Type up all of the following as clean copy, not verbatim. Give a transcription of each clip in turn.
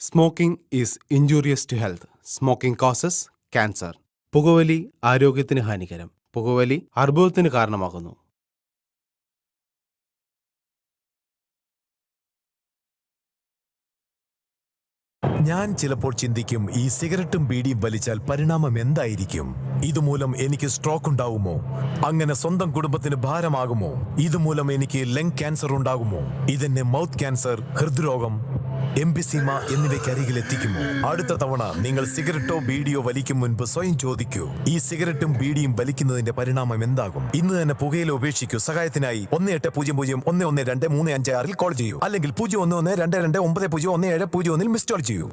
Smoking is injurious to health. Smoking causes cancer. പുകവലി ആരോഗ്യത്തിന് ഹാനികരം. പുകവലി അർബുദത്തിന് കാരണമാകുന്നു. ഞാൻ ചിലപ്പോൾ ചിന്തിക്കും, ഈ സിഗരറ്റും ബീഡിയും വലിച്ചാൽ പരിണാമം എന്തായിരിക്കും? ഇതുമൂലം എനിക്ക് സ്ട്രോക്ക് ഉണ്ടാകുമോ? അങ്ങനെ സ്വന്തം കുടുംബത്തിന് ഭാരമാകുമോ? ഇതുമൂലം എനിക്ക് ലങ് ക്യാൻസർ ഉണ്ടാകുമോ? ഇതെന്നെ മൗത്ത് ക്യാൻസർ, ഹൃദ്രോഗം, എംഫിസീമ എന്നിവയ്ക്ക് അരികിൽ എത്തിക്കുമോ? അടുത്ത തവണ നിങ്ങൾ സിഗരറ്റോ ബീഡിയോ വലിക്കും മുൻപ് സ്വയം ചോദിക്കൂ, ഈ സിഗരറ്റും ബീഡിയും വലിക്കുന്നതിന്റെ പരിണാമം എന്താകും? ഇന്ന് തന്നെ പുകയില ഉപേക്ഷിക്കൂ. സഹായത്തിനായി 1800-112-356 കോൾ ചെയ്യൂ, അല്ലെങ്കിൽ 011229011701 മിസ് കോൾ ചെയ്യൂ.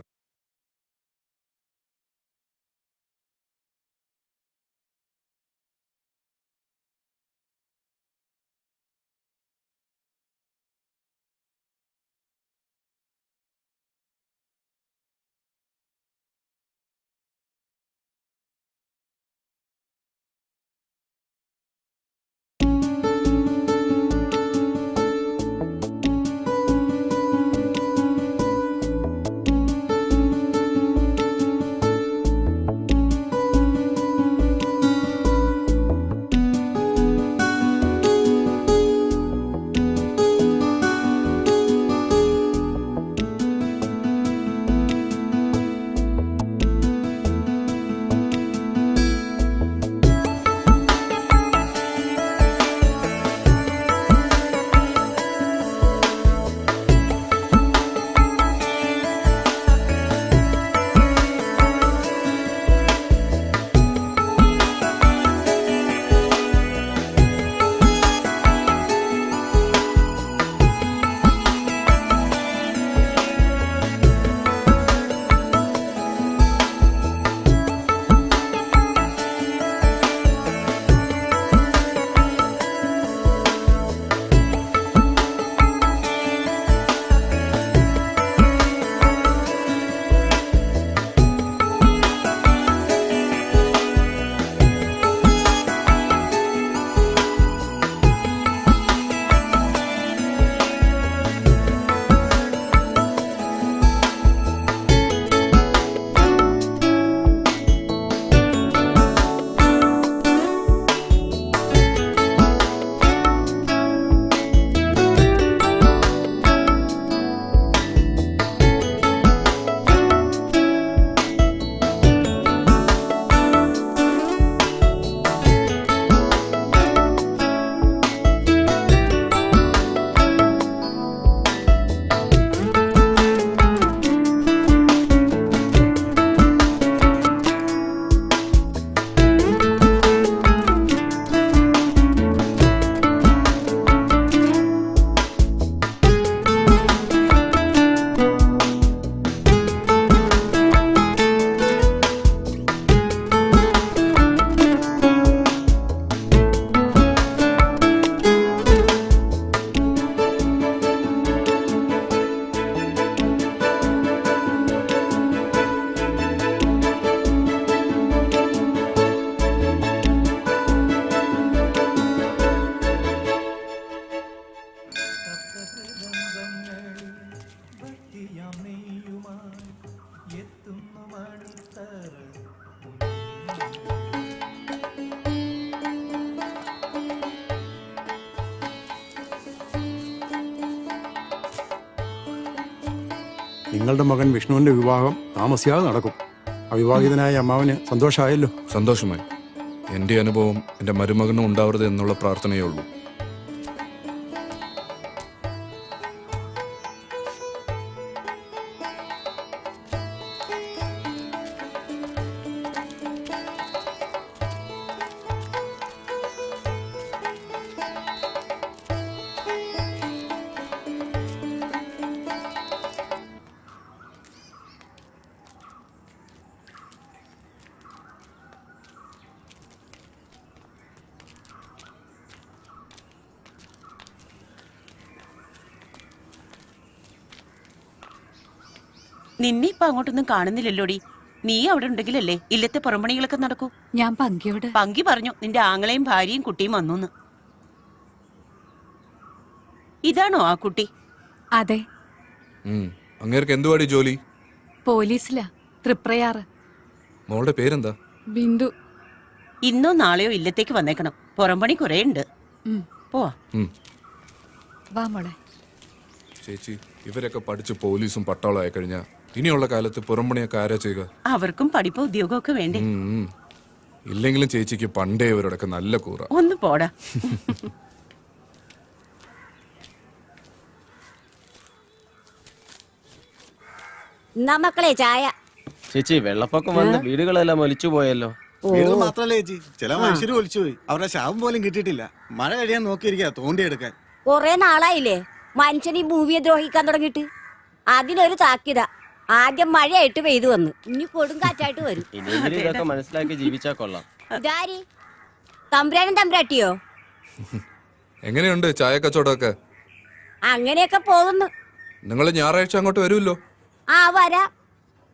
നിങ്ങളുടെ മകൻ വിഷ്ണുവിന്റെ വിവാഹം താമസിയാതെ നടക്കും. അവിവാഹിതനായ അമ്മാവന് സന്തോഷമായല്ലോ? സന്തോഷമായി. എൻ്റെ അനുഭവം എൻ്റെ മരുമകനും ഉണ്ടാവരുത് എന്നുള്ള പ്രാർത്ഥനയേ ഉള്ളൂ. നിന്നെ ഇപ്പൊ അങ്ങോട്ടൊന്നും കാണുന്നില്ലല്ലോടി. നീ അവിടെ ഉണ്ടെങ്കിലല്ലേ ഇല്ലത്തെ പുറംപണികളൊക്കെ നടക്കൂ. ഞാൻ പങ്കി പറഞ്ഞു നിന്റെ ആങ്ങളെയും ഭാര്യയും കുട്ടിയും വന്നു. ഇതാണോ ആ കുട്ടി? അതെ. അങ്ങേർക്ക് എന്തുവാടി ജോലി? പോലീസിലാ, തൃപ്രയാറ്. മോളുടെ പേരെന്താ? ബിന്ദു. ഇന്നോ നാളെയോ ഇല്ലത്തേക്ക് വന്നേക്കണം. പുറംപണി കുറേ ഉണ്ട്. പോവാ. വാ മോളെ. ചേച്ചി, ഇവരൊക്കെ പഠിച്ച് പോലീസും പട്ടാളം ആയി കഴിഞ്ഞാൽ ഇനിയുള്ള കാലത്ത് പുറംപണിയൊക്കെ ആരാ ചെയ്യുക? അവർക്കും പഠിപ്പോ ഉദ്യോഗമൊക്കെ വേണ്ടേ? ഇല്ലെങ്കിലും ചേച്ചിക്ക് പണ്ടേ ഇവരോടൊക്കെ നല്ല കൂറ. ഒന്ന് പോടാ. എന്നാ മക്കളെ ചായ. ചേച്ചി, വെള്ളപ്പൊക്കം വന്ന് വീടുകളെല്ലാം ഒലിച്ചു പോയല്ലോ. വീട് മാത്രല്ലേ ചേച്ചി, ചില മനുഷ്യര് ഒലിച്ചുപോയി. അവരുടെ ശവം പോലും കിട്ടിയിട്ടില്ല. മഴ കഴിയാൻ നോക്കിയിരിക്കാ തോണ്ടിയെടുക്കാൻ. കൊറേ നാളായില്ലേ മനുഷ്യൻ ഈ ഭൂമിയെ ദ്രോഹിക്കാൻ തുടങ്ങിയിട്ട്. അതിനൊരു താക്കിത. ആദ്യം മഴയായിട്ട് പെയ്തു വന്നു, ഇനി കൊടുങ്കാറ്റായിട്ട് വരും. ഇനിയെങ്കിലും ഇതൊക്കെ മനസ്സിലാക്കി ജീവിച്ചാ കൊള്ളാം. ഇതാരി തമ്പുരാനും തമ്പുരാട്ടിയോ? എങ്ങനെയുണ്ട് ചായ കച്ചവടമൊക്കെ? അങ്ങനെയൊക്കെ പോകുന്നു. നിങ്ങൾ ഞായറാഴ്ച അങ്ങോട്ട് വരുമല്ലോ? ആ വരാ.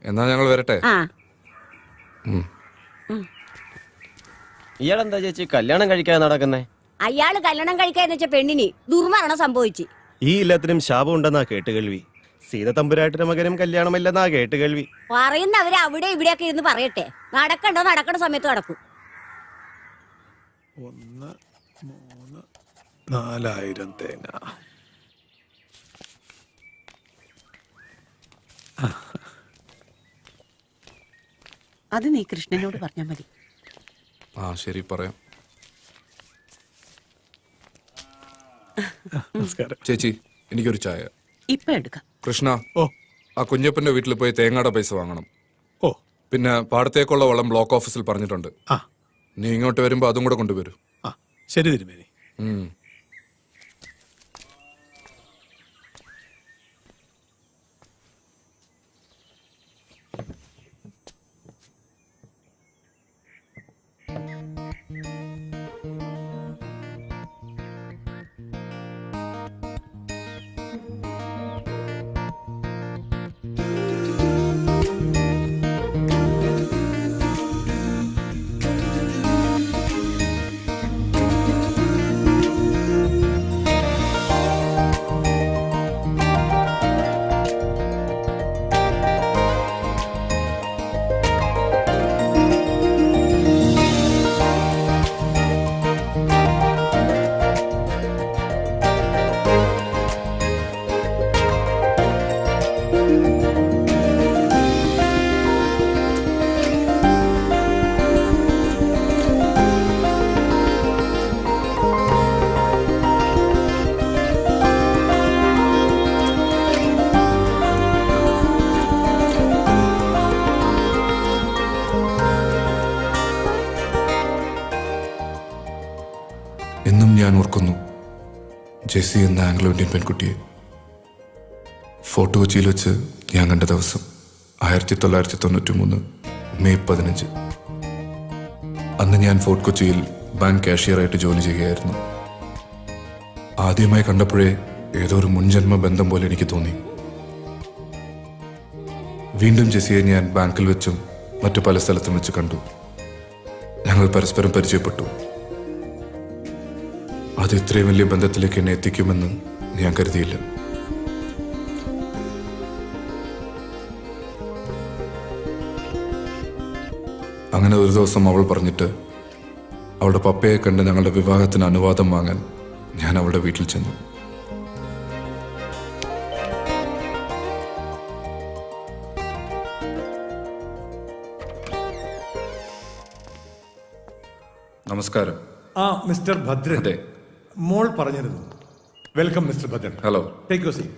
എന്നാ ഞങ്ങൾ വരട്ടെ. ആ ഇയാളെന്താ ചേച്ചി കല്യാണം കഴിക്കാതെ നടക്കുന്നേ? അയാള് കല്യാണം കഴിക്കാന്ന് വെച്ച പെണ്ണിന് ദുർമരണം സംഭവിച്ചു. ഈ എല്ലാത്തിനും ശാപം ഉണ്ടെന്നാ കേട്ടുകേൾവി. സീത തമ്പുരാട്ടിന്റെ മകനും കല്യാണമില്ലെന്നാ കേട്ടുകേൾവി. പറയുന്നവര് അവിടെ ഇവിടെയൊക്കെ ഇരുന്ന് പറയട്ടെ. നടക്കണ്ടോ നടക്കണ സമയത്ത് നടക്കും. 1, 3, 4000 തേങ്ങ. അത് നീ കൃഷ്ണനോട് പറഞ്ഞാൽ മതി. ആ ശരി, പറയാം. ചേച്ചി, എനിക്കൊരു ചായ. ഇപ്പൊ എടുക്കാം. കൃഷ്ണ, ആ കുഞ്ഞപ്പന്റെ വീട്ടിൽ പോയി തേങ്ങയുടെ പൈസ വാങ്ങണം. ഓ, പിന്നെ പാടത്തേക്കുള്ള വളം ബ്ലോക്ക് ഓഫീസിൽ പറഞ്ഞിട്ടുണ്ട്. നീ ഇങ്ങോട്ട് വരുമ്പോ അതും കൂടെ കൊണ്ടുവരൂ. ശരി തിരുമേനി. എന്നും ഞാൻ ഓർക്കുന്നു ജെസ്സി എന്ന ആംഗ്ലോ ഇന്ത്യൻ പെൺകുട്ടിയെ. ഫോർട്ട് കൊച്ചിയിൽ വെച്ച് ഞാൻ കണ്ട ദിവസം 1993 മെയ് 15. അന്ന് ഞാൻ ഫോർട്ട് കൊച്ചിയിൽ ബാങ്ക് കാഷ്യറായിട്ട് ജോലി ചെയ്യുകയായിരുന്നു. ആദ്യമായി കണ്ടപ്പോഴേ ഏതോ ഒരു മുൻജന്മ ബന്ധം പോലെ എനിക്ക് തോന്നി. വീണ്ടും ജെസ്സിയെ ഞാൻ ബാങ്കിൽ വെച്ചും മറ്റു പല സ്ഥലത്തും വെച്ച് കണ്ടു. ഞങ്ങൾ പരസ്പരം പരിചയപ്പെട്ടു. അത് ഇത്രയും വലിയ ബന്ധത്തിലേക്ക് എന്നെ എത്തിക്കുമെന്ന് ഞാൻ കരുതിയില്ല. അങ്ങനെ ഒരു ദിവസം അവൾ പറഞ്ഞിട്ട് അവളുടെ പപ്പയെ കണ്ട് ഞങ്ങളുടെ വിവാഹത്തിന് അനുവാദം വാങ്ങാൻ ഞാൻ അവളുടെ വീട്ടിൽ ചെന്നു. നമസ്കാരം. മിസ്റ്റർ ഭദ്രൻ. അതെ. മോൾ പറഞ്ഞിരുന്നു. Welcome mister Bhadran. Hello. Take you seat.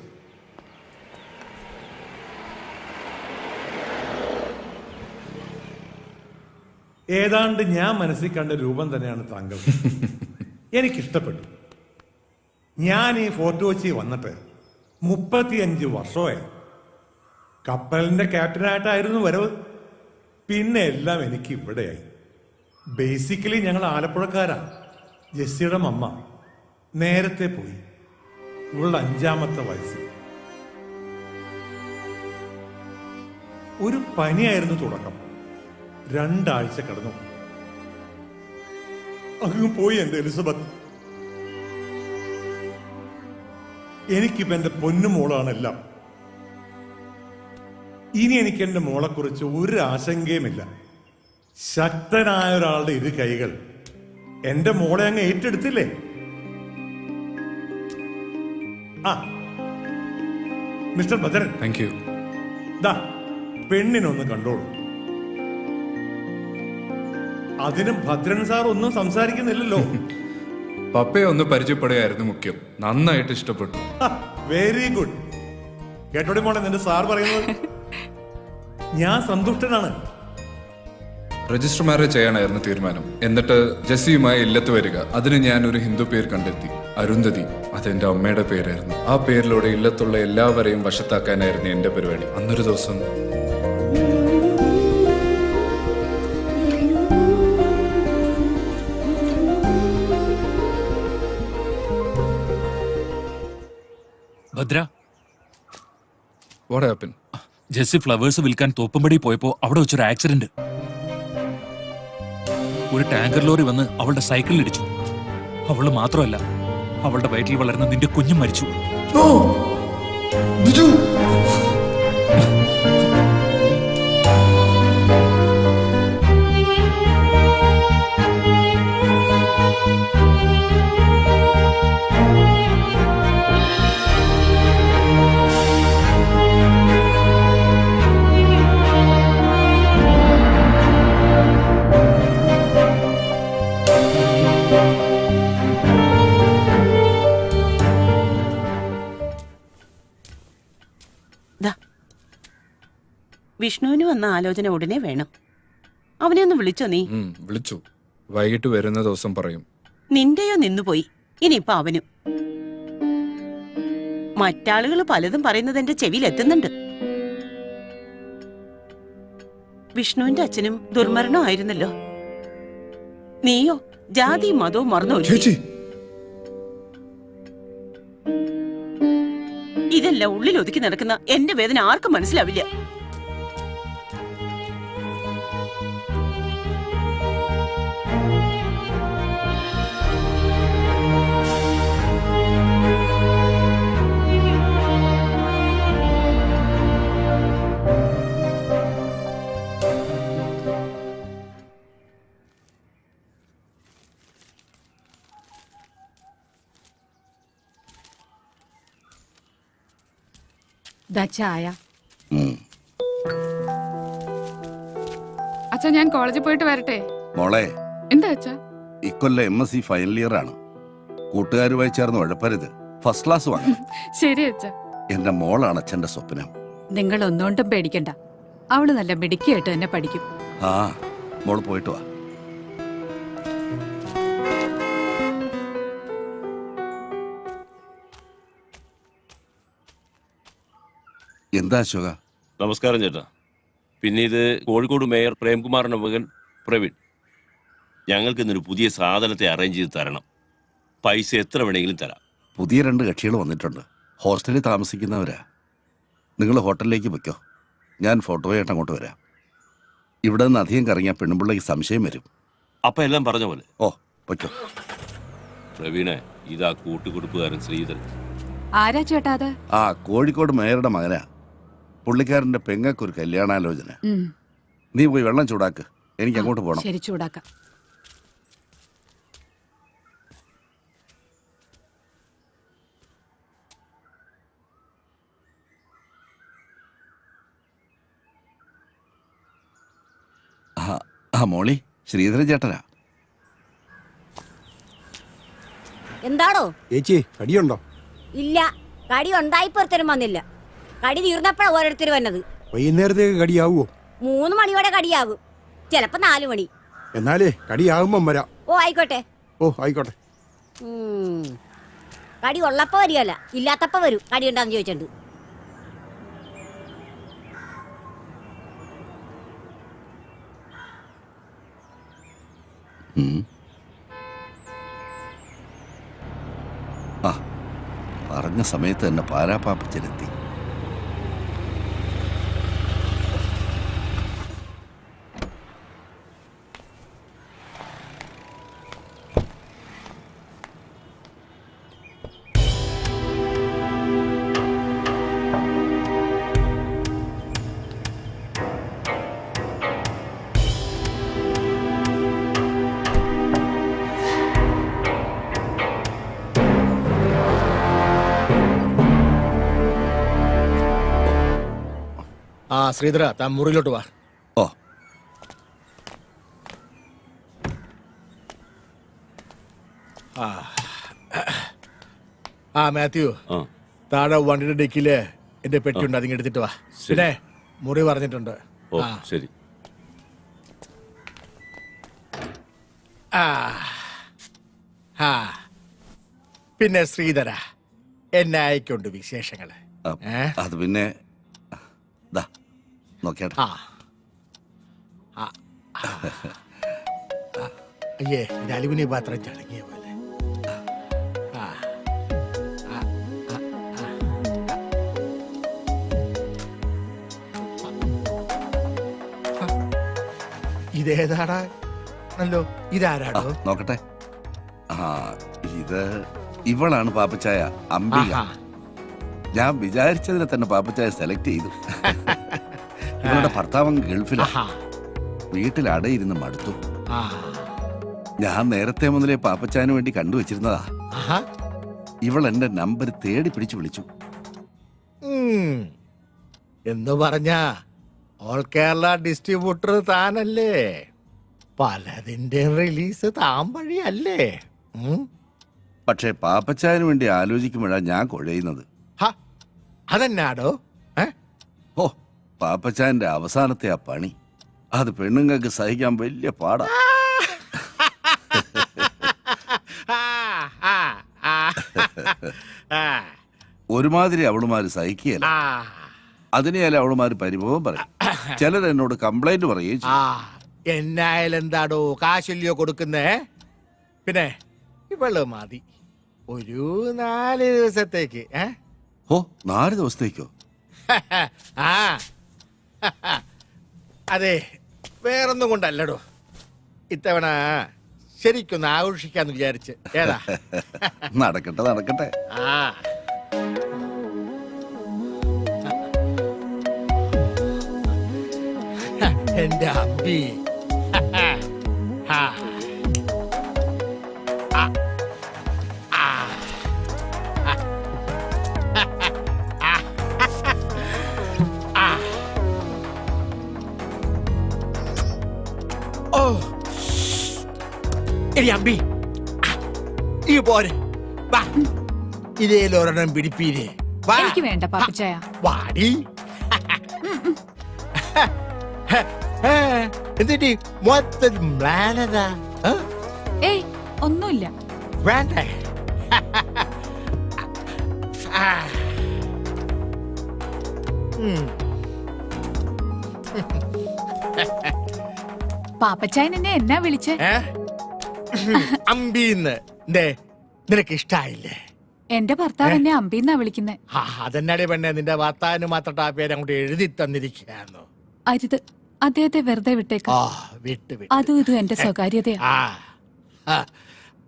ഏതാണ്ട് ഞാൻ മനസ്സിൽ കണ്ട രൂപം തന്നെയാണ് താങ്കൾ. എനിക്കിഷ്ടപ്പെട്ടു. ഞാൻ ഈ ഫോർട്ട് കൊച്ചി വന്നിട്ട് 35 വർഷമായി. കപ്പലിന്റെ ക്യാപ്റ്റനായിട്ടായിരുന്നു വരവ്. പിന്നെ എല്ലാം എനിക്ക് ഇവിടെയായി. ബേസിക്കലി ഞങ്ങൾ ആലപ്പുഴക്കാരാ. ജെസ്സിയുടെ മമ്മ നേരത്തെ പോയി, ഇവളുടെ 5ാമത്തെ വയസ്സിൽ. ഒരു പനിയായിരുന്നു തുടക്കം. 2 ആഴ്ച കിടന്നു. അങ്ങ് പോയി എന്റെ എലിസബത്ത്. എനിക്കിപ്പോ എന്റെ പൊന്നുമോളാണ് എല്ലാം. ഇനി എനിക്ക് എൻ്റെ മോളെക്കുറിച്ച് ഒരു ആശങ്കയുമില്ല. ശക്തനായ ഒരാളുടെ ഇരു കൈകൾ എൻ്റെ മോളെ അങ്ങ് ഏറ്റെടുത്തില്ലേ? ആ മിസ്റ്റർ ഭദ്രൻ, താങ്ക് യു. ദാ പെണ്ണിനൊന്ന് കണ്ടോളൂ. അതിന് ഭദ്രൻ സാർ ഒന്നും സംസാരിക്കുന്നില്ലല്ലോ. പപ്പയെ ഒന്ന് പരിചയപ്പെടുകയായിരുന്നു മുഖ്യം. നന്നായിട്ട് ഇഷ്ടപ്പെട്ടു. Very good. കേട്ടോടി മോളെ നിന്റെ സാർ പറയുന്നത്. ഞാൻ സന്തുഷ്ടനാണ്. രജിസ്റ്റർ മാരേജ് ചെയ്യാനായിരുന്നു തീരുമാനം. എന്നിട്ട് ജെസ്സിയുമായി ഇല്ലത്ത് വരിക. അതിന് ഞാൻ ഒരു ഹിന്ദു പേര് കണ്ടെത്തി, അരുന്ധതി. അതെന്റെ അമ്മയുടെ പേരായിരുന്നു. ആ പേരിലൂടെ ഇല്ലത്തുള്ള എല്ലാവരെയും വശത്താക്കാനായിരുന്നു എന്റെ പരിപാടി. അന്നൊരു ദിവസം Bhadra, what happen? Jessie flowers വിൽക്കാൻ തോപ്പുംപടി പോയപ്പോ അവിടെ വെച്ചൊരു ആക്സിഡന്റ്. ഒരു ടാങ്കർ ലോറി വന്ന് അവളുടെ സൈക്കിളിൽ ഇടിച്ചു. അവള് മാത്രമല്ല, അവളുടെ വയറ്റിൽ വളർന്ന നിന്റെ കുഞ്ഞും മരിച്ചു. വിഷ്ണുവിന് വന്ന ആലോചന ഉടനെ വേണം. അവനെ ഒന്ന് വിളിച്ചോ നീ? വിളിച്ചു. വൈകിട്ട് വരുന്ന ദിവസം പറയും. നിന്റെയോ നിന്നുപോയി, ഇനിയിപ്പൊ അവനും. മറ്റാളുകൾ പലതും പറയുന്നത് എന്റെ ചെവിയിൽ എത്തുന്നുണ്ട്. വിഷ്ണുവിന്റെ അച്ഛനും ദുർമരണമായിരുന്നല്ലോ. നീയോ ജാതിയും മതവും മറന്നു. ഇതെല്ലാം ഉള്ളിൽ ഒതുക്കി നടക്കുന്ന എന്റെ വേദന ആർക്കും മനസ്സിലാവില്ല. ദാ ചായ. അച്ഛാ, ഞാൻ കോളേജിൽ പോയിട്ട് വരട്ടെ? മോളെ, എന്താ അച്ഛാ? ഇക്കൊല്ലം MSc ഫൈനൽ ഇയർ ആണ്. കൂട്ടുകാരുമായി ചേർന്ന് ഉഴപ്പരുത്. ഫസ്റ്റ് ക്ലാസ് വാങ്ങണം. ശരി അച്ഛാ. എന്റെ മോളാണ് അച്ഛന്റെ സ്വപ്നം. നിങ്ങൾ ഒന്നുകൊണ്ടും പേടിക്കണ്ട, അവള് നല്ല മിടുക്കിയായിട്ട് തന്നെ പഠിക്കും. ആ, മോള് പോയിട്ട് വാ. എന്താ അശോക? നമസ്കാരം ചേട്ടാ. പിന്നെ ഇത് കോഴിക്കോട് മേയർ പ്രേംകുമാറിന്റെ മകൻ പ്രവീൺ. ഞങ്ങൾക്ക് ഇന്നൊരു പുതിയ സാധനത്തെ അറേഞ്ച് ചെയ്ത് തരണം. പൈസ എത്ര വേണമെങ്കിലും തരാം. പുതിയ 2 കക്ഷികൾ വന്നിട്ടുണ്ട്. ഹോസ്റ്റലിൽ താമസിക്കുന്നവരാ. നിങ്ങൾ ഹോട്ടലിലേക്ക് വയ്ക്കോ, ഞാൻ ഫോട്ടോയായിട്ട് അങ്ങോട്ട് വരാം. ഇവിടെ നിന്ന് അധികം കറങ്ങിയാൽ പെണ്ണുപിള്ളയ്ക്ക് സംശയം വരും. അപ്പൊ എല്ലാം പറഞ്ഞ പോലെ. ഓ, വയ്ക്കോ. പ്രവീണെ, ഇതാ കൂട്ടുകുടുപ്പുകാരൻ ശ്രീധരൻ. ആരാ ചേട്ടാ അത്? ആ, കോഴിക്കോട് മേയറുടെ മകനാ. പുള്ളിക്കാരന്റെ പെങ്ങൾക്കൊരു കല്യാണാലോചന. നീ പോയി വെള്ളം ചൂടാക്ക്, എനിക്ക് അങ്ങോട്ട് പോകണം. ശരി, ചൂടാക്കാം. ആ മോളി, ശ്രീധരൻ ചേട്ടനാ. എന്താണോ ചേച്ചി, കടിയുണ്ടോ? ഇല്ല, കടി ഉണ്ടായിപ്പൊരുത്തരും വന്നില്ല. കടി തീർന്നപ്പോഴാ ഓരോരുത്തർ വന്നത്. വൈകുന്നേരത്തേക്ക് കടിയാവോ? 3 മണിയോടെ കടിയാകും, ചിലപ്പോ 4 മണി. എന്നാലേ കടിയാകുമ്പം വരാം. ഓ ആയിക്കോട്ടെ. ഓ ആയിക്കോട്ടെ. കടി ഉള്ളപ്പോ വരികയല്ല, ഇല്ലാത്തപ്പോ വരും. കടി ഉണ്ടാന്ന് ചോദിച്ചിട്ടുണ്ട്. ആ, പറഞ്ഞ സമയത്ത് തന്നെ പാരാപ്പാപ്പച്ചനെത്തി. ശ്രീധര താൻ മുറിയിലോട്ട് വാ. ഓ മാത്യു, ആ താഴെ വണ്ടിയുടെ ഡെക്കില് എന്റെ പെട്ടിയുണ്ട്, അതിങ്ങ് എടുത്തിട്ട് വാ. ശരി. പിന്നെ മുറി പറഞ്ഞിട്ടുണ്ട്. ഓ ആ. ശരി. ആ. ആ. പിന്നെ ശ്രീധര, എന്നെ അയക്കൊണ്ട് വിശേഷങ്ങള്. അത് പിന്നെ ദാ നോക്കിയാട്ടെ. ആ. ആ. അയ്യേ, ഇത് അലുമിനിയ പാത്രം ചടങ്ങിയ പോലെ. ആ. ആ. ആ. ആ. ഇതേതാടാ? അല്ലോ, ഇതാരാടോ? നോക്കട്ടെ. ആ ഇത് ഇവളാണ് പാപ്പച്ചായ, അംബിക. ആഹാ. ഞാൻ വിചാരിച്ചതിനെ തന്നെ പാപ്പച്ചായ സെലക്ട് ചെയ്തു. ഇവളുടെ ഭർത്താവ് ഗൾഫിലാണ്. ആഹാ. വീട്ടിൽ അടയിരുന്ന് മടുത്തു. ആ. ഞാൻ നേരത്തെ മുതലേ പാപ്പച്ചായന് വേണ്ടി കണ്ടുവച്ചിരുന്നതാ. ആഹാ. ഇവൾ എന്റെ നമ്പർ തേടി പിടിച്ചു വിളിച്ചു. എന്ന് പറഞ്ഞ ഓൾ കേരള ഡിസ്ട്രിബ്യൂട്ടർ താനല്ലേ? പലതിന്റെ റിലീസ് താൻ വഴിയല്ലേ? പക്ഷേ പാപ്പച്ചായന് വേണ്ടി ആലോചിക്കുമ്പോഴാണ് ഞാൻ കുഴയുന്നത്. അതെന്നാടോ? ഓ, പാപ്പച്ചായന്റെ അവസാനത്തെ ആ പണി, അത് പെണ്ണുങ്ങൾക്ക് സഹിക്കാൻ വലിയ പാടാ. ഒരുമാതിരി അവളുമാര് സഹിക്കുകയല്ല. അതിനെയല്ല അവളുമാര് പരിഭവം പറയും. ചിലർ എന്നോട് കംപ്ലൈന്റ് പറയുകയും ചെയ്യും. എന്നായാലും എന്താടോ, കാശല്യോ കൊടുക്കുന്നേ? പിന്നെ ഇവള് മതി ഒരു 4 ദിവസത്തേക്ക്. ഓ, 4 ദിവസത്തേക്കോ? ആ. അതെ, വേറൊന്നും കൊണ്ടല്ലടോ, ഇത്തവണ ശരിക്കൊന്ന് ആഘോഷിക്കാന്ന് വിചാരിച്ച്. ഏതാ? നടക്കട്ടെ നടക്കട്ടെ. ആ. എന്റെ അമ്പി. ആ. ആ. ആ. ആ. ഓ, എടി അമ്പി, ഈ പോരെ, വാ, ഇതേലൊരെണ്ണം പിടിപ്പീരേ. എനിക്ക് വേണ്ട പാപ്പച്ചായ. വാടി. എന്നിട്ട് മൊത്തം മ്ലാനതാ. ഏയ്, ഒന്നുമില്ല. വേണ്ടേ? പാപ്പച്ചായൻ എന്നെ എന്നാ വിളിച്ചേ? അമ്പീന്ന്. നിനക്ക് ഇഷ്ടായില്ലേ? എന്റെ ഭർത്താവ് എന്നെ അമ്പീന്നാ വിളിക്കുന്നേ. അതെന്നാടി പെണ്ണെ, നിന്റെ ഭർത്താവിന് മാത്രം ആ പേര് അങ്ങോട്ട് എഴുതി തന്നിരിക്കുകയാണോ? അരുത്, അദ്ദേഹത്തെ വെറുതെ വിട്ടേക്കാം. വിട്ട് വിട്ട്. അതും ഇതും എന്റെ സ്വകാര്യതയാ.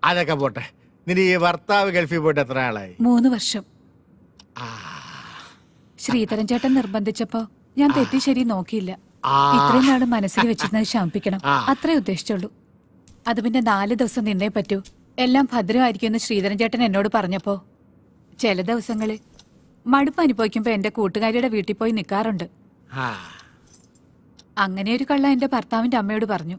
അതൊക്കെ പോട്ടെ. നിന്റെ ഈ ഭർത്താവ് ഗൾഫിൽ പോയിട്ട് എത്ര ആളായി? 3 വർഷം. ശ്രീധരൻ ചേട്ടൻ നിർബന്ധിച്ചപ്പോ ഞാൻ തെറ്റി ശരി നോക്കിയില്ല. ഇത്രയും നാള് മനസ്സിൽ വെച്ചിരുന്നത് ശമിപ്പിക്കണം, അത്രേ ഉദ്ദേശിച്ചുള്ളൂ. അത് പിന്നെ 4 ദിവസം നിന്നേ പറ്റൂ, എല്ലാം ഭദ്രമായിരിക്കുമെന്ന് ശ്രീധരൻ ചേട്ടൻ എന്നോട് പറഞ്ഞപ്പോ ചില ദിവസങ്ങളിൽ മടുപ്പ് അനുഭവിക്കുമ്പോ എന്റെ കൂട്ടുകാരിയുടെ വീട്ടിൽ പോയി നിൽക്കാറുണ്ട്. അങ്ങനെ ഒരു കള്ള എന്റെ ഭർത്താവിന്റെ അമ്മയോട് പറഞ്ഞു.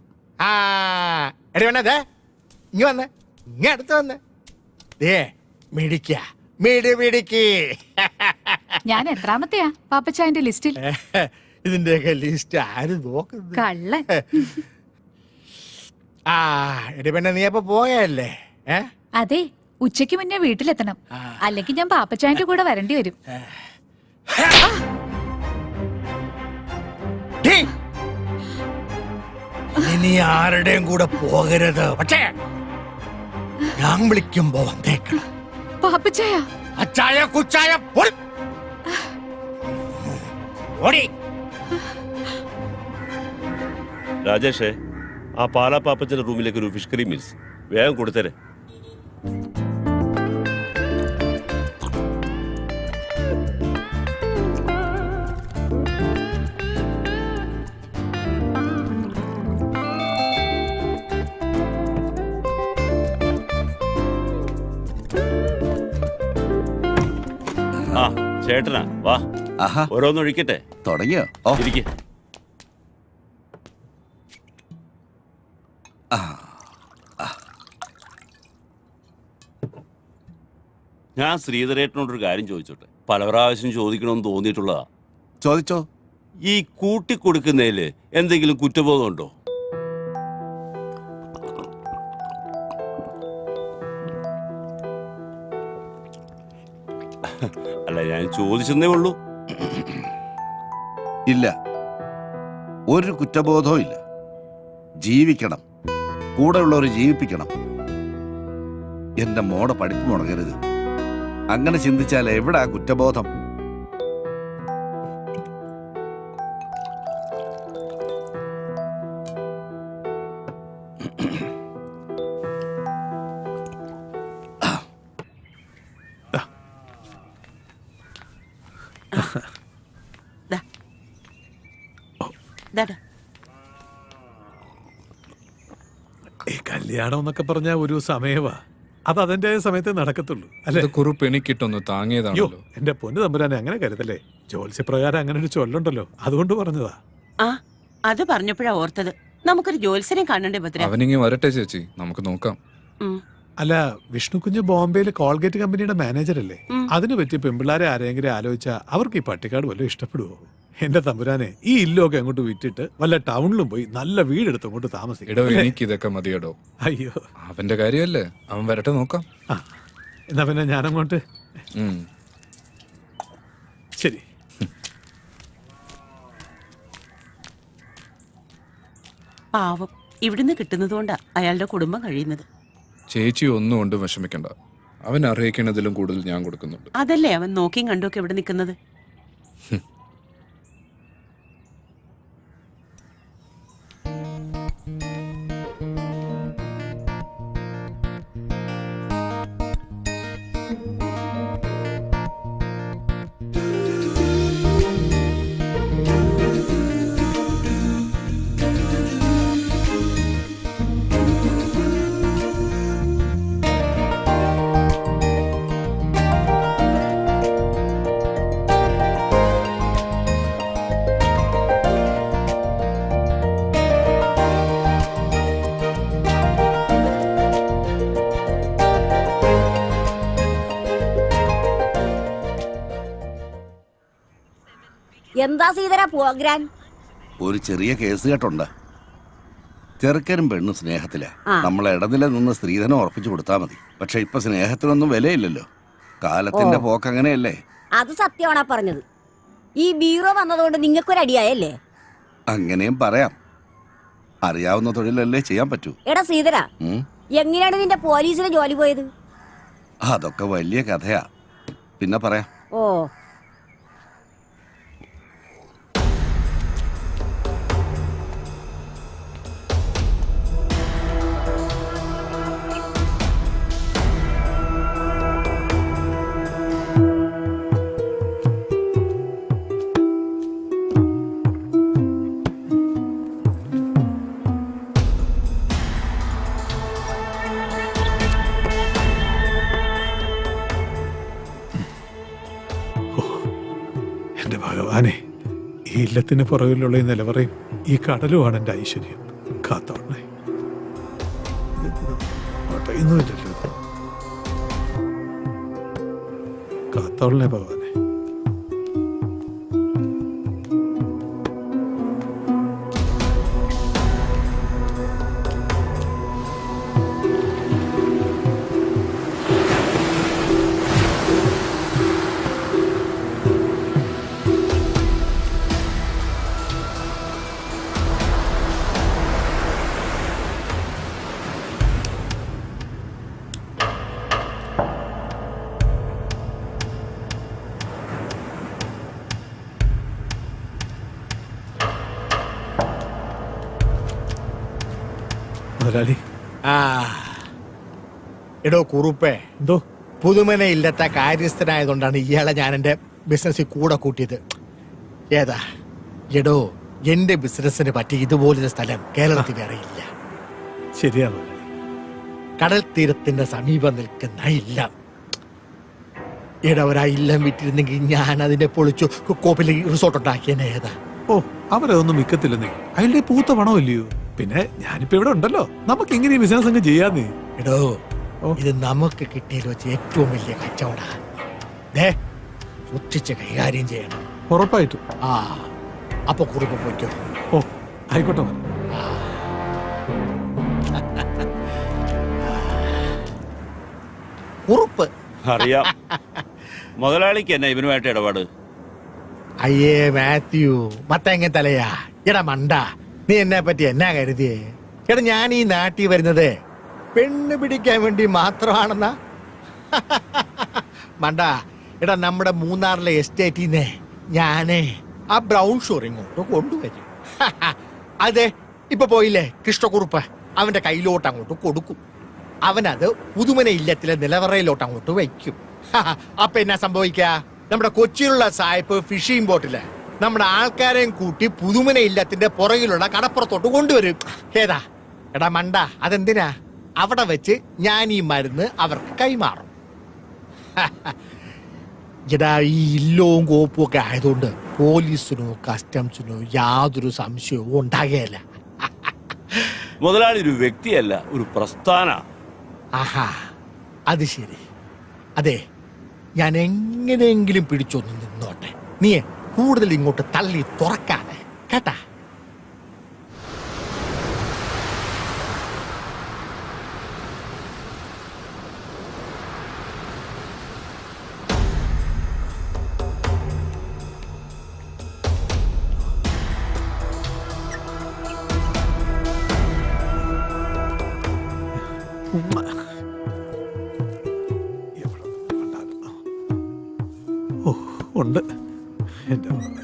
ഇങ്ങ് വന്ന്, ഇങ്ങ് അടുത്ത് വന്ന്. ഞാൻ എത്രാമത്തെയാ പാപ്പച്ചായന്റെ ലിസ്റ്റിൽ? ഇതിന്റെയൊക്കെ ലിസ്റ്റ് ആര് നോക്കുന്നു? കള്ള. എടി പെണ്ണെ, നീ അപ്പൊ പോയല്ലേ? അതെ, ഉച്ചയ്ക്ക് മുന്നേ വീട്ടിലെത്തണം, അല്ലെങ്കിൽ ഞാൻ പാപ്പച്ചായന്റെ കൂടെ വരേണ്ടി വരും. ഇനി ആരുടെയും കൂടെ പോകരുത്, പക്ഷേ ഞാൻ വിളിക്കുമ്പോ വന്നേക്കണം. പാപ്പച്ചായ, അച്ചായ കുച്ചായ ഓടി. രാജേഷേ, ആ പാലാ പാപ്പച്ചന്റെ റൂമിലേക്ക് ഒരു ഫിഷ് കറി മീൽസ് വേഗം കൊടുത്തരെ. ആ ചേട്ടനാ, വാ. ആഹാ, ഓരോന്നൊഴിക്കട്ടെ. തുടങ്ങിയോ? ഓ, ഇരിക്കെ. ഞാൻ ശ്രീധരേട്ടനോടൊരു കാര്യം ചോദിച്ചോട്ടെ. പല പ്രാവശ്യം ചോദിക്കണമെന്ന് തോന്നിയിട്ടുള്ളതാ. ചോദിച്ചോ. ഈ കൂട്ടിക്കൊടുക്കുന്നതില് എന്തെങ്കിലും കുറ്റബോധമുണ്ടോ? അല്ല, ഞാൻ ചോദിച്ചെന്നേ ഉള്ളൂ. ഇല്ല, ഒരു കുറ്റബോധവും ഇല്ല. ജീവിക്കണം, കൂടെയുള്ളവരെ ജീവിപ്പിക്കണം. എന്റെ മോടെ പഠിപ്പ് മുടങ്ങരുത്. അങ്ങനെ ചിന്തിച്ചാൽ എവിടാ കുറ്റബോധം? ദാടാ. ഈ കല്യാണം എന്നൊക്കെ പറഞ്ഞ ഒരു സമയവാ. അത് അതിന്റെ സമയത്ത് നടക്കത്തുള്ളൂ അല്ലെ? കുറിപ്പ് എനിക്കിട്ടൊന്ന് അയ്യോ, താങ്ങിയതാണല്ലോ. എന്റെ പൊന്നു തമ്പുരാനെ അങ്ങനെ കരുതല്ലേ. ജോത്സ്യപ്രകാരം അങ്ങനെ ഒരു ചൊല്ലുണ്ടല്ലോ, അതുകൊണ്ട് പറഞ്ഞതാ. ആ, അത് പറഞ്ഞപ്പോഴാ ഓർത്തത്. നമുക്കൊരു ജോത്സരം കാണണ്ടേ ഭദ്ര? അവനിങ്ങി വരട്ടെ ചേച്ചി, നമുക്ക് നോക്കാം. ഉം. അല്ല, വിഷ്ണു കുഞ്ഞ് ബോംബെയിൽ കോൾഗേറ്റ് കമ്പനിയുടെ മാനേജർ അല്ലേ? ഉം. അതിന് പറ്റി പെമ്പിള്ളാരെ ആരെങ്കിലും ആലോചിച്ചാ അവർക്ക് ഈ പട്ടിക്കാട് വല്ലതും ഇഷ്ടപ്പെടുവോ? എന്റെ തമ്പുരാനെ, ഈ ഇല്ലൊക്കെ അങ്ങോട്ട് വിറ്റിട്ട് വല്ല ടൗണിലും പോയി നല്ല വീടെടുത്ത് അങ്ങോട്ട് താമസിക്കും. എടോ, എനിക്ക് ഇതൊക്കെ മതിയടോ. അയ്യോ, അവന്റെ കാര്യമല്ലേ, അവൻ വരട്ടെ നോക്കാം. ആ, എന്നാ പിന്നെ ഞാനങ്ങോട്ട്. ഉം. ശരി. പാവം, ഇവിടുന്ന് കിട്ടുന്നതുകൊണ്ടാ അയാളുടെ കുടുംബം കഴിയുന്നത്. ചേച്ചി ഒന്നും കൊണ്ടും വിഷമിക്കണ്ട. അവൻ അറിയിക്കുന്നതിലും കൂടുതൽ ഞാൻ കൊടുക്കുന്നുണ്ട്. അതല്ലേ അവൻ നോക്കിയും കണ്ടുമൊക്കെ ഇവിടെ നിൽക്കുന്നത്. എന്താ സീതര പ്രോഗ്രാം? ഒരു ചെറിയ കേസ് കേട്ടുണ്ട്. ചെറുക്കനും പെണ്ണും സ്നേഹത്തിലാ. ആ. നമ്മൾ ഇടനില നിന്ന് സ്ത്രീധനം ഉറപ്പിച്ചു കൊടുത്താൽ മതി. പക്ഷെ ഇപ്പൊ സ്നേഹത്തിനൊന്നും വിലയില്ലല്ലോ. കാലത്തിന്റെ പോക്ക് അങ്ങനെയല്ലേ? അത് സത്യമാണാ പറഞ്ഞത്. ഈ ബീറോ വന്നതുകൊണ്ട് നിങ്ങൾക്കൊരടിയായല്ലേ? അങ്ങനെയും പറയാം. അറിയാവുന്ന തൊഴിലല്ലേ ചെയ്യാൻ പറ്റൂ. എടാ സീതര, ഉം. എങ്ങനെയാണ് നിന്റെ പോലീസിലെ ജോലി പോയത്? അതൊക്കെ വലിയ കഥയാ, പിന്നെ പറയാം. ഓ, എന്റെ ഭഗവാനെ, ഈ ഇല്ലത്തിന് പുറകിലുള്ള ഈ നിലവറയും ഈ കടലുമാണ് എന്റെ ഐശ്വര്യം. കാത്തോളണേ. ഒന്നുമില്ലല്ലോ, കാത്തോളണേ ഭഗവാനെ. മുതലാളി. എടോ കുറുപ്പേ, എന്തോ പുതുമന ഇല്ലത്തെ കാര്യസ്ഥനായതുകൊണ്ടാണ് ഇയാളെ ഞാൻ എൻ്റെ ബിസിനസ്സിൽ കൂടെ കൂട്ടിയത്. ഏതാ എടോ, എന്റെ ബിസിനസ്സിന് പറ്റി ഇതുപോലൊരു സ്ഥലം കേരളത്തിൽ അറിയില്ല. ശരിയാണ്. കടൽ തീരത്തിന്റെ സമീപം നിൽക്കുന്ന ഇല്ല. എടാ ഒരാ ഇല്ലം വിറ്റിരുന്നെങ്കിൽ ഞാൻ അതിനെ പൊളിച്ചു കോപ്പിൽ റിസോർട്ട് ഉണ്ടാക്കിയനെ ഏതാ. ഓ അവരതൊന്നും വിൽക്കത്തില്ലെന്നേ, അയാളുടെ പൂത്ത പണമല്ലയോ. പിന്നെ ഞാനിപ്പോ ഇവിടെ ഉണ്ടല്ലോ, നമുക്ക് ഇങ്ങനെ ബിസിനസ് അങ്ങ് ചെയ്യാന്നേ. എടോ ഇത് നമുക്ക് കിട്ടിയതിൽ വെച്ച് ഏറ്റവും വലിയ കച്ചവടാ. സൂക്ഷിച്ച് കൈകാര്യം ചെയ്യണം. ഉറപ്പായിട്ടും. ആ അപ്പൊ കുറിപ്പ് പോയിക്കോ. ഓ ആയിക്കോട്ടെ മോനെ. കുറുപ്പ് അറിയാം. മുതലാളിക്ക് എന്നാ ഇവനുമായിട്ട് ഇടപാട്? അയ്യേ മാത്യു മത്തങ്ങ തലയാ. എടാ മണ്ട, നീ എന്നെ പറ്റി എന്നാ കരുതിയേ? എടാ ഞാൻ ഈ നാട്ടിൽ വരുന്നത് പെണ്ണ് പിടിക്കാൻ വേണ്ടി മാത്രമാണെന്നാ? മണ്ട, എടാ നമ്മുടെ മൂന്നാറിലെ എസ്റ്റേറ്റിന്നെ ഞാനേ ആ ബ്രൗൺ ഷുഗർ ഇങ്ങോട്ട് കൊണ്ടുവരും. അതെ ഇപ്പൊ പോയില്ലേ കൃഷ്ണക്കുറുപ്പ്, അവന്റെ കയ്യിലോട്ട് അങ്ങോട്ട് കൊടുക്കും. അവനത് പുതുമന ഇല്ലത്തിലെ നിലവറയിലോട്ട് അങ്ങോട്ട് വയ്ക്കും. അപ്പൊ എന്നാ സംഭവിക്ക, നമ്മുടെ കൊച്ചിയിലുള്ള സായിപ്പ് ഫിഷിംഗ് ബോട്ടില് നമ്മുടെ ആൾക്കാരെയും കൂട്ടി പുതുമന ഇല്ലത്തിന്റെ പുറകിലുള്ള കടപ്പുറത്തോട്ട് കൊണ്ടുവരും. ഏതാ എടാ മണ്ട, അതെന്തിനാ? അവിടെ വെച്ച് ഞാൻ ഈ മരുന്ന് അവർക്ക് കൈമാറും. എടാ ഈ ഇല്ലവും കോപ്പും ഒക്കെ ആയതുകൊണ്ട് പോലീസിനോ കസ്റ്റംസിനോ യാതൊരു സംശയവും ഉണ്ടാകുകയില്ല. മുതലാളി ഒരു വ്യക്തിയല്ല, ഒരു പ്രസ്ഥാന. ആഹാ അത് ശരി. അതെ ഞാൻ എങ്ങനെയെങ്കിലും പിടിച്ചൊന്ന് നിന്നോട്ടെ, നീ കൂടുതൽ ഇങ്ങോട്ട് തള്ളി തുറക്കാതെ കേട്ടാ. ഓ ഉണ്ട് എന്റെ മോനെ.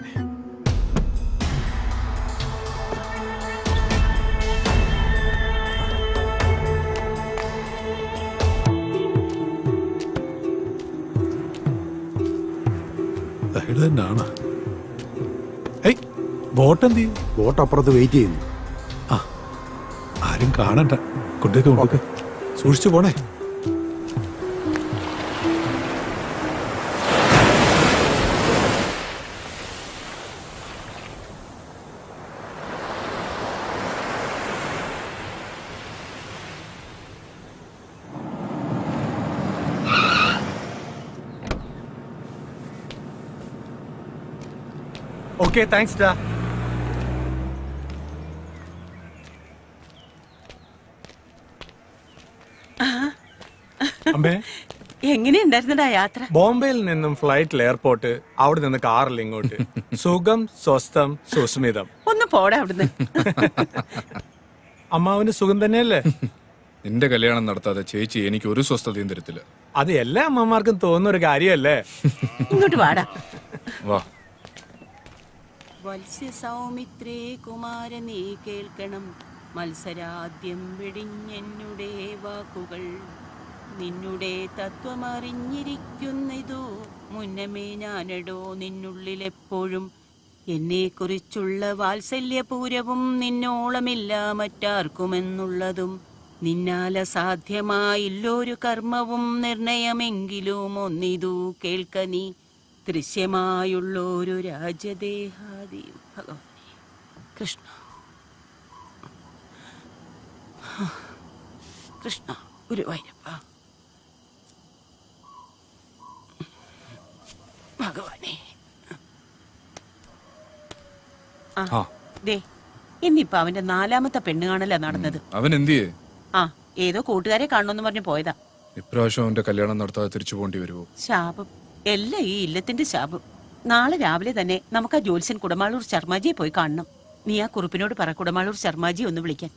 ഇത് തന്നെയാണ്. ഏയ് ബോട്ട് എന്ത് ചെയ്യും? ബോട്ട് അപ്പുറത്ത് വെയിറ്റ് ചെയ്യുന്നു. ആ ആരും കാണണ്ട, കൊണ്ടേക്ക് കൊണ്ടേക്ക്, സൂക്ഷിച്ചു പോണേ. ഓക്കെ താങ്ക്സ് ഡാ. അമ്മേ എങ്ങനെയുണ്ടായിരുന്നടാ യാത്ര? ബോംബെയിൽ നിന്നും ഫ്ലൈറ്റിൽ എയർപോർട്ട്, അവിടെ നിന്ന് കാറിൽ ഇങ്ങോട്ട്. സുഖം, സ്വസ്ഥം, സുസ്മിതം. ഒന്ന് പോടാ അവിടുന്ന്. അമ്മാവന് സുഖം തന്നെയല്ലേ? നിന്റെ കല്യാണം നടത്താതെ ചേച്ചി എനിക്ക് ഒരു സ്വസ്ഥതയും തരത്തില്ല. അത് എല്ലാ അമ്മമാർക്കും തോന്നുന്ന ഒരു കാര്യമല്ലേ? ഇങ്ങോട്ട് വാടാ. വാ. വത്സ്യ സൗമിത്രേ കുമാര നീ കേൾക്കണം, മത്സരാദ്യം വെടിഞ്ഞെന്നുടെ വാക്കുകൾ. നിന്നുടെ തത്വമറിഞ്ഞിരിക്കുന്നിതു മുന്നമേ ഞാനടോ നിന്നുള്ളിലെപ്പോഴും. എന്നെക്കുറിച്ചുള്ള വാത്സല്യപൂരവും നിന്നോളമില്ല മറ്റാർക്കുമെന്നുള്ളതും. നിന്നാല സാധ്യമായില്ലൊരു കർമ്മവും നിർണയമെങ്കിലും ഒന്നിതു കേൾക്ക നീ. ദൃശ്യമായുള്ളൊരു രാജ്യദേഹാദിയും. ഭഗവാനെ കൃഷ്ണ കൃഷ്ണ ഗുരുവായൂരപ്പ ഭഗവാനെ. ആ. ദേ ഇന്നിപ്പോ അവന്റെ 4ാമത്തെ പെണ്ണ് കാണല നടന്നത്. അവൻ എന്തിയേ? ആ ഏതോ കൂട്ടുകാരെ കാണണമെന്ന് പറഞ്ഞു പോയതാ. ഇപ്രാവശ്യം അവന്റെ കല്യാണം നടത്താതെ തിരിച്ചു പോകേണ്ടി വരുമോ? ശാപം, എല്ലാം ഈ ഇല്ലത്തിന്റെ ശാപം. നാളെ രാവിലെ തന്നെ നമുക്ക് ആ ജ്യോത്സ്യൻ കുടമാളൂർ ശർമാജിയെ പോയി കാണണം. നീ ആ കുറുപ്പിനോട് പറ കുടമാളൂർ ശർമാജി ഒന്ന് വിളിക്കാൻ.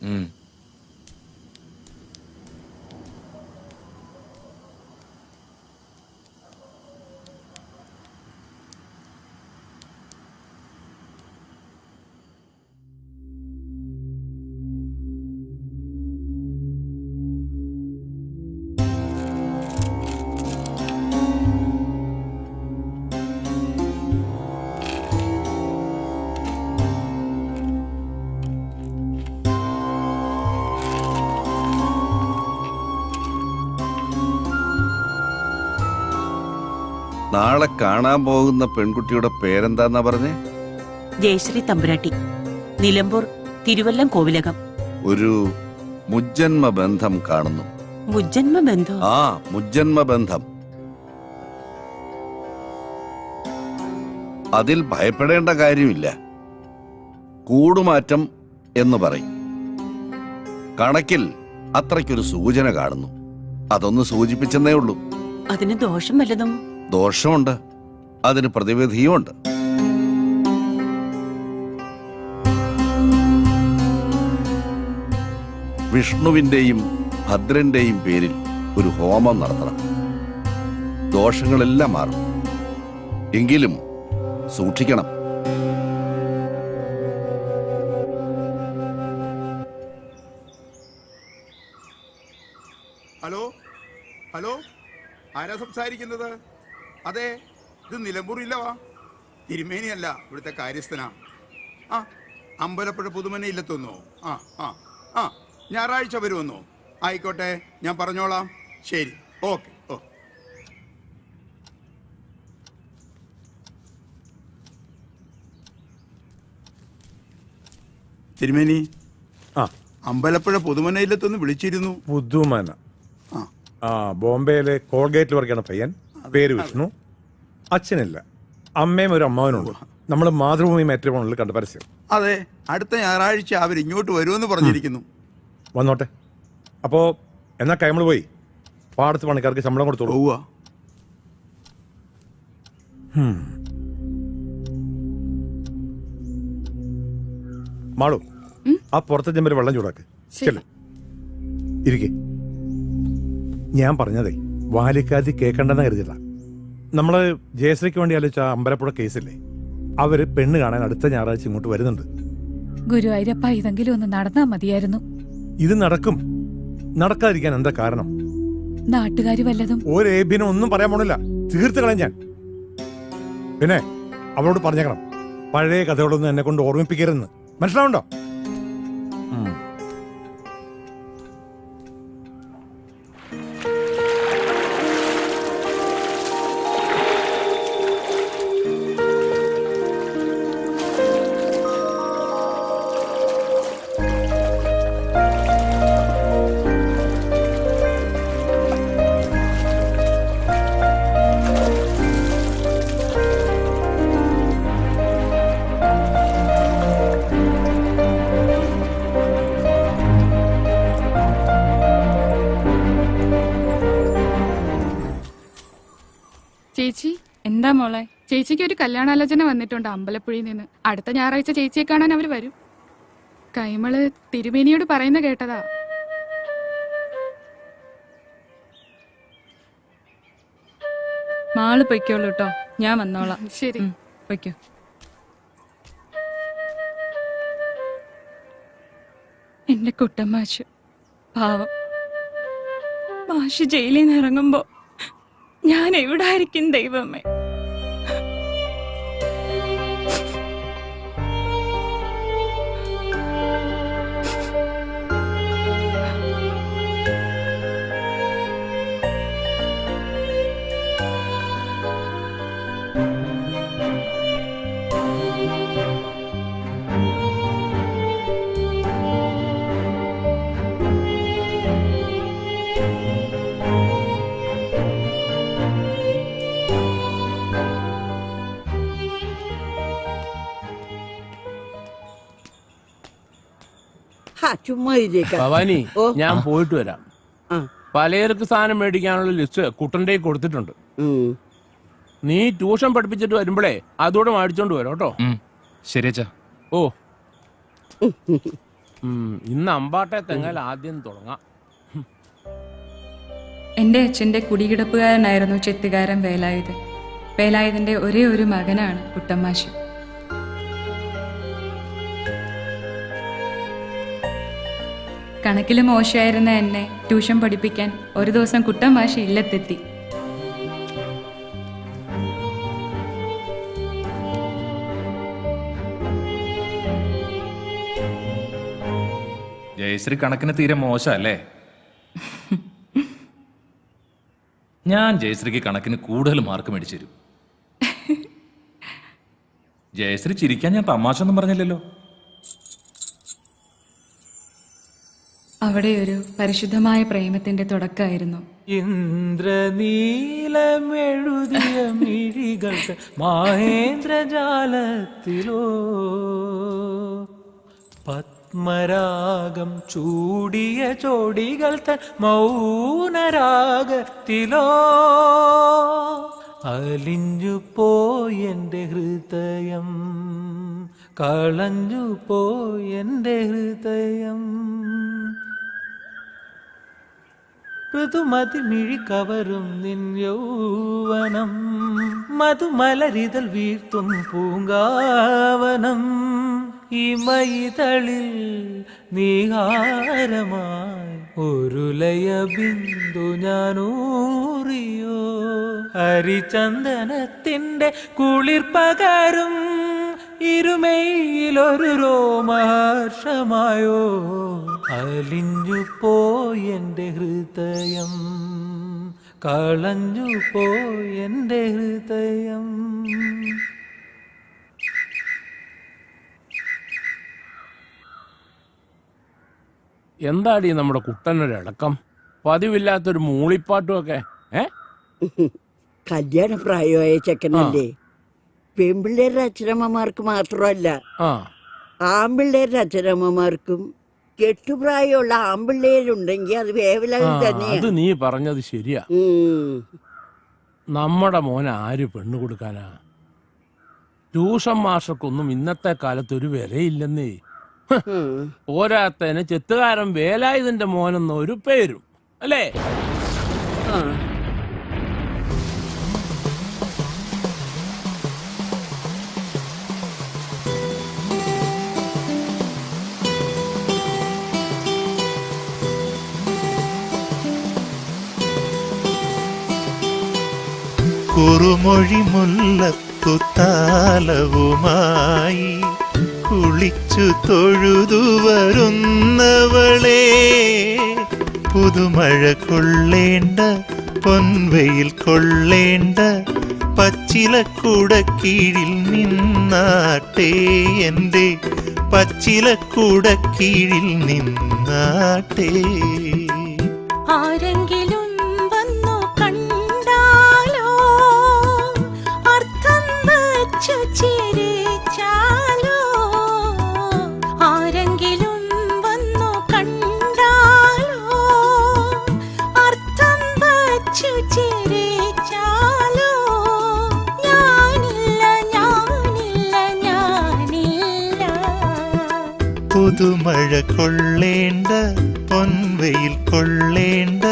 നാളെ കാണാൻ പോകുന്ന പെൺകുട്ടിയുടെ പേരെന്താന്നാ പറഞ്ഞേ? ജയശ്രീ തമ്പുരാട്ടി, നിലമ്പൂർ തിരുവല്ലം കോവിലകം. ഒരു മുജ്ജന്മ ബന്ധം കാണുന്നു. മുജ്ജന്മ ബന്ധം? ആ, മുജ്ജന്മ ബന്ധം. അതിൽ ഭയപ്പെടേണ്ട കാര്യമില്ല. കൂടുമാറ്റം എന്ന് പറയും. കണക്കിൽ അത്രയ്ക്കൊരു സൂചന കാണുന്നു. അതൊന്ന് സൂചിപ്പിച്ചെന്നേ ഉള്ളൂ. അതിന് ദോഷം വല്ലതും? ദോഷമുണ്ട്, അതിന് പ്രതിവിധിയുമുണ്ട്. വിഷ്ണുവിന്റെയും ഭദ്രന്റെയും പേരിൽ ഒരു ഹോമം നടത്തണം. ദോഷങ്ങളെല്ലാം മാറും. എങ്കിലും സൂക്ഷിക്കണം. ഹലോ ഹലോ, ആരാ സംസാരിക്കുന്നത്? അതെ, ഇത് നിലമ്പൂരില്ലവാ. തിരുമേനിയല്ല, ഇവിടുത്തെ കാര്യസ്ഥനാ. ആ, അമ്പലപ്പുഴ പുതുമന ഇല്ലെത്തുന്നോ? ആ ആ ആ, ഞായറാഴ്ച വരുമെന്നോ? ആയിക്കോട്ടെ, ഞാൻ പറഞ്ഞോളാം. ശരി, ഓക്കെ. ഓ, തിരുമേനി, ആ, അമ്പലപ്പുഴ പുതുമന ഇല്ലെത്തൊന്ന് വിളിച്ചിരുന്നു. പുതുമന. ബോംബെയിലെ കോൾഗേറ്റിൽ വർക്കാണ് പയ്യൻ. പേര് വിഷ്ണു. അച്ഛനില്ല, അമ്മയും ഒരു അമ്മാവനുണ്ട്. നമ്മൾ മാതൃഭൂമി മാട്രിമോണിയിൽ കണ്ട പരസ്യം. അതെ, അടുത്ത ഞായറാഴ്ച അവർ ഇങ്ങോട്ട് വരുമെന്ന് പറഞ്ഞിരിക്കുന്നു. വന്നോട്ടെ. അപ്പോ എന്നാ കൈമൾ പോയി പാടത്ത് പണിക്കാർക്ക് ശമ്പളം കൊടുത്തോളൂ. പോവാ. മാളു, ആ പുറത്തെ ചെമ്പിൽ വെള്ളം ചൂടാക്ക്. ഇരിക്കെ. ഞാൻ പറഞ്ഞതേ വാലിക്കാതി കേൾക്കണ്ടെന്ന് കരുതില്ല. നമ്മള് ജയശ്രീക്ക് വേണ്ടി ആലോചിച്ച അമ്പലപ്പുഴ കേസില്ലേ, അവര് പെണ്ണ് കാണാൻ അടുത്ത ഞായറാഴ്ച ഇങ്ങോട്ട് വരുന്നുണ്ട്. ഗുരുവായൂരപ്പ, ഇതെങ്കിലും ഒന്ന് നടന്നാ മതിയായിരുന്നു. ഇത് നടക്കും. നടക്കാതിരിക്കാൻ എന്താ കാരണം? നാട്ടുകാര് വല്ലതും? ഒരു ഏബിനും ഒന്നും പറയാൻ പോണില്ല. തീർത്ത് കളയാൻ ഞാൻ. പിന്നെ അവളോട് പറഞ്ഞേക്കണം, പഴയ കഥകളൊന്നും എന്നെ കൊണ്ട് ഓർമ്മിപ്പിക്കരുതെന്ന്. മനസ്സിലാവുണ്ടോ? ചേച്ചി, എന്താ മോളെ? ചേച്ചിക്ക് ഒരു കല്യാണാലോചന വന്നിട്ടുണ്ട് അമ്പലപ്പുഴയിൽ നിന്ന്. അടുത്ത ഞായറാഴ്ച ചേച്ചിയെ കാണാൻ അവര് വരും. കൈമള് തിരുമേനിയോട് പറയുന്ന കേട്ടതാ. മാള് പൊയ്ക്കോളൂ കേട്ടോ, ഞാൻ വന്നോളാം. ശരി, പൊയ്ക്കോ. എന്റെ കുട്ടമാശ് പാവം. മാഷ് ജയിലിൽ നിന്ന് ഇറങ്ങുമ്പോ ഞാൻ എവിടെ ആയിരിക്കും ദൈവമേ? ചുമ്മാ ഭവാനി, ഞാൻ പോയിട്ട് വരാം. പലചരക്ക് സാധനം മേടിക്കാനുള്ള ലിസ്റ്റ് കുട്ടന്റെ കൊടുത്തിട്ടുണ്ട്. നീ ട്യൂഷൻ പഠിപ്പിച്ചിട്ട് വരുമ്പോഴേ അതോടെ മേടിച്ചോണ്ട് വരാം കേട്ടോ. ശരിയച്ചാ. ഓ, ഇന്ന് അമ്പാട്ടെ തെങ്ങൽ ആദ്യം തുടങ്ങാം. എന്റെ അച്ഛന്റെ കുടികിടപ്പുകാരനായിരുന്നു ചെത്തുകാരൻ വേലായുധൻ. വേലായുധന്റെ ഒരേ ഒരു മകനാണ് കുട്ടമാശ്. കണക്കിൽ മോശമായിരുന്ന എന്നെ ട്യൂഷൻ പഠിപ്പിക്കാൻ ഒരു ദിവസം കുട്ടമാശ് ഇല്ലത്തെത്തി. ജയശ്രീ കണക്കിന് തീരെ മോശമല്ലേ? ഞാൻ ജയശ്രീക്ക് കണക്കിന് കൂടുതൽ മാർക്ക് മേടിച്ചു തരും. ജയശ്രീ ചിരിക്കാൻ ഞാൻ തമാശ ഒന്നും പറഞ്ഞില്ലല്ലോ. അവിടെ ഒരു പരിശുദ്ധമായ പ്രേമത്തിന്റെ തുടക്കമായിരുന്നു. ഇന്ദ്രനീലമെഴുതിയ മിഴികൾക്ക് മഹേന്ദ്രജാലത്തിലോ പത്മരാഗം ചൂടിയ ചോടികൾ തൻ മൗനരാഗത്തിലോ അലിഞ്ഞു പോയെന്റെ ഹൃദയം, കളഞ്ഞു പോയെന്റെ ഹൃദയം. ഋതുമതിമിഴി കവരും നിൻ യൗവനം, മധുമലരിതൽ വീഴ്ത്തും പൂങ്കാവനം. ഇമയിതളിൽ നീഹാരമായി ഒരു ലയ ബിന്ദു ഞാനൂറിയോ, ഹരിചന്ദനത്തിന്റെ കുളിർ പകരും ഇരുമയിലൊരു രോമഹർഷമായോ. അലിഞ്ഞു പോയെന്റെ ഹൃദയം, കളഞ്ഞു പോയെന്റെ ഹൃദയം. എന്താടി നമ്മുടെ കുട്ടനൊരടക്കം, പതിവില്ലാത്തൊരു മൂളിപ്പാട്ടുമൊക്കെ? കല്യാണ പ്രായമായ ചെക്കനല്ലേ. പെൺപിള്ളേരുടെ അച്ഛനമ്മമാർക്ക് മാത്രമല്ല, ആൺപിള്ളേരുടെ അച്ഛനമ്മമാർക്കും കെട്ടുപ്രായമുള്ള ആൺപിള്ളേരുണ്ടെങ്കിൽ അത് വേവലാതി തന്നെയാ. അത് നീ പറഞ്ഞത് ശരിയാ. നമ്മുടെ മോനെ ആര് പെണ്ണു കൊടുക്കാനാ? ട്യൂഷൻ മാഷർക്കൊന്നും ഇന്നത്തെ കാലത്ത് ഒരു വിലയില്ലെന്നേ. പോരാത്തതിന് ചെത്തുകാരൻ വേലായുധന്റെ മോനെന്ന ഒരു പേരും അല്ലേ? കുറുമൊഴി മുല്ലപ്പുത്താലവുമായി കുളിച്ചു തൊഴുതു വരുന്നവളെ, പുതുമഴ കൊള്ളേണ്ട പൊൻവെയിൽ കൊള്ളേണ്ട പച്ചിലക്കുടക്കീഴിൽ നിന്നാട്ടെ, എൻ്റെ പച്ചിലക്കുടക്കീഴിൽ നിന്നാട്ടെ. ആരെങ്കിലും വന്നു കണ്ടാലോ, അർത്ഥം വച്ചു ചിരിച്ചാലോ. ആരെങ്കിലും വന്നു കണ്ടാലോ, അർത്ഥം വച്ചു ചിരിച്ചാലോ. ഞാനില്ല ഞാനില്ല ഞാനില്ല. പുതുമഴ കൊള്ളേണ്ട പൊൻവെയിൽ കൊള്ളേണ്ട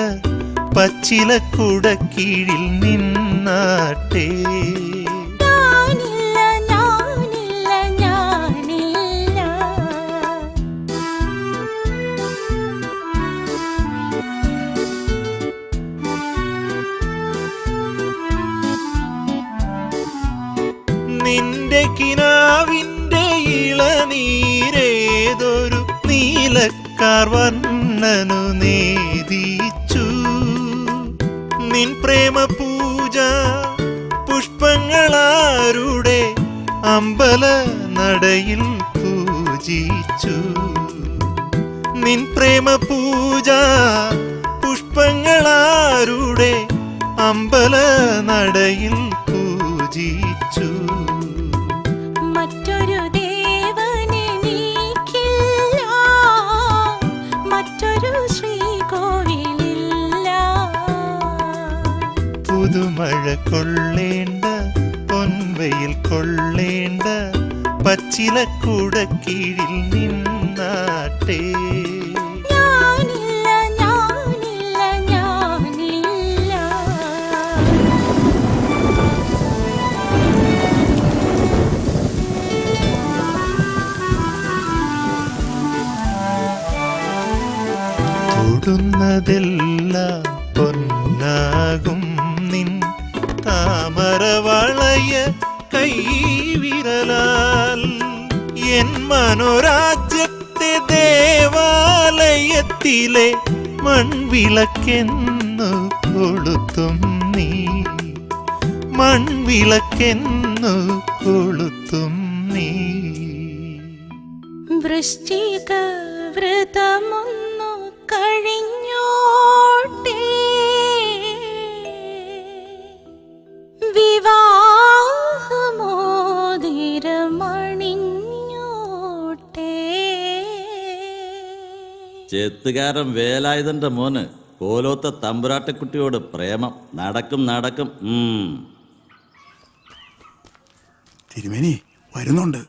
പച്ചിലക്കുടക്കീഴിൽ നിന്നാട്ടെ. ഞാനില്ല ഞാനില്ല ഞാനില്ല. നിന്റെ കിനാവിന്റെ ഇളനീരേതൊരു നീലക്കാർ വർണ്ണനു നേദിച്ചു. നിൻ പ്രേമ പൂജ പുഷ്പങ്ങളാരുടെ അമ്പല നടയിൽ പൂജിച്ചു. നിൻ പ്രേമ പൂജ പുഷ്പങ്ങളാരുടെ അമ്പല നടയിൽ പൂജിച്ചു. മറ്റൊരു ദേവനെ നീക്കില്ല, മറ്റൊരു ശ്രീകോവിലില്ല. പുതുമഴ കൊള്ളേണ്ട പൊൻവെയിൽ കൊള്ളേണ്ട പച്ചിലക്കുടക്കീഴിൽ നിന്നാട്ടെ. ഞാനില്ല ഞാനില്ല ഞാനില്ല. തൊടുന്നതെല്ലാം പൊന്നാകും നിൻ താമരവളയ കൈവിരലാൽ. എൻ മനോരാജ്യത്തെ ദേവാലയത്തിലെ മൺവിളക്കെന്നു കൊളുത്തും നീ, മൺവിളക്കെന്നു കൊളുത്തും വൃശ്ചിക വ്രതമൊന്നു കഴിഞ്ഞോട്ടെ, വിവാഹമോതിരമണിഞ്ഞോട്ടെ. ചെത്തുകാരൻ വേലായുധന്റെ മോന് കോലോത്ത തമ്പുരാട്ടിക്കുട്ടിയോട് പ്രേമം നടക്കും നടക്കും. തിരുമേനി വരുന്നുണ്ട്,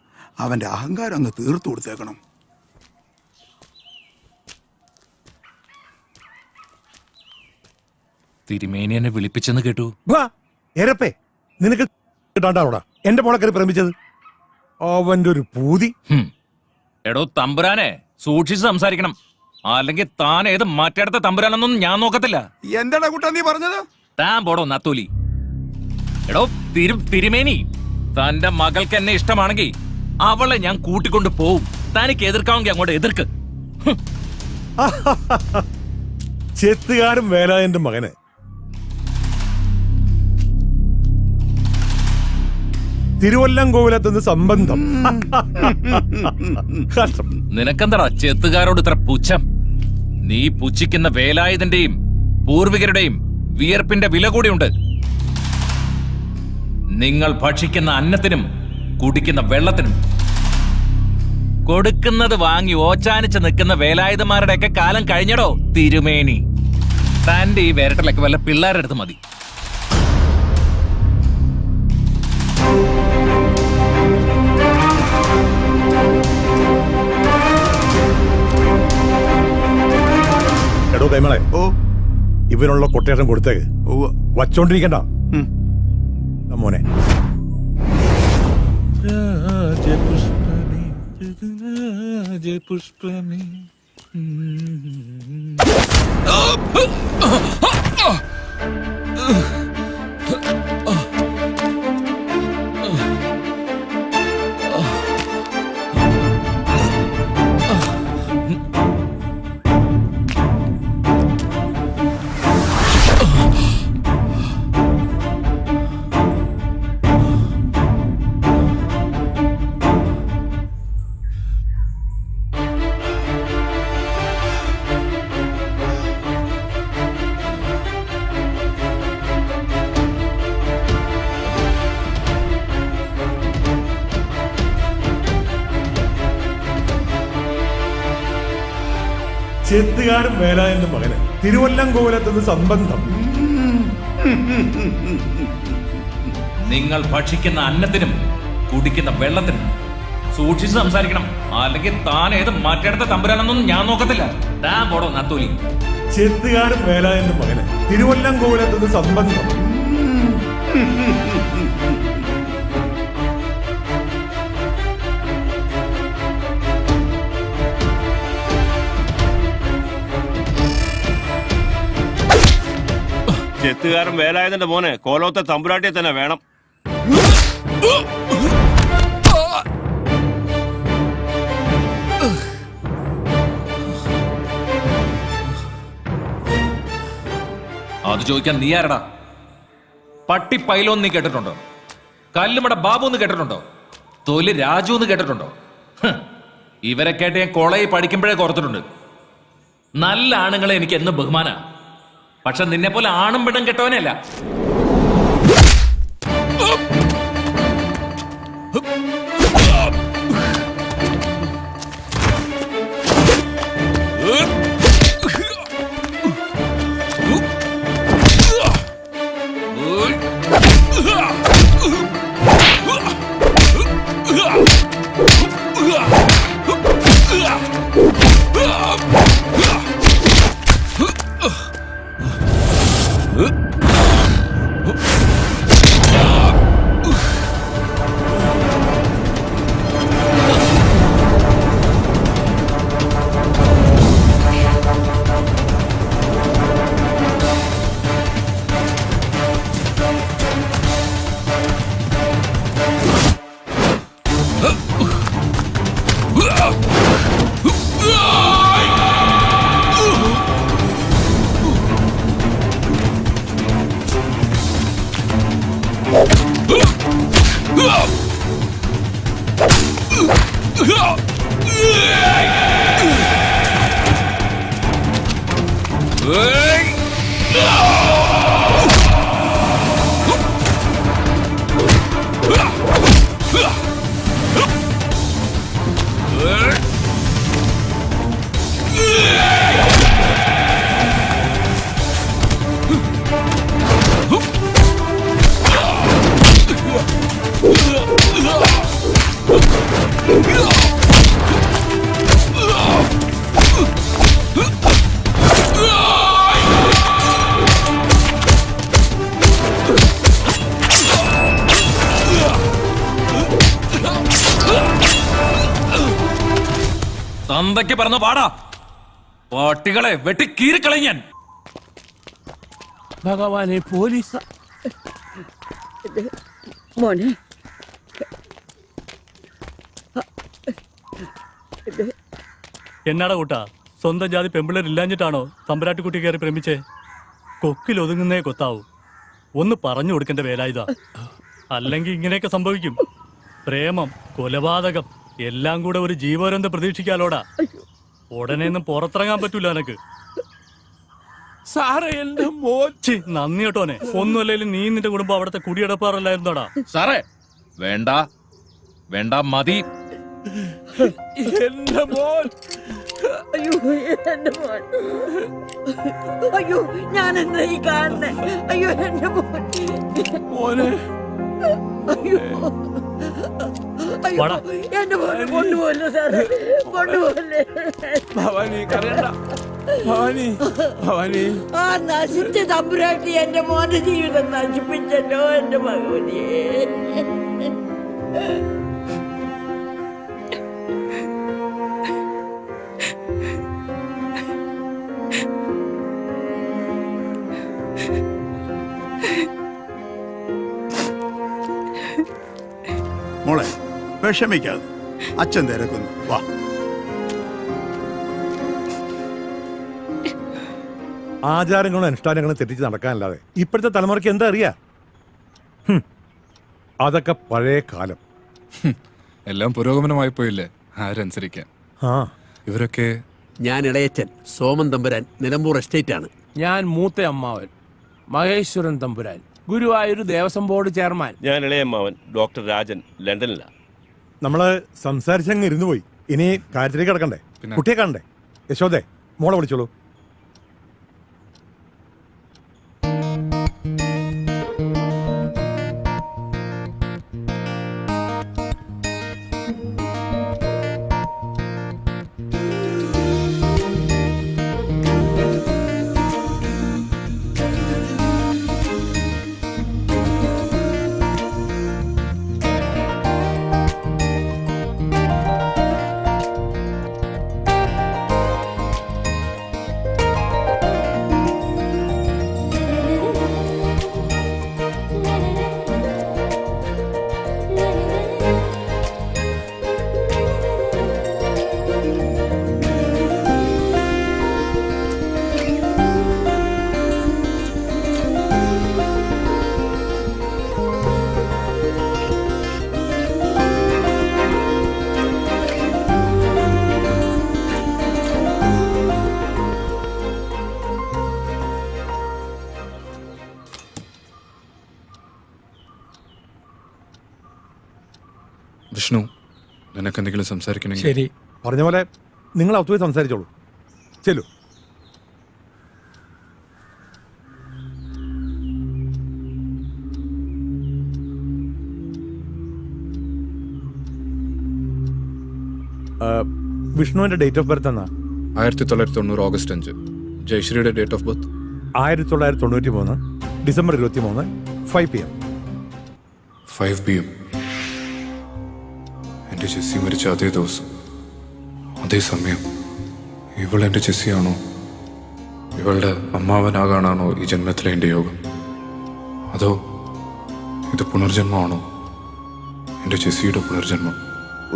അവന്റെ അഹങ്കാരം അങ്ങ് തീർത്തു കൊടുത്തേക്കണം. തിരുമേനി എന്നെ വിളിപ്പിച്ചെന്ന് കേട്ടു. എരപ്പേ, നിനക്ക് കിട്ടാണ്ടാവടാ എന്റെ മോളെ കയറി പ്രേമിച്ചത്. അവന്റെ ഒരു പൂതി. എടോ തമ്പുരാനെ, സൂക്ഷിച്ച് സംസാരിക്കണം, അല്ലെങ്കിൽ താൻ ഏത് മറ്റേടത്തെ തമ്പുരാനൊന്നും ഞാൻ നോക്കത്തില്ല. എന്താടാ കുട്ടാ നീ പറഞ്ഞത്? താൻ പോടോ നത്തോലി. എടോ തിരുമേനി, തന്റെ മകൾക്ക് എന്നെ ഇഷ്ടമാണെങ്കിൽ അവളെ ഞാൻ കൂട്ടിക്കൊണ്ട് പോവും. തനിക്ക് എതിർക്കാമെങ്കിൽ അങ്ങോട്ട് എതിർക്ക്. ചെത്തുകാരൻ വേലായന്റെ മകന് തിരുവല്ലംകോവിലത്തുനിന്ന് സംബന്ധം. നിനക്കെന്താ ചെത്തുകാരോട് ഇത്ര പുച്ഛം? നീ പുച്ഛിക്കുന്ന വേലായുധന്റെയും പൂർവികരുടെയും വിയർപ്പിന്റെ വില കൂടിയുണ്ട്. നിങ്ങൾ ഭക്ഷിക്കുന്ന അന്നത്തിനും കുടിക്കുന്ന വെള്ളത്തിനും. കൊടുക്കുന്നത് വാങ്ങി ഓച്ചാനിച്ച് നിൽക്കുന്ന വേലായുധന്മാരുടെയൊക്കെ കാലം കഴിഞ്ഞടോ തിരുമേനി. തന്റെ ഈ വേരട്ടലൊക്കെ വല്ല പിള്ളേരുടെ അടുത്ത് മതി. എടോ കൈമളെ, ഇവനുള്ള കൊട്ടേഷൻ കൊടുത്തേക്ക്. വച്ചോണ്ടിരിക്കണ്ട മോനെ. പുഷ്പമേ ചെത്തുകാരൻ വേലായന്റെ മകന് തിരുവല്ലംകോവിലത്തുനിന്ന് സംബന്ധം. നിങ്ങൾ ഭക്ഷിക്കുന്ന അന്നത്തിനും കുടിക്കുന്ന വെള്ളത്തിനും സൂക്ഷിച്ച് സംസാരിക്കണം, അല്ലെങ്കിൽ താൻ ഏത് മറ്റേടത്തെ തമ്പുരാനൊന്നും ഞാൻ നോക്കത്തില്ല. താൻ പോടോ നത്തോലി. ചെത്തുകാരൻ വേലായന്റെ മകന് തിരുവല്ലംകോവിലത്തുനിന്ന് സംബന്ധം. ചെത്തുകാരൻ വേലായുധന്റെ മോനെ കോലോത്ത തമ്പുരാട്ടിയെ തന്നെ വേണം. അത് ചോദിക്കാൻ നീ ആരടാ? പട്ടി പൈലോന്ന് നീ കേട്ടിട്ടുണ്ടോ? കല്ലുമട ബാബു എന്ന് കേട്ടിട്ടുണ്ടോ? തൊലി രാജു എന്ന് കേട്ടിട്ടുണ്ടോ? ഇവരെ കേട്ട് ഞാൻ കോളേജിൽ പഠിക്കുമ്പോഴേ ഓർത്തിട്ടുണ്ട്. നല്ല ആണുങ്ങളെ എനിക്ക് എന്നും ബഹുമാന. പക്ഷെ നിന്നെ പോലെ ആണും പെണ്ണും കെട്ടവനല്ല. തന്തയ്ക്ക് പറഞ്ഞ പാടാ, പാട്ടികളെ വെട്ടി കീറിക്കളയും ഞാൻ. ഭഗവാനെ, പോലീസ്. മോനെ, എന്നാടാ കൂട്ടാ, സ്വന്തം ജാതി പെമ്പിള്ളേരില്ലാഞ്ഞിട്ടാണോ തമ്പുരാട്ടിക്കുട്ടി കയറി പ്രേമിച്ചേ? കൊക്കിൽ ഒതുങ്ങുന്നേ കൊത്താവൂ. ഒന്ന് പറഞ്ഞു കൊടുക്കേണ്ട വേലായുധ, അല്ലെങ്കിൽ ഇങ്ങനെയൊക്കെ സംഭവിക്കും. പ്രേമം, കൊലപാതകം എല്ലാം കൂടെ ഒരു ജീവപര്യന്തം പ്രതീക്ഷിക്കാലോടാ. ഉടനെ ഒന്നും പുറത്തിറങ്ങാൻ പറ്റൂല എനക്ക്. സാറേ, എന്റെ മോൻ. നന്ദി കേട്ടോനെ. ഒന്നുമല്ലെങ്കിലും നീ നിന്റെ കുടുംബം അവിടുത്തെ കുടിയടപ്പാറല്ലായിരുന്നോടാ? സാറേ, വേണ്ട വേണ്ട, മതി. എന്റെ മോൻ. അയ്യോ എന്റെ മോൻ, അയ്യോ ഞാൻ എന്താ ഈ കാണുന്നേ? അയ്യോ എന്റെ മോൻ, മോനെ. അയ്യോ അയ്യോ എന്റെ മോനെ കൊണ്ടുപോകല്ലേ സാറേ, കൊണ്ടുപോകല്ലേ. ഭവാനി, കരയണ്ട. ഭവാനി, ഭവാനി. ആ നശിച്ച തമ്പുരാട്ടി എന്റെ മോന്റെ ജീവിതം നശിപ്പിച്ചല്ലോ എന്റെ ഭഗവതിയെ. മോളെ, വിഷമിക്കാതെ, അച്ഛൻ തിരക്കുന്നു. വാ. ആചാരങ്ങളും അനുഷ്ഠാനങ്ങളും തെറ്റിച്ച് നടക്കാനല്ലാതെ ഇപ്പോഴത്തെ തലമുറയ്ക്ക് എന്താ അറിയാ? അതൊക്കെ പഴയ കാലം. എല്ലാം പുരോഗമനമായി പോയില്ലേ, ആരനുസരിക്കാൻ. ഇവരൊക്കെ ഞാൻ ഇളയച്ചൻ സോമൻ തമ്പുരാൻ, നിലമ്പൂർ എസ്റ്റേറ്റ് ആണ്. ഞാൻ മൂത്ത അമ്മാവൻ മഹേശ്വരൻ തമ്പുരാൻ, ഗുരുവായൂർ ദേവസ്വം ബോർഡ് ചെയർമാൻ. ഞാൻ ഇളയമ്മാവൻ ഡോക്ടർ രാജൻ, ലണ്ടനിലാണ്. നമ്മള് സംസാരിച്ചങ്ങ് ഇരുന്നു പോയി. ഇനി കാര്യത്തിലേക്ക് കിടക്കണ്ടേ? കുട്ടിയെ കാണണ്ടേ? യശോദേ, മോളെ വിളിച്ചോളൂ. വിഷ്ണു, നിനക്കെന്തെങ്കിലും സംസാരിക്കണമെങ്കിൽ. ശരി, പറഞ്ഞ പോലെ നിങ്ങൾ ഒത്തുപോയി സംസാരിച്ചോളൂ. ചെല്ലു. വിഷ്ണുവിന്റെ ഡേറ്റ് ഓഫ് ബർത്ത് എന്നാ? 1990 ഓഗസ്റ്റ് 5. ജയശ്രീയുടെ date of birth 1993 December 23 5 PM. 5 PM. എൻ്റെ ചെസ്സി മരിച്ച അതേ ദിവസം, അതേ സമയം. ഇവൾ എൻ്റെ ചെസ്സിയാണോ? ഇവളുടെ അമ്മാവനാകാനാണോ ഈ ജന്മത്തിലെ എൻ്റെ യോഗം? അതോ ഇത് പുനർജന്മമാണോ? എൻ്റെ ചെസ്സിയുടെ പുനർജന്മം.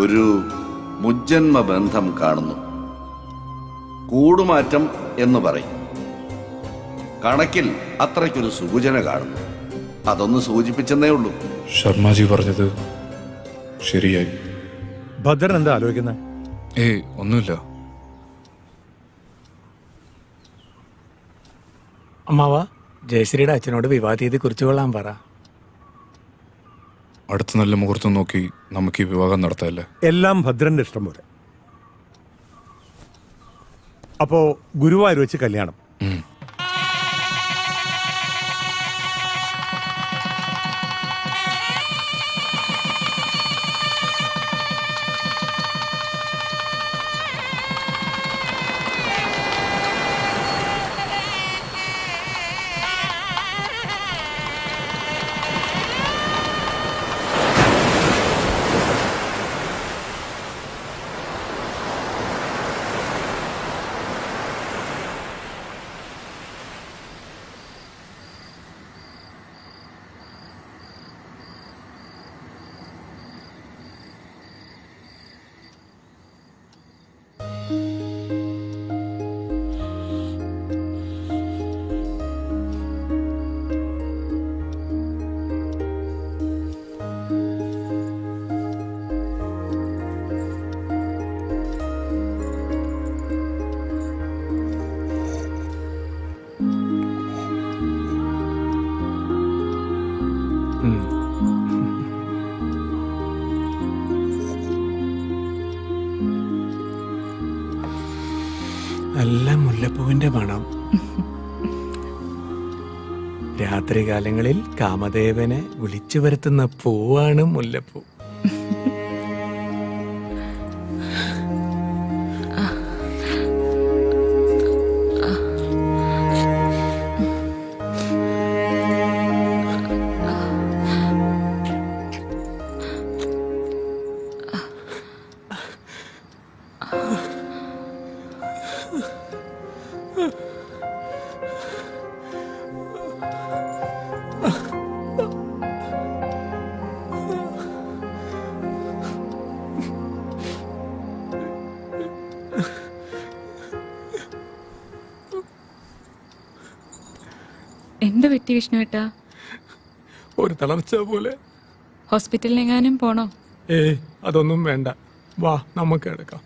ഒരു മുജ്ജന്മ ബന്ധം കാണുന്നു. കൂടുമാറ്റം എന്ന് പറയും. കണക്കിൽ അത്രയ്ക്കൊരു സൂചന കാണുന്നു. അതൊന്ന് സൂചിപ്പിച്ചെന്നേ ഉള്ളൂ. ശർമാജി പറഞ്ഞത് ശരിയായി. ഭദ്രൻ എന്താ ആലോചിക്കുന്നത്? ഏയ്, ഒന്നുമില്ല. അമ്മാവ, ജയശ്രീയുടെ അച്ഛനോട് വിവാഹ തീയതി കുറിച്ചു കൊള്ളാൻ പറ. അടുത്ത നല്ല മുഹൂർത്തം നോക്കി നമുക്ക് ഈ വിവാഹം നടത്താല്ലേ? എല്ലാം ഭദ്രന്റെ ഇഷ്ടം പോലെ. അപ്പോ ഗുരുവായൂർ വെച്ച് കല്യാണം. നല്ല മുല്ലപ്പൂവിന്റെ മണം. രാത്രികാലങ്ങളിൽ കാമദേവനെ വിളിച്ചു വരുത്തുന്ന പൂവാണ് മുല്ലപ്പൂ. എന്ത് പറ്റി വിഷ്ണുവേട്ടാ? ഒരു തളർച്ച പോലെ. ഹോസ്പിറ്റലിലെങ്ങാനും പോണോ? അതൊന്നും വേണ്ട, വാ നമുക്ക് എടുക്കാം.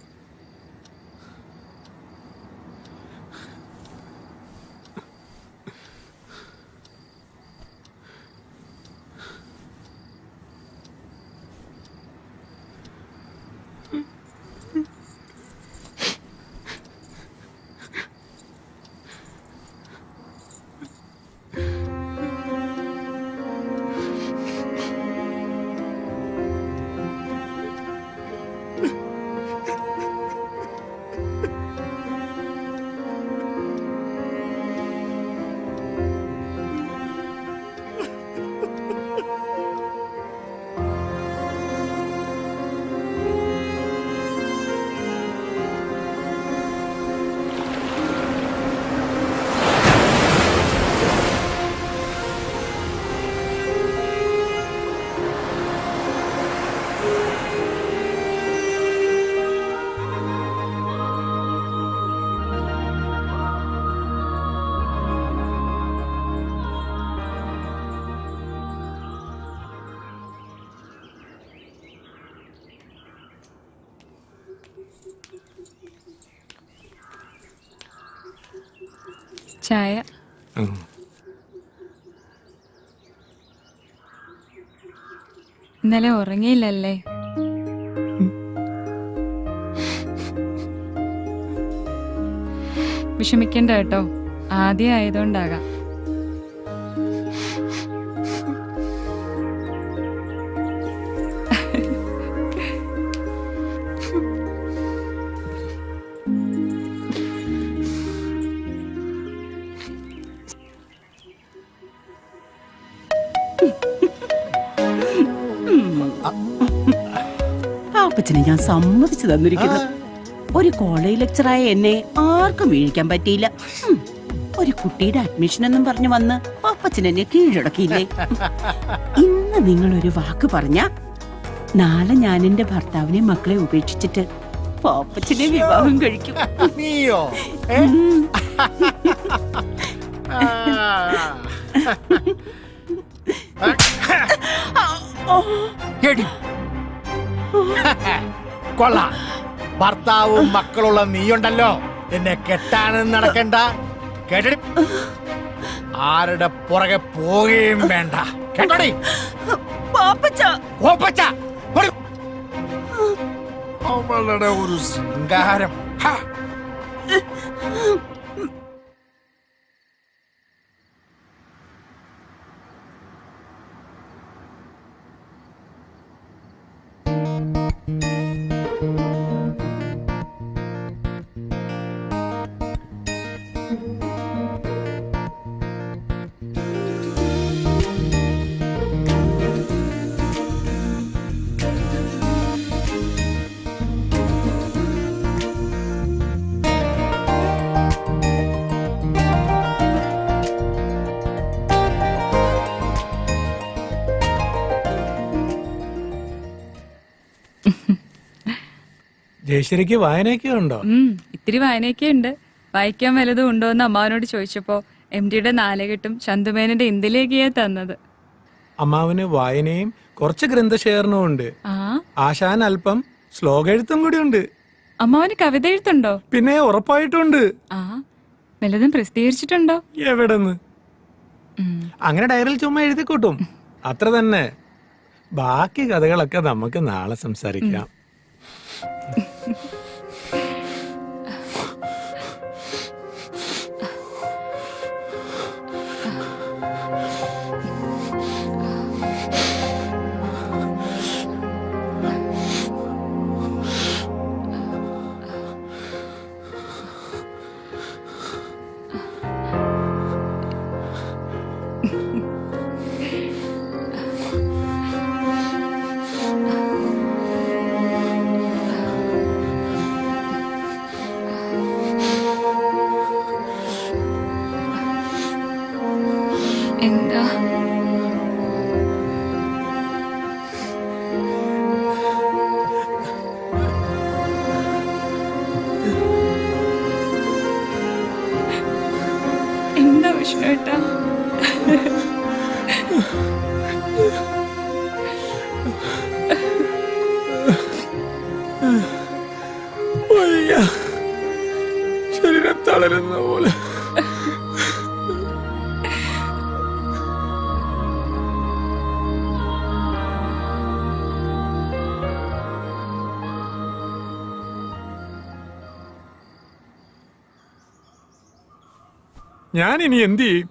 ചായ. ഇന്നലെ ഉറങ്ങിയില്ലല്ലേ? വിഷമിക്കണ്ട കേട്ടോ, ആദ്യം ആയതുകൊണ്ടാകാം. പാപ്പച്ചനെ ഞാൻ സമ്മതിച്ചു തന്നിരിക്കുന്നു. ഒരു കോളേജ് ലെക്ചറായ എന്നെ ആർക്കും വീഴിക്കാൻ പറ്റിയില്ല. ഒരു കുട്ടിയുടെ അഡ്മിഷൻ എന്നും പറഞ്ഞു വന്ന് പാപ്പച്ചൻ എന്നെ കീഴടക്കിയില്ലേ? ഇന്ന് നിങ്ങൾ ഒരു വാക്ക് പറഞ്ഞ നാളെ ഞാൻ എന്റെ ഭർത്താവിനെ മക്കളെ ഉപേക്ഷിച്ചിട്ട് പാപ്പച്ചനെ വിവാഹം കഴിക്കും. നീയോ? കൊള്ളാം. ഭർത്താവും മക്കളുള്ള നീയുണ്ടല്ലോ, എന്നെ കെട്ടാനും നടക്കണ്ട. കേട്ടി ആരുടെ പുറകെ പോവുകയും വേണ്ട. കേട്ടോടി? പാപ്പച്ച ഓപ്പച്ച. പോടി. അവളുടെ ഒരു ശൃംഗാരം. ഹാ. ജയശ്രീക്ക് വായനയൊക്കെ ഉണ്ടോ? ഇത്തിരി വായനയൊക്കെ ഉണ്ട്. വായിക്കാൻ വല്ലതും ഉണ്ടോ എന്ന് അമ്മാവനോട് ചോദിച്ചപ്പോ MDയുടെ നാലുകെട്ടും ചന്തുമേനന്റെ ഇന്ത്യയിലേക്കാ തന്നത്. അമ്മാവന് വായനയും കുറച്ച് ഗ്രന്ഥശേഖരണവും ഉണ്ട്. ആശാൻ അല്പം ശ്ലോക എഴുത്തും കൂടി ഉണ്ട്. അമ്മാവന് കവിത എഴുത്തുണ്ടോ? പിന്നെ ഉറപ്പായിട്ടുണ്ട്. വല്ലതും പ്രസിദ്ധീകരിച്ചിട്ടുണ്ടോ? എവിടെന്ന്? അങ്ങനെ ഡയറിയിൽ ചുമ്മാ എഴുതി കൂട്ടും, അത്ര തന്നെ. ബാക്കി കഥകളൊക്കെ നമുക്ക് നാളെ സംസാരിക്കാം. എന്താ? എന്താ വിഷ്ണുവേട്ടാ? ശരീരം തളരുന്ന പോലെ. ഞാൻ ഇനി എന്ത് ചെയ്യും?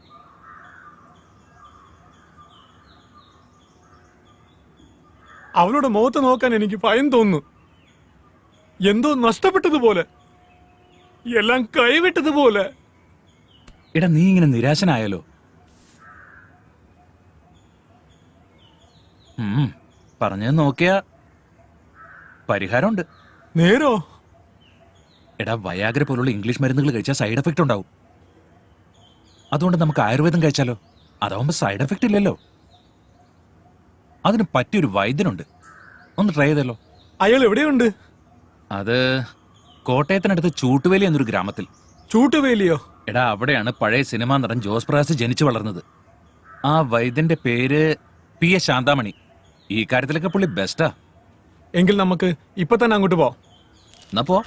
അവളുടെ മുഖത്ത് നോക്കാൻ എനിക്ക് ഭയം തോന്നുന്നു. എന്തോ നഷ്ടപ്പെട്ടതുപോലെ, എല്ലാം കൈവിട്ടതുപോലെ. എടാ, നീ ഇങ്ങനെ നിരാശനായാലോ? പറഞ്ഞത് നോക്കിയാ പരിഹാരമുണ്ട്. നേരോ? എടാ, വയാഗ്ര പോലുള്ള ഇംഗ്ലീഷ് മരുന്നുകൾ കഴിച്ചാൽ സൈഡ് എഫക്റ്റ് ഉണ്ടാവും. അതുകൊണ്ട് നമുക്ക് ആയുർവേദം കഴിച്ചാലോ? അതാവുമ്പോ സൈഡ് എഫക്റ്റ് ഇല്ലല്ലോ. അതിന് പറ്റിയൊരു വൈദ്യനുണ്ട്, ഒന്ന് ട്രൈ ചെയ്തല്ലോ. അയാൾ എവിടെയുണ്ട്? അത് കോട്ടയത്തിനടുത്ത് ചൂട്ടുവേലി എന്നൊരു ഗ്രാമത്തിൽ. ചൂട്ടുവേലിയോ? എടാ, അവിടെയാണ് പഴയ സിനിമാ നടൻ ജോസ് പ്രകാശ് ജനിച്ചു വളർന്നത്. ആ വൈദ്യന്റെ പേര് P.A. ശാന്താമണി. ഈ കാര്യത്തിലൊക്കെ പുള്ളി ബെസ്റ്റാ. എങ്കിൽ നമുക്ക് ഇപ്പൊ തന്നെ അങ്ങോട്ട് പോ. എന്നാ പോ.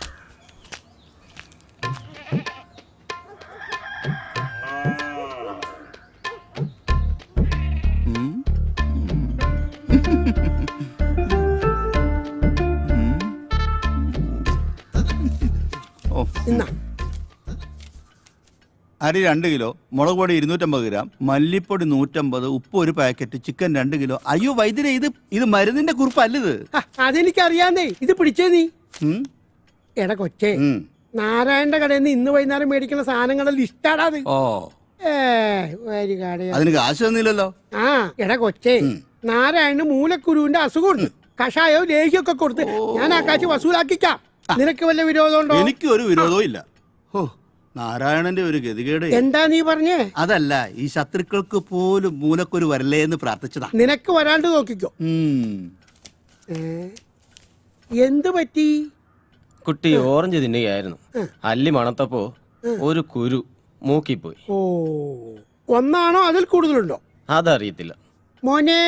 അരി 2 കിലോ, മുളക് പൊടി 250 ഗ്രാം, മല്ലിപ്പൊടി 150, ഉപ്പ് 1 പാക്കറ്റ്, ചിക്കൻ 2 കിലോ. അയ്യോ വൈദ്യരെ, ഇത് മരുന്നിന്റെ കുറിപ്പല്ലത്. അതെനിക്കറിയാന്നേ. ഇത് പിടിച്ചേ നീ. എടാ കൊച്ചേ, നാരായണന്റെ കടയിൽ നിന്ന് ഇന്ന് വൈകുന്നേരം മേടിക്കുന്ന സാധനങ്ങളുടെ ലിസ്റ്റാടാ അത്. അതിന് കാശ് തന്നില്ലല്ലോ. ആ എടാ കൊച്ചേ, നാരായണന് മൂലക്കുരുവിന്റെ അസുഖമുണ്ട്. കഷായവും ലേഹ്യമൊക്കെ കൊടുത്ത് ഞാൻ ആ കാശ് വസൂലാക്കിക്കാം. നിനക്ക് വല്ല വിരോധമുണ്ടോ? എനിക്ക് ഒരു വിരോധവും ഇല്ല. നാരായണന്റെ ഒരു ഗതികേട്. എന്താ നീ പറഞ്ഞേ? അതല്ല, ഈ ശത്രുക്കൾക്ക് പോലും മൂലക്കൊരു വരല്ലേ എന്ന് പ്രാർത്ഥിച്ചതാ. നിനക്ക് വരാണ്ട് നോക്കിക്കോ. എന്ത് പറ്റി? കുട്ടി ഓറഞ്ച് തിന്നുകയായിരുന്നു. അല്ലി മണത്തപ്പോ ഒരു കുരു മൂക്കിപ്പോയി. ഓ, ഒന്നാണോ അതിൽ കൂടുതലുണ്ടോ? അതറിയത്തില്ല. മോനെ,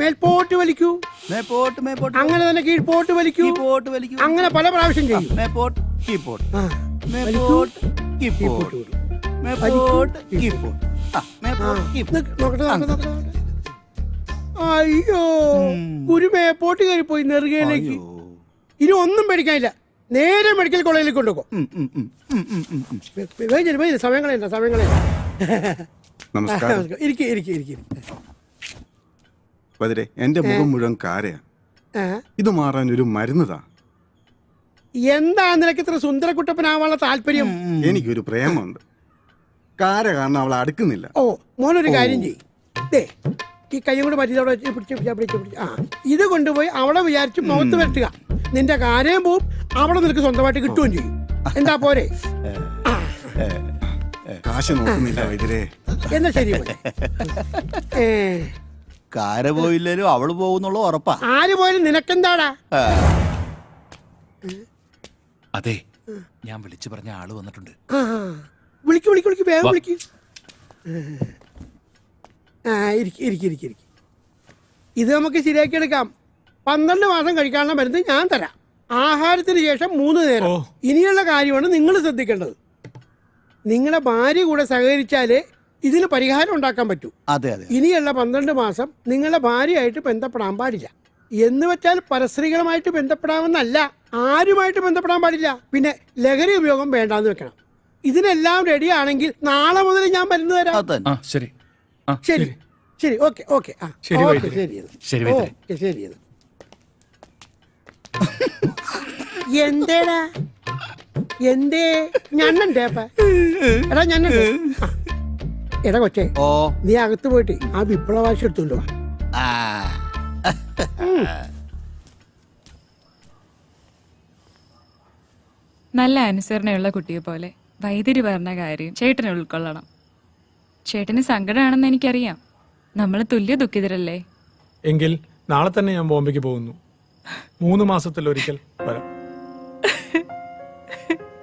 മേൽപോട്ട് വലിക്കൂ. മേപ്പോട്ട് മേപ്പോട്ട്, അങ്ങനെ തന്നെ കീഴ്പോട്ട് വലിക്കൂ. കീഴ്പോട്ട് വലിക്കൂ. അങ്ങനെ പല പ്രാവശ്യം ചെയ്യും. മേപ്പോട്ട് കീഴ്പോട്ട്, ആ, മേപ്പോട്ട് കീഴ്പോട്ട്, മേപ്പോട്ട് കീഴ്പോട്ട്. അയ്യോ ഒരു മേപ്പോട്ട് കയറിപ്പോയി നെറുകയിലേക്ക്. ഇനി ഒന്നും പേടിക്കാനില്ല, നേരെ മെഡിക്കൽ കോളേജിലേക്ക് കൊണ്ടുപോകും. സമയം കളയണ്ട, സമയം കളയണ്ട. നമസ്കാരം. ബദരെ, എന്റെ മുഖം മുഴുവൻ കാരയാ. ഇത് മാറാൻ ഒരു മരുന്ന് താ. എന്താ നിനക്ക് ഇത്ര സുന്ദരക്കുട്ടപ്പനാവാനുള്ള താല്പര്യം? എനിക്കൊരു പ്രേമുണ്ട്. കാര കാരണം അവളെ അടുക്കുന്നില്ല. ഓ മോനൊരു കാര്യം ചെയ്യ്, ഈ കൈയും കൂടെ പറ്റി ഇത് കൊണ്ടുപോയി അവളെ വിചാരിച്ച് മുഖത്ത് വരട്ടുക. നിന്റെ കാര്യം പോവും, അവളെ നിനക്ക് സ്വന്തമായിട്ട് കിട്ടുകയും ചെയ്യും. എന്താ പോരെ? കാശ് നോക്കുന്നില്ല വൈദ്യരെ. എന്നാ ശരി. കാര പോയില്ലേലും അവള് പോകുന്നുള്ള ഉറപ്പാ. ആര് പോയാലും നിനക്കെന്താടാ? അതെ, ഞാൻ വിളിച്ചു പറഞ്ഞ ആള് വന്നിട്ടുണ്ട്. വിളിക്ക് വിളിക്ക് വിളിക്ക്, വേഗം വിളിക്ക്. ഇത് നമുക്ക് ശരിയാക്കി എടുക്കാം. 12 മാസം കഴിക്കാനുള്ള മരുന്ന് ഞാൻ തരാം. ആഹാരത്തിന് ശേഷം 3 നേരം. ഇനിയുള്ള കാര്യമാണ് നിങ്ങൾ ശ്രദ്ധിക്കേണ്ടത്. നിങ്ങളുടെ ഭാര്യ കൂടെ സഹകരിച്ചാലേ ഇതിന് പരിഹാരം ഉണ്ടാക്കാൻ പറ്റൂ. അതെ അതെ. ഇനിയുള്ള 12 മാസം നിങ്ങളുടെ ഭാര്യയായിട്ട് ബന്ധപ്പെടാൻ പാടില്ല. എന്ന് വെച്ചാൽ പരസ്ത്രീകളുമായിട്ട് ബന്ധപ്പെടാമെന്നല്ല, ആരുമായിട്ട് ബന്ധപ്പെടാൻ പാടില്ല. പിന്നെ ലഹരി ഉപയോഗം വേണ്ടാന്ന് വെക്കണം. ഇതിനെല്ലാം റെഡി ആണെങ്കിൽ നാളെ മുതൽ ഞാൻ മരുന്ന് തരാം. ശരി ശരി ശരി, ഓക്കെ ഓക്കെ. ശരി എന്തേടാ എന്തേ ഞണ്ണണ്ടേ? എടാ ഞണ്ണണ്ടേ? എടാ കൊച്ചേ, നീ അകത്ത് പോയിട്ട് ആ വിപ്ലവാശി എടുത്തോണ്ട് വാ. നല്ല അനുസരണയുള്ള കുട്ടിയെ പോലെ വൈദ്യര് പറഞ്ഞ കാര്യം ചേട്ടനെ ഉൾക്കൊള്ളണം. ചേട്ടന് സങ്കടമാണെന്ന് എനിക്കറിയാം. നമ്മൾ തുല്യ ദുഃഖിതരല്ലേ? എങ്കിൽ നാളെ തന്നെ ഞാൻ ബോംബെക്ക് പോകുന്നു. 3 മാസത്തിൽ ഒരിക്കൽ വരാം.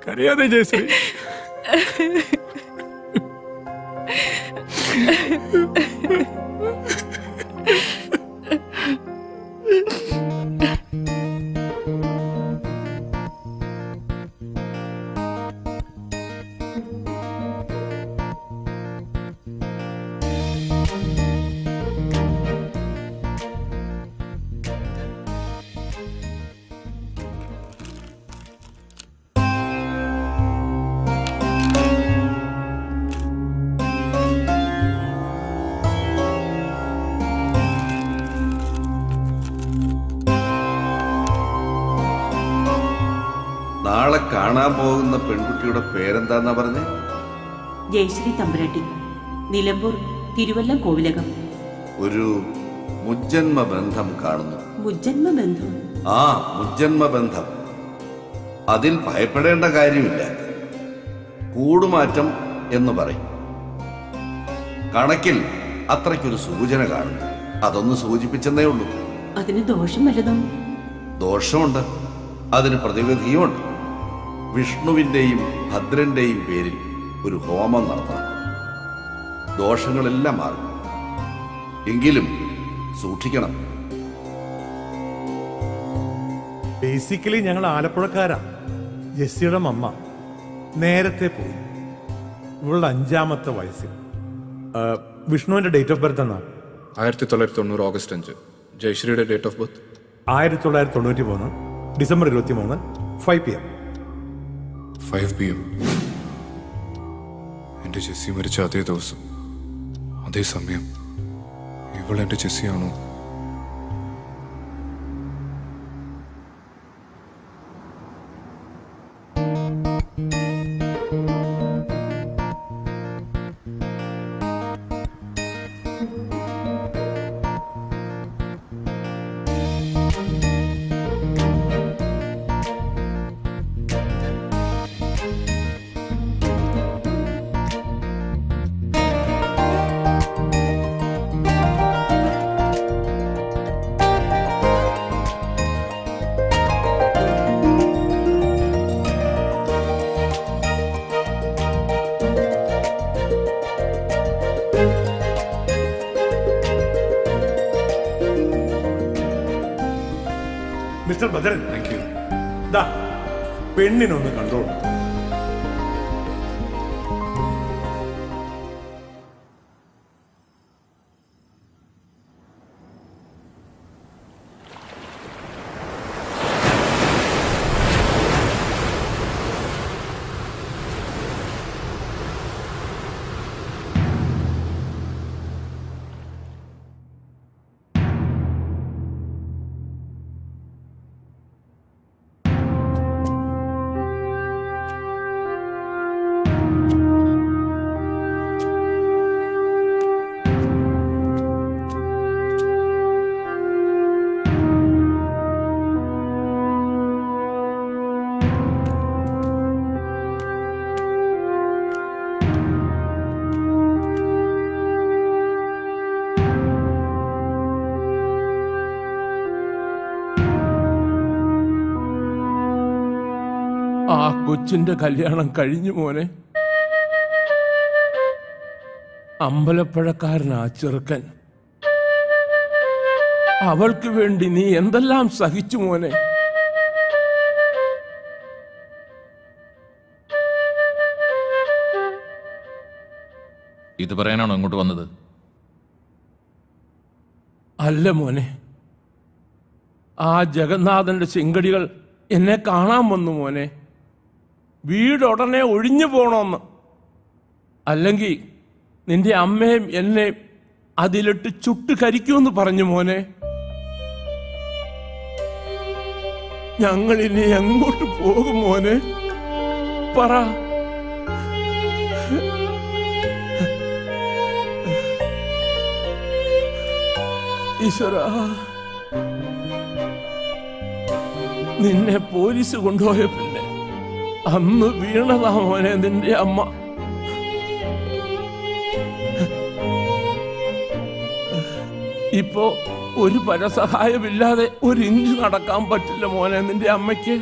കരയാതെ ജയശ്രീ. നാളെ കാണാൻ പോകുന്ന പെൺകുട്ടിയുടെ പേരെന്താന്നാ പറഞ്ഞേ? ജയശ്രീ തമ്പുരാട്ടി, നിലമ്പൂർ തിരുവല്ലം കോവിലകം. ഒരു മുജ്ജന്മ ബന്ധം കാണുന്നു. മുജ്ജന്മ ബന്ധം? ആ, മുജ്ജന്മ ബന്ധം. അതിൽ ഭയപ്പെടേണ്ട കാര്യമില്ല. കൂടുമാറ്റം എന്ന് പറയും. കണക്കിൽ അത്രയ്ക്കൊരു സൂചന കാണുന്നു. അതൊന്ന് സൂചിപ്പിച്ചെന്നേ ഉള്ളൂ. അതിന് ദോഷം വല്ലതും? ദോഷമുണ്ട്, അതിന് പ്രതിവിധിയുമുണ്ട്. വിഷ്ണുവിൻ്റെയും ഭദ്രന്റെയും പേരിൽ ഒരു ഹോമം നടത്തണം. ദോഷങ്ങളെല്ലാം മാറും. എങ്കിലും സൂക്ഷിക്കണം. ബേസിക്കലി ഞങ്ങൾ ആലപ്പുഴക്കാരാ. ജെസ്സിയുടെ അമ്മ നേരത്തെ പോയി, ഇവളുടെ 5ാമത്തെ വയസ്സിൽ. വിഷ്ണുവിന്റെ ഡേറ്റ് ഓഫ് ബർത്ത് എന്നാ? 1990 ഓഗസ്റ്റ് 5. ജയശ്രീയുടെ date of birth 1993 December 23 5 PM. 5 PM. എൻ്റെ ജെസ്സി മരിച്ച അതേ ദിവസം, അതേ സമയം ഇവൾ എൻ്റെ ജെസ്സിയാണോ? മിസ്റ്റർ ഭദ്രൻ, ദാ പെണ്ണിനൊന്ന് കണ്ടോളൂ. ആ കൊച്ചിന്റെ കല്യാണം കഴിഞ്ഞു മോനെ. അമ്പലപ്പുഴക്കാരനാ ചെറുക്കൻ. അവൾക്ക് വേണ്ടി നീ എന്തെല്ലാം സഹിച്ചു മോനെ. ഇത് പറയാനാണോ ഇങ്ങോട്ട് വന്നത്? അല്ല മോനെ, ആ ജഗന്നാഥന്റെ ചെങ്കടികൾ എന്നെ കാണാൻ വന്നു മോനെ. വീടുടനെ ഒഴിഞ്ഞു പോണോന്ന്, അല്ലെങ്കിൽ നിന്റെ അമ്മയും എന്നെ അതിലിട്ട് ചുട്ട് കരിക്കുമെന്ന് പറഞ്ഞു മോനെ. ഞങ്ങളിനി എങ്ങോട്ട് പോകും മോനെ? പറ. ഈശ്വരാ, നിന്നെ പോലീസ് കൊണ്ടുപോയ പിന്നെ അന്ന് വീണതാ മോനെ നിന്റെ അമ്മ. ഇപ്പോ ഒരു പരസഹായമില്ലാതെ ഒരു ഇഞ്ച് നടക്കാൻ പറ്റില്ല മോനെ നിന്റെ അമ്മയ്ക്ക്.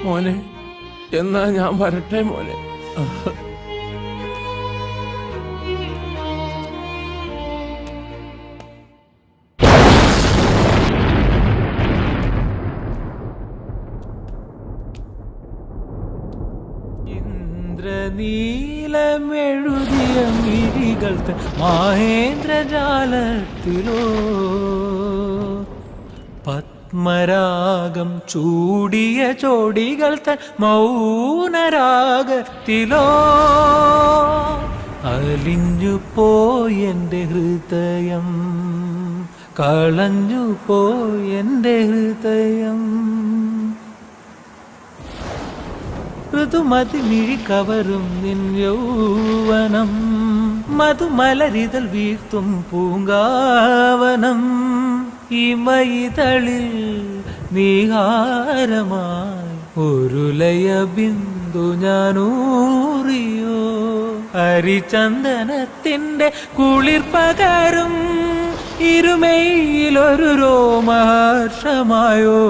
മോനെ, എന്നാ ഞാൻ വരട്ടെ മോനെ. നീലമെഴുതിയ മിഴികൾ മഹേന്ദ്രജാലത്തിലോ പത്മരാഗം ചൂടിയ ചോടികൾ തൻ മൗനരാഗത്തിലോ അലിഞ്ഞു പോയെന്റെ ഹൃദയം, കളഞ്ഞു പോയെന്റെ ഹൃദയം. ഋതുമതി മിഴി കവരും നിൻ യൗവനം, മധുമലരിതൽ വീഴ്ത്തും പൂങ്കാവനം. ഈ മൈതളിൽ നീഹാരമായി ഒരു ലയ ബിന്ദു ഞാനൂറിയോ. ഹരിചന്ദനത്തിന്റെ കുളിർ പകരും ഇരുമയിലൊരു രോമഹർഷമായോ.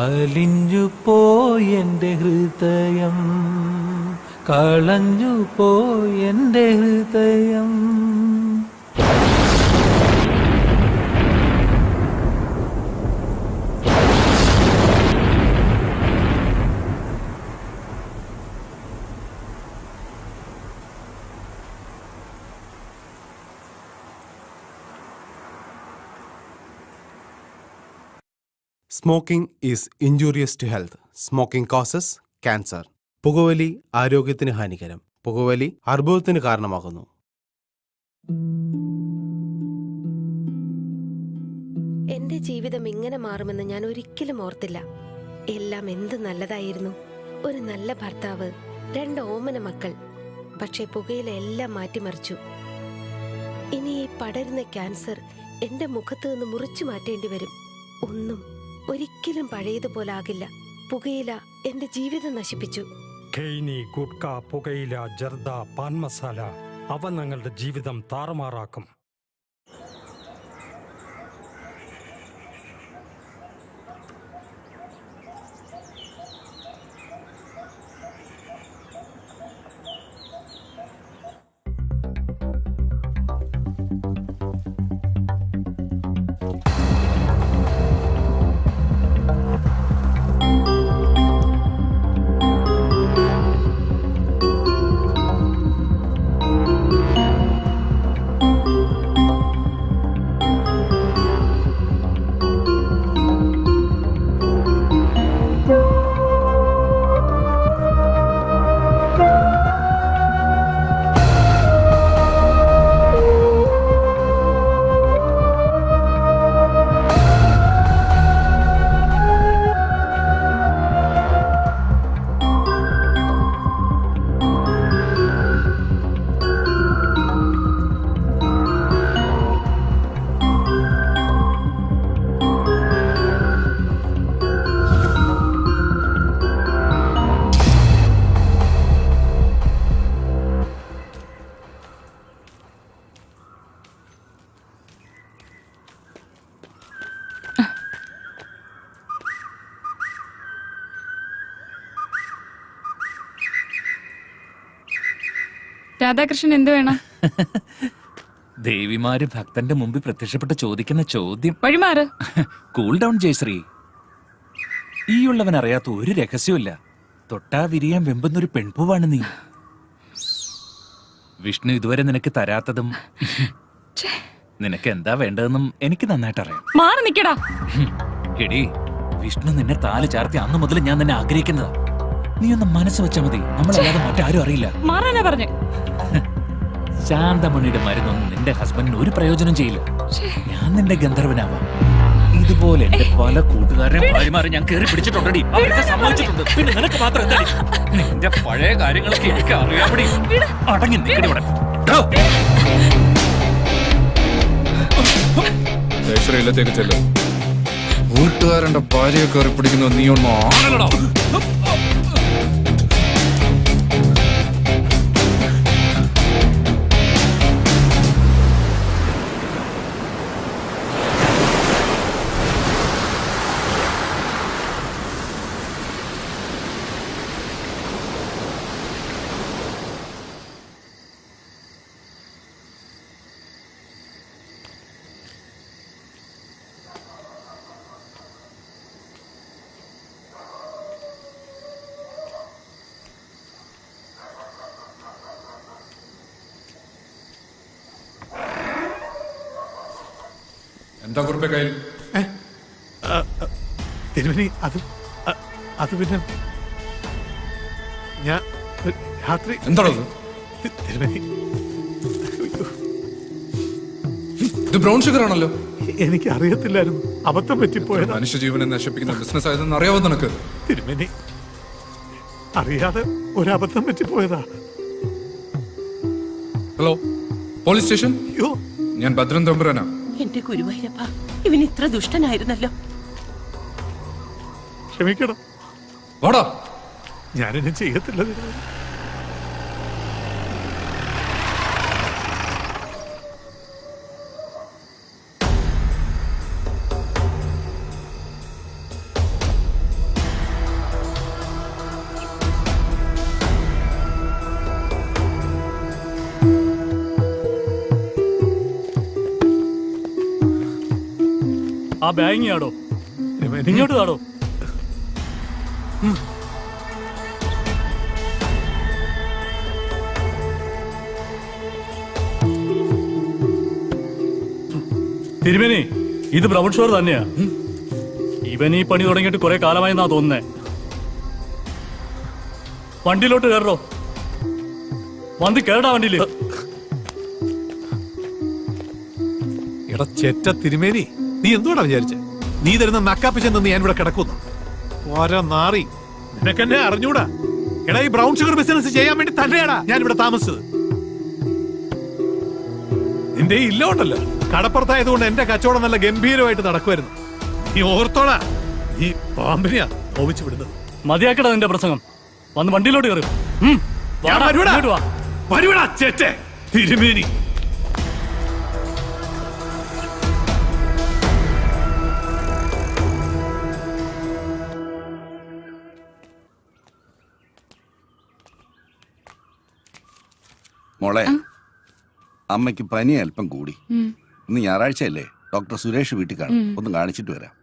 അലിഞ്ഞു പോയെന്റെ ഹൃദയം, കളഞ്ഞു പോയെന്റെ ഹൃദയം. Smoking is injurious to health. Smoking causes cancer. പുകവലി ആരോഗ്യത്തിന് ഹാനികരം. പുകവലി അർബുദത്തിന് കാരണമാകുന്നു. എന്റെ ജീവിതം ഇങ്ങനെ മാറുമെന്ന് ഞാൻ ഒരിക്കലും ഓർത്തില്ല. എല്ലാം എന്ത് നല്ലതായിരുന്നു. ഒരു നല്ല ഭർത്താവ്, 2 ഓമന മക്കൾ. പക്ഷെ പുകയില എല്ലാം മാറ്റിമറിച്ചു. ഇനി ഈ പടരുന്ന ക്യാൻസർ എന്റെ മുഖത്ത് നിന്ന് മുറിച്ചു മാറ്റേണ്ടി വരും. ഒന്നും ഒരിക്കലും പഴയതുപോലാകില്ല. പുകയില എന്റെ ജീവിതം നശിപ്പിച്ചു. ഖൈനി, ഗുഡ്ക, പുകയില, ജർദ, പാൻ മസാല അവ ഞങ്ങളുടെ ജീവിതം താറുമാറാക്കും. രാധാകൃഷ്ണൻ എന്ത് വേണം? ദേവിമാര് ഭക്തന്റെ മുമ്പിൽ പ്രത്യക്ഷപ്പെട്ട് ചോദിക്കുന്ന ചോദ്യം. വഴിമാറ്. Cool down Jayashree. ഈ ഉള്ളവൻ അറിയാത്ത ഒരു രഹസ്യമില്ല. തൊട്ടാ വിരിയാൻ വെമ്പുന്നൊരു പെൺപൂവാണ് നീ. വിഷ്ണു ഇതുവരെ നിനക്ക് തരാത്തതും നിനക്ക് എന്താ വേണ്ടതെന്നും എനിക്ക് നന്നായിട്ട് അറിയാം. മാറി നിക്കടാ. എടി, വിഷ്ണു നിന്നെ താല് ചാർത്തി അന്ന് മുതൽ ഞാൻ നിന്നെ ആഗ്രഹിക്കുന്നതാ. നീ ഒന്ന് മനസ്സ് വെച്ചാ മതി, നമ്മളല്ലാതെ മറ്റാരും അറിയില്ല. മാറാനാ പറഞ്ഞു. ശാന്തമണിയുടെ മരുന്നൊന്നും നിന്റെ ഹസ്ബൻഡിന് ഒരു പ്രയോജനം ചെയ്യില്ല. ഞാൻ നിന്റെ ഗന്ധർവനാവാം. ഇതുപോലെ എന്റെ പല കൂട്ടുകാരനെ ഭാര്യമാരെ ഞാൻ കയറി പിടിച്ചിട്ടുണ്ടടി. അവരൊക്കെ സമ്മതിച്ചിട്ടുണ്ട്. പിന്നെ നിനക്ക് മാത്രം എന്താടി? നിന്റെ പഴയ കാര്യങ്ങളൊക്കെ എനിക്ക് അറിയാമടി. അടങ്ങി നിൽക്കടി ഇവിടെ. ജയശ്രീയിലത്തേക്ക് ചെല്ലും. കൂട്ടുകാരന്റെ ഭാര്യയെ കയറി പിടിക്കുന്ന നീ ഒന്നും ആണല്ലോ. എന്താ കുറിപ്പേ കയ്യിൽ? തിരുമേനി, അത് പിന്നെ ഞാൻ രാത്രി എന്താണത്? തിരുമേനി, ഇത് ബ്രൗൺ ഷുഗർ ആണല്ലോ. എനിക്ക് അറിയത്തില്ലായിരുന്നു, അബദ്ധം പറ്റിപ്പോയത്. മനുഷ്യജീവനെ നശിപ്പിക്കുന്ന ബിസിനസ് ആയതെന്ന് അറിയാവോ നിനക്ക്? തിരുമേനി, അറിയാതെ ഒരബദ്ധം പറ്റിപ്പോയതാ. Hello, police station. അയ്യോ, ഞാൻ ഭദ്രൻ തമ്പുരാനാ. എന്റെ ഗുരുവായൂരപ്പ, ഇവൻ ഇത്ര ദുഷ്ടനായിരുന്നല്ലോ. ക്ഷമിക്കണം, വാടാ. ഞാനെന്നെ ചെയ്യത്തില്ല. ആ ബാഗിങ് ആടോ, ഇങ്ങോട്ട് താടോ. തിരുമേനി, ഇത് ബ്രൗൺ ഷുഗർ തന്നെയാ. ഇവൻ ഈ പണി തുടങ്ങിയിട്ട് കുറെ കാലമായെന്നാ തോന്നുന്നേ. വണ്ടിയിലോട്ട് കയറോ, വന്ന് കേറടാ വണ്ടിയില്. എടാ ചെറ്റ തിരുമേനി, നീ എന്തുകൊണ്ടാ വിചാരിച്ചേ നീ തരുന്ന നക്കാപ്പിച്ചെന്ന് ഞാൻ ഇവിടെ കിടക്കുന്നു? ഓരോ നാറി, നിനക്കെന്നെ അറിഞ്ഞൂടാ. എടാ, ഈ ബ്രൗൺ ഷുഗർ ബിസിനസ് ചെയ്യാൻ വേണ്ടി തന്നെയാടാ ഞാൻ ഇവിടെ താമസിച്ചത്. നിന്റെ ഈ ഇല്ലോണ്ടല്ലോ, കടപ്പുറത്തായതുകൊണ്ട് എന്റെ കച്ചവടം നല്ല ഗംഭീരമായിട്ട് നടക്കുമായിരുന്നു. നീ ഓർത്തോടാ, നീ പാമ്പിനെയാ ഓവിച്ചു വിടുന്നത്. മതിയാക്കടാ നിന്റെ പ്രസംഗം, വന്ന് വണ്ടിയിലോട്ട് കയറും. വരുവടാ ചേച്ചേ തിരുമേനി. മോളെ, അമ്മയ്ക്ക് പനി അല്പം കൂടി. ഇന്ന് ഞായറാഴ്ചയല്ലേ, ഡോക്ടർ സുരേഷ് വീട്ടിൽ കാണും. ഒന്ന് കാണിച്ചിട്ട് വരാം.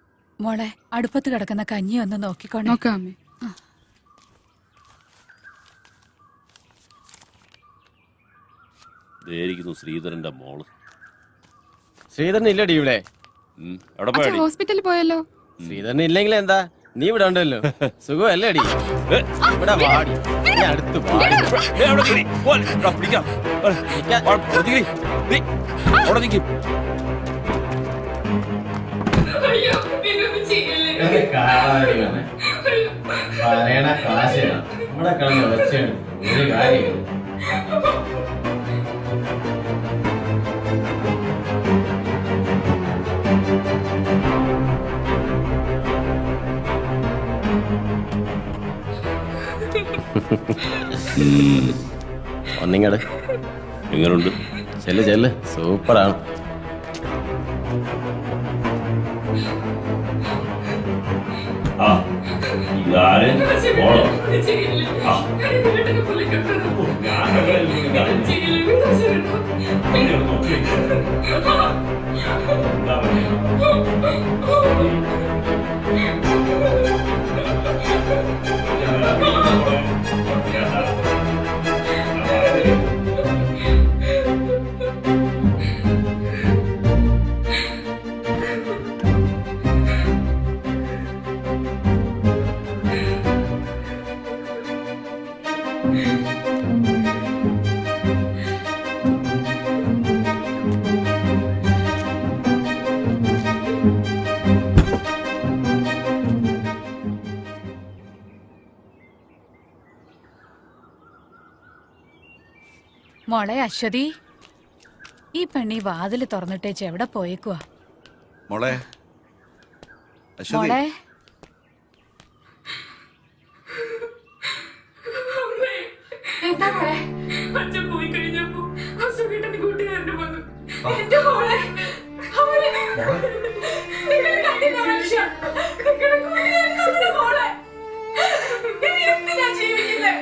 മോളെ, അടുപ്പത്ത് കിടക്കുന്ന കഞ്ഞി ഒന്ന് നോക്കിക്കോണേ. നോക്കാമേ. ശ്രീധരന്റെ മോള്. ശ്രീധരൻ ഇല്ലടി ഇവിടെ. ഹോസ്പിറ്റലിൽ പോയല്ലോ. ശ്രീധരൻ ഇല്ലെങ്കിൽ എന്താ, നീ ഇവിടെ ഉണ്ടല്ലോ. സുഖമല്ലേ അടി? ഇവിടെ വാടി, അടുത്ത് പറയണ കാശ് നമ്മുടെ കളഞ്ഞ വെച്ചാണ് ഒരു കാര്യം. ഒന്നിങ്ങട് എങ്ങനുണ്ട്? ചെല്ല് ചെല്ല്, സൂപ്പറാണ്. ഇതാരെ മോളെ അശ്വതി, ഈ പെണ്ണി വാതില് തുറന്നിട്ടേച്ച് എവിടെ പോയേക്കുവാ? മോളെ അശ്വതി, മോളെ എന്താ മോളെ? അച്ഛൻ പോയി കഴിഞ്ഞപ്പോ സുഖേട്ടൻ കൂട്ടുകാരന് വന്നു. എന്റെ മോളെ നിങ്ങൾ കണ്ടില്ല മനുഷ്യ, നിങ്ങളുടെ കൂട്ടുകാരൻ നമ്മുടെ മോളെ. ഇനി എന്തിനാ ജീവിക്കുന്നേ?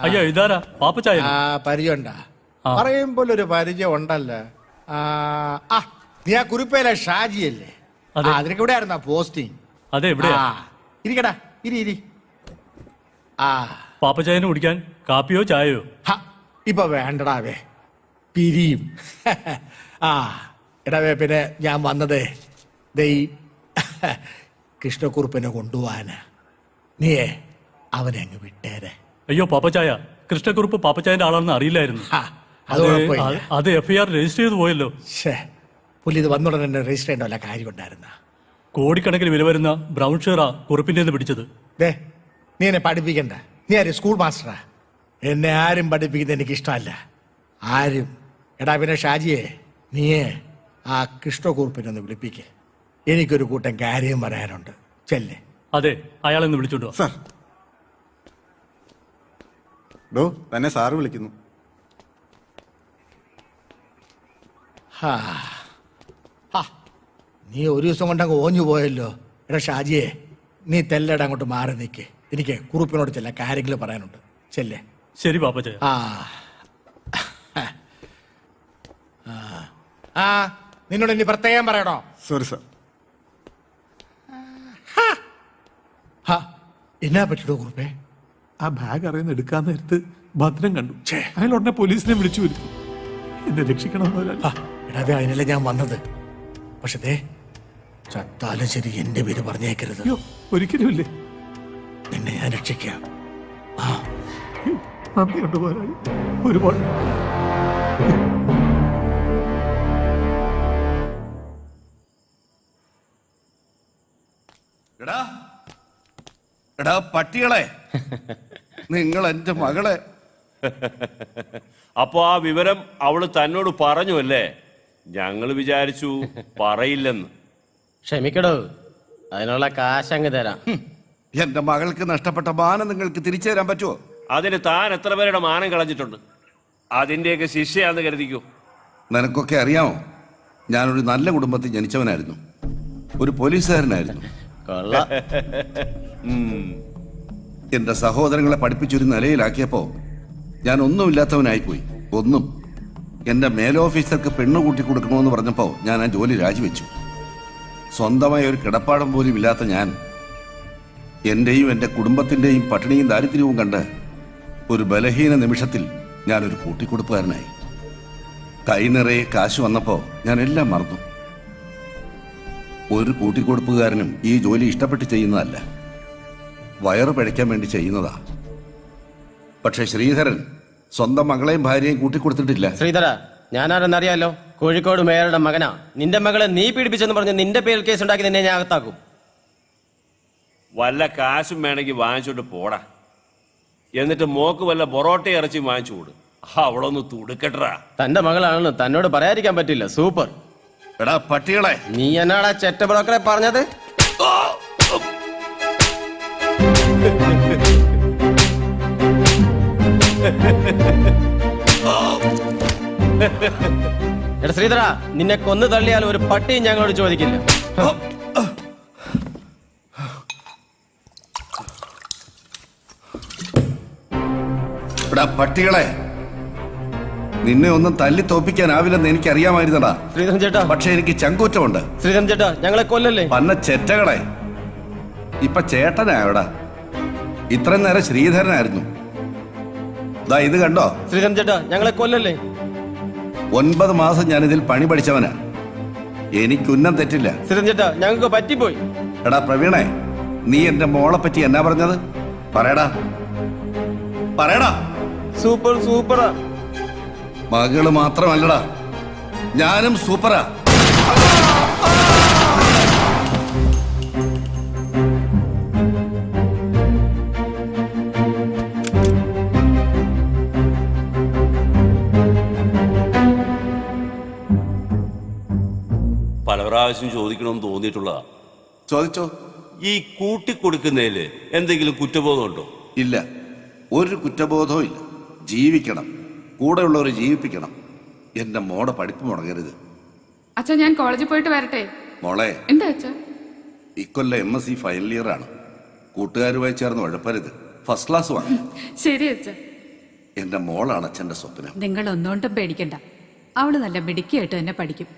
അയ്യോ ഇതാരാ പാപ്പച്ചായ? പരിചയമുണ്ടാ? പറയുമ്പോൾ ഒരു പരിചയം ഉണ്ടല്ലോ. നീ ആ കുറിപ്പയിലെ ഷാജിയല്ലേ? അതിനൊക്കെ ഇവിടെ ആയിരുന്നാ പോസ്റ്റിംഗ്? അതെ, എവിടെയാ? ഇരിക്കടാ, ഇരി. പാപ്പച്ചായന് കുടിക്കാൻ കാപ്പിയോ ചായയോ? ഇപ്പൊ വേണ്ടടാവേ, പിരിയും. എടാവേ, പിന്നെ ഞാൻ വന്നതേ ഈ കൃഷ്ണക്കുറുപ്പിനെ കൊണ്ടുപോവാനാ. നീയേ അവനെ അങ്ങ് വിട്ടേരെ. അയ്യോ പാപ്പച്ചായ, കൃഷ്ണക്കുറുപ്പ് പാപ്പച്ചായന്റെ ആളാണെന്ന് അറിയില്ലായിരുന്നു. അത് FIR രജിസ്റ്റർ ചെയ്ത് പോയല്ലോ. പുള്ളി ഇത് വന്നുടനെ തന്നെ രജിസ്റ്റർ ചെയ്യേണ്ട വല്ല കാര്യം ഉണ്ടായിരുന്ന? കോടിക്കണക്കിന് വില വരുന്ന ബ്രൗൺ ഷെയറാ കുറുപ്പിന്റെ പിടിച്ചത്. നീ എന്നെ പഠിപ്പിക്കണ്ട. നീ ആര് സ്കൂൾ മാസ്റ്ററാ? എന്നെ ആരും പഠിപ്പിക്കുന്നത് എനിക്ക് ഇഷ്ടമല്ല, ആരും. എടാ പിന്നെ ഷാജിയെ, നീയേ ആ കൃഷ്ണക്കുറുപ്പിനെ ഒന്ന് വിളിപ്പിക്ക്. എനിക്കൊരു കൂട്ടം കാര്യം പറയാനുണ്ട്. ചെല്ലേ. അതെ, അയാളെന്ന് വിളിച്ചോണ്ടോ. സാർ ഡോ തന്നെ സാറ് വിളിക്കുന്നു. നീ ഒരു ദിവസം കൊണ്ടങ്ങ് ഓഞ്ഞു പോയല്ലോ. എടാ ഷാജിയെ, നീ തെല്ലട അങ്ങോട്ട് മാറി നിൽക്ക്. എനിക്ക് കുറുപ്പിനോട് ചില കാര്യങ്ങൾ പറയാനുണ്ട്. ചെല്ലേ. ശരി പാപ്പച്ചായ. നിന്നോട് ഇനി പ്രത്യേകം പറയണോ? Sorry sir. എന്നാ പറ്റിയോ കുറുപ്പേ? ആ ബാഗ് അറിയുന്ന എടുക്കാൻ നേരത്ത് ഭദ്രം കണ്ടു. അയാൾ ഉടനെ പോലീസിനെ വിളിച്ചു വരുത്തി. എന്നെ രക്ഷിക്കണമെന്നല്ല. എടാ, അതിനല്ലേ ഞാൻ വന്നത്. പക്ഷേ ചത്താലും ശരി എന്റെ പേര് പറഞ്ഞേക്കരുത്. ഒരിക്കലും ഇല്ലേ. നിന്നെ ഞാൻ രക്ഷിക്കാം. നന്ദി കൊണ്ടുപോരായി ഒരുപാട്. എടാ പട്ടികളെ, നിങ്ങൾ എന്റെ മകളെ. അപ്പൊ ആ വിവരം അവള് തന്നോട് പറഞ്ഞു അല്ലേ? ഞങ്ങൾ വിചാരിച്ചു പറയില്ലെന്ന്. ക്ഷമിക്കടോ, അതിനുള്ള കാശങ്ങ് തരാം. എന്റെ മകൾക്ക് നഷ്ടപ്പെട്ട മാനം നിങ്ങൾക്ക് തിരിച്ചു തരാൻ പറ്റുമോ? അതിന് താൻ എത്ര പേരുടെ മാനം കളഞ്ഞിട്ടുണ്ട്? അതിന്റെയൊക്കെ ശിക്ഷയാന്ന് കരുതിക്കൂ. നിനക്കൊക്കെ അറിയാമോ, ഞാനൊരു നല്ല കുടുംബത്തിൽ ജനിച്ചവനായിരുന്നു. ഒരു പോലീസുകാരനായിരുന്നു. എന്റെ സഹോദരങ്ങളെ പഠിപ്പിച്ചൊരു നിലയിലാക്കിയപ്പോ ഞാൻ ഒന്നുമില്ലാത്തവനായിപ്പോയി. ഒന്നും. എന്റെ മേലോഫീസർക്ക് പെണ്ണു കൂട്ടി കൊടുക്കണമെന്ന് പറഞ്ഞപ്പോ ഞാൻ ആ ജോലി രാജിവെച്ചു. സ്വന്തമായ ഒരു കിടപ്പാടം പോലും ഇല്ലാത്ത ഞാൻ എന്റെയും എന്റെ കുടുംബത്തിന്റെയും പട്ടിണിയും ദാരിദ്ര്യവും കണ്ട് ഒരു ബലഹീന നിമിഷത്തിൽ ഞാനൊരു കൂട്ടിക്കൊടുപ്പുകാരനായി. കൈ നിറയെ കാശ് വന്നപ്പോ ഞാൻ എല്ലാം മറന്നു. ഒരു കൂട്ടിക്കൊടുപ്പുകാരനും ഈ ജോലി ഇഷ്ടപ്പെട്ട് ചെയ്യുന്നതല്ല, വയറ് പിഴയ്ക്കാൻ വേണ്ടി ചെയ്യുന്നതാ. പക്ഷെ ശ്രീധരൻ സ്വന്തം മകളെയും ഭാര്യയും കൂട്ടിക്കൊടുത്തിട്ടില്ല. ശ്രീധര, ഞാനാരെന്നറിയാലോ? കോഴിക്കോട് മേയറുടെ മകനാ. നിന്റെ മകളെ നീ പീഡിപ്പിച്ചെന്ന് പറഞ്ഞ് നിന്റെ പേരിൽ കേസ് ഉണ്ടാക്കി നിന്നെ ഞാൻ അകത്താക്കും. വല്ല കാശും വേണമെങ്കിൽ വാങ്ങിച്ചോണ്ട് പോടാ. എന്നിട്ട് മോക്ക് വല്ല പൊറോട്ട ഇറച്ചി വാങ്ങിച്ചു കൊടു. അവളൊന്ന് തുടുക്കട്ടാ. തന്റെ മകളാണെന്ന് തന്നോട് പറയാതിരിക്കാൻ പറ്റില്ല. സൂപ്പർ. എടാ പട്ടികളെ, നീ എന്നാടാ ചെറ്റ ബ്രോക്കറെ പറഞ്ഞത്? എടാ ശ്രീധര, നിന്നെ കൊന്നു തള്ളിയാൽ ഒരു പട്ടിയും ഞങ്ങളോട് ചോദിക്കില്ല. എടാ പട്ടികളെ, നിന്നെ ഒന്നും തല്ലി തോപ്പിക്കാനാവില്ലെന്ന് എനിക്കറിയാമായിരുന്നടാ ശ്രീധരൻ ചേട്ടാ. പക്ഷെ എനിക്ക് ചങ്കൂറ്റമുണ്ട്. ശ്രീധരൻ ചേട്ടാ, ഞങ്ങളെ കൊല്ലല്ലേ. പന്ന ചെറ്റകളെ, ഇപ്പൊ ചേട്ടനായോടാ. ഇത്രയും നേരം ശ്രീധരനായിരുന്നു. ദാ ഇത് കണ്ടോ? ശ്രീധരൻ ചേട്ടാ, ഞങ്ങളെ കൊല്ലല്ലേ. 9 മാസം ഞാൻ ഇതിൽ പണി പഠിച്ചവനാ. എനിക്കുന്നം തെറ്റില്ല. ശ്രീധരൻ ചേട്ടാ, ഞങ്ങൾക്ക് പറ്റിപ്പോയി. എടാ പ്രവീണേ, നീ എന്റെ മോളെ പറ്റി എന്നാ പറഞ്ഞത്? പറയടാ പറയടാ. സൂപ്പർ സൂപ്പറാ. മകള് മാത്രമല്ലടാ, ഞാനും സൂപ്പറാ. പല പ്രാവശ്യം ചോദിക്കണമെന്ന് തോന്നിയിട്ടുള്ളതാ. ചോദിച്ചോ. ഈ കൂട്ടിക്കൊടുക്കുന്നതില് എന്തെങ്കിലും കുറ്റബോധമുണ്ടോ? ഇല്ല, ഒരു കുറ്റബോധവും ഇല്ല. ജീവിക്കണം, കൂടെയുള്ളവരെ ജീവിപ്പിക്കണം. എന്റെ മോടെ പഠിപ്പ് മുടങ്ങരുത്. അച്ഛാ, ഞാൻ കോളേജിൽ പോയിട്ട് വരട്ടെ. മോളെ, എന്താ അച്ഛാ? ഇക്കൊല്ലം MSc ഫൈനൽ ഇയർ ആണ്. കൂട്ടുകാരുമായി ചേർന്ന് ഉഴപ്പരുത്. ഫസ്റ്റ് ക്ലാസ് വാങ്ങി. ശരി അച്ഛാ. എന്റെ മോളാണ് അച്ഛന്റെ സ്വപ്നം. നിങ്ങൾ ഒന്നുകൊണ്ടും പേടിക്കണ്ട, അവള് നല്ല മിടുക്കിയായിട്ട് തന്നെ പഠിക്കും.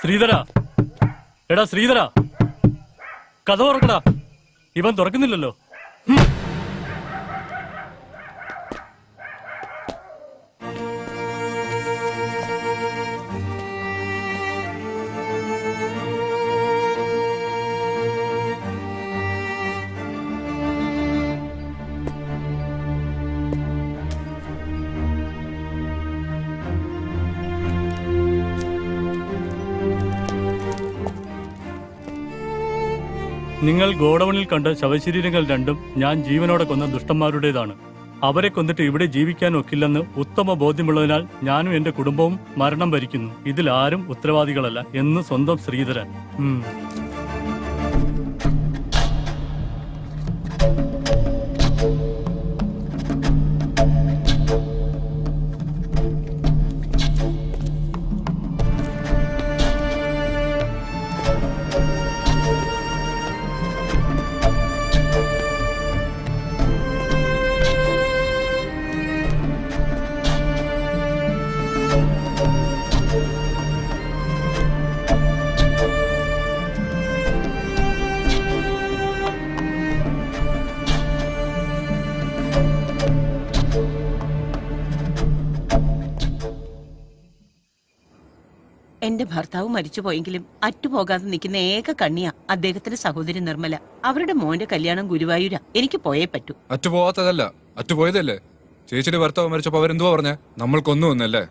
ശ്രീധര, എടാ ശ്രീധര, കഥ തുറക്കടാ. ഇവൻ തുറക്കുന്നില്ലല്ലോ. നിങ്ങൾ ഗോഡൌണിൽ കണ്ട ശവശരീരങ്ങൾ രണ്ടും ഞാൻ ജീവനോടെ കൊന്ന ദുഷ്ടന്മാരുടേതാണ്. അവരെ കൊന്നിട്ട് ഇവിടെ ജീവിക്കാൻ ഒക്കില്ലെന്ന് ഉത്തമ ബോധ്യമുള്ളതിനാൽ ഞാനും എന്റെ കുടുംബവും മരണം വരിക്കുന്നു. ഇതിൽ ആരും ഉത്തരവാദികളല്ല എന്ന് സ്വന്തം ശ്രീധരൻ. എന്റെ ഭർത്താവ് മരിച്ചുപോയെങ്കിലും അറ്റുപോകാതെ നിൽക്കുന്ന ഏക കണ്ണിയാ അദ്ദേഹത്തിന്റെ സഹോദരി നിർമ്മല. അവരുടെ മോന്റെ കല്യാണം ഗുരുവായൂരാ. എനിക്ക് പോയേ പറ്റൂ. അറ്റുപോകാത്തതല്ല, അറ്റുപോയതല്ലേ. ചേച്ചിയുടെ ഭർത്താവ് മരിച്ചപ്പോ അവരെന്തുവാ പറഞ്ഞേ? നമ്മൾക്കൊന്നു വന്നല്ലേ.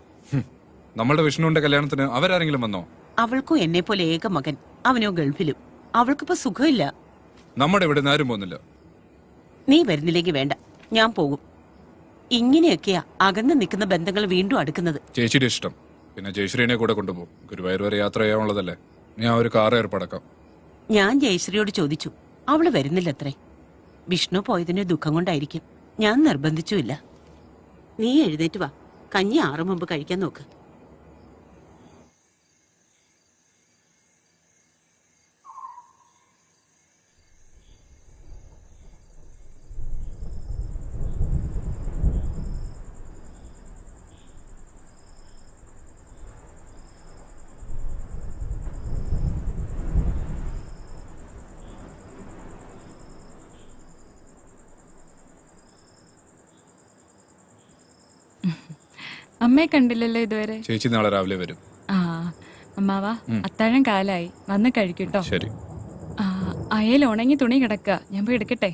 നമ്മളുടെ വിഷ്ണുവിന്റെ കല്യാണത്തിന് അവരാരെങ്കിലും വന്നോ? അവൾക്കും എന്നെ പോലെ ഏക മകൻ, അവനോ ഗൾഫിലും. അവൾക്കിപ്പോ സുഖമില്ല. നമ്മുടെ ഇവിടെ ആരും പോകുന്നില്ല. നീ വരുന്നില്ലെങ്കിൽ വേണ്ട, ഞാൻ പോകും. ഇങ്ങനെയൊക്കെയാ അകന്ന് നിൽക്കുന്ന ബന്ധങ്ങൾ വീണ്ടും അടുക്കുന്നത്. ചേച്ചിയുടെ ഇഷ്ടം. പിന്നെ ജയശ്രീനെ കൂടെ കൊണ്ടുപോകും. ഗുരുവായൂർ വരെ യാത്ര ചെയ്യാനുള്ളതല്ലേ. ഞാൻ ഒരു കാർ ഏർപ്പാടാക്കാം. ഞാൻ ജയശ്രീയോട് ചോദിച്ചു, അവള് വരുന്നില്ലത്രേ. വിഷ്ണു പോയതിന് ദുഃഖം കൊണ്ടായിരിക്കും. ഞാൻ നിർബന്ധിച്ചുമില്ല. നീ എഴുന്നേറ്റ് വാ, കഞ്ഞി 6 മുമ്പ് കഴിക്കാൻ നോക്ക്. അമ്മയെ കണ്ടില്ലല്ലോ ഇതുവരെ. ചേച്ചി നാളെ രാവിലെ വരും. ആ അമ്മാവാ, അത്താഴം കാലായി, വന്ന് കഴിക്കട്ടോ. ശരി. അയൽ ഉണങ്ങി തുണി കിടക്കുക, ഞാൻ പോയി എടുക്കട്ടെ.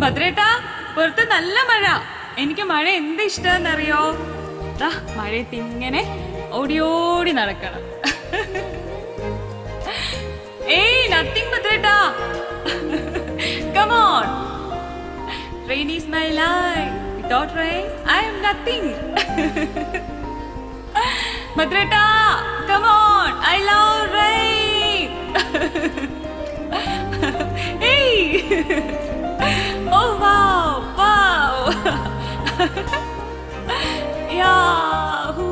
ഭദ്രേട്ടാ, പുറത്ത് നല്ല മഴ. എനിക്ക് മഴ എന്ത് ഇഷ്ടമെന്നറിയോ? മഴയത്ത് ഇങ്ങനെ ഓടി ഓടി നടക്കണം. ഏയ് nothing ഭദ്രേട്ടാ. Come on. Rain is my life. Without rain, I am nothing. ഭദ്രേട്ടാ, come on. I love rain. Hey. Oh wow, wow. Yahoo.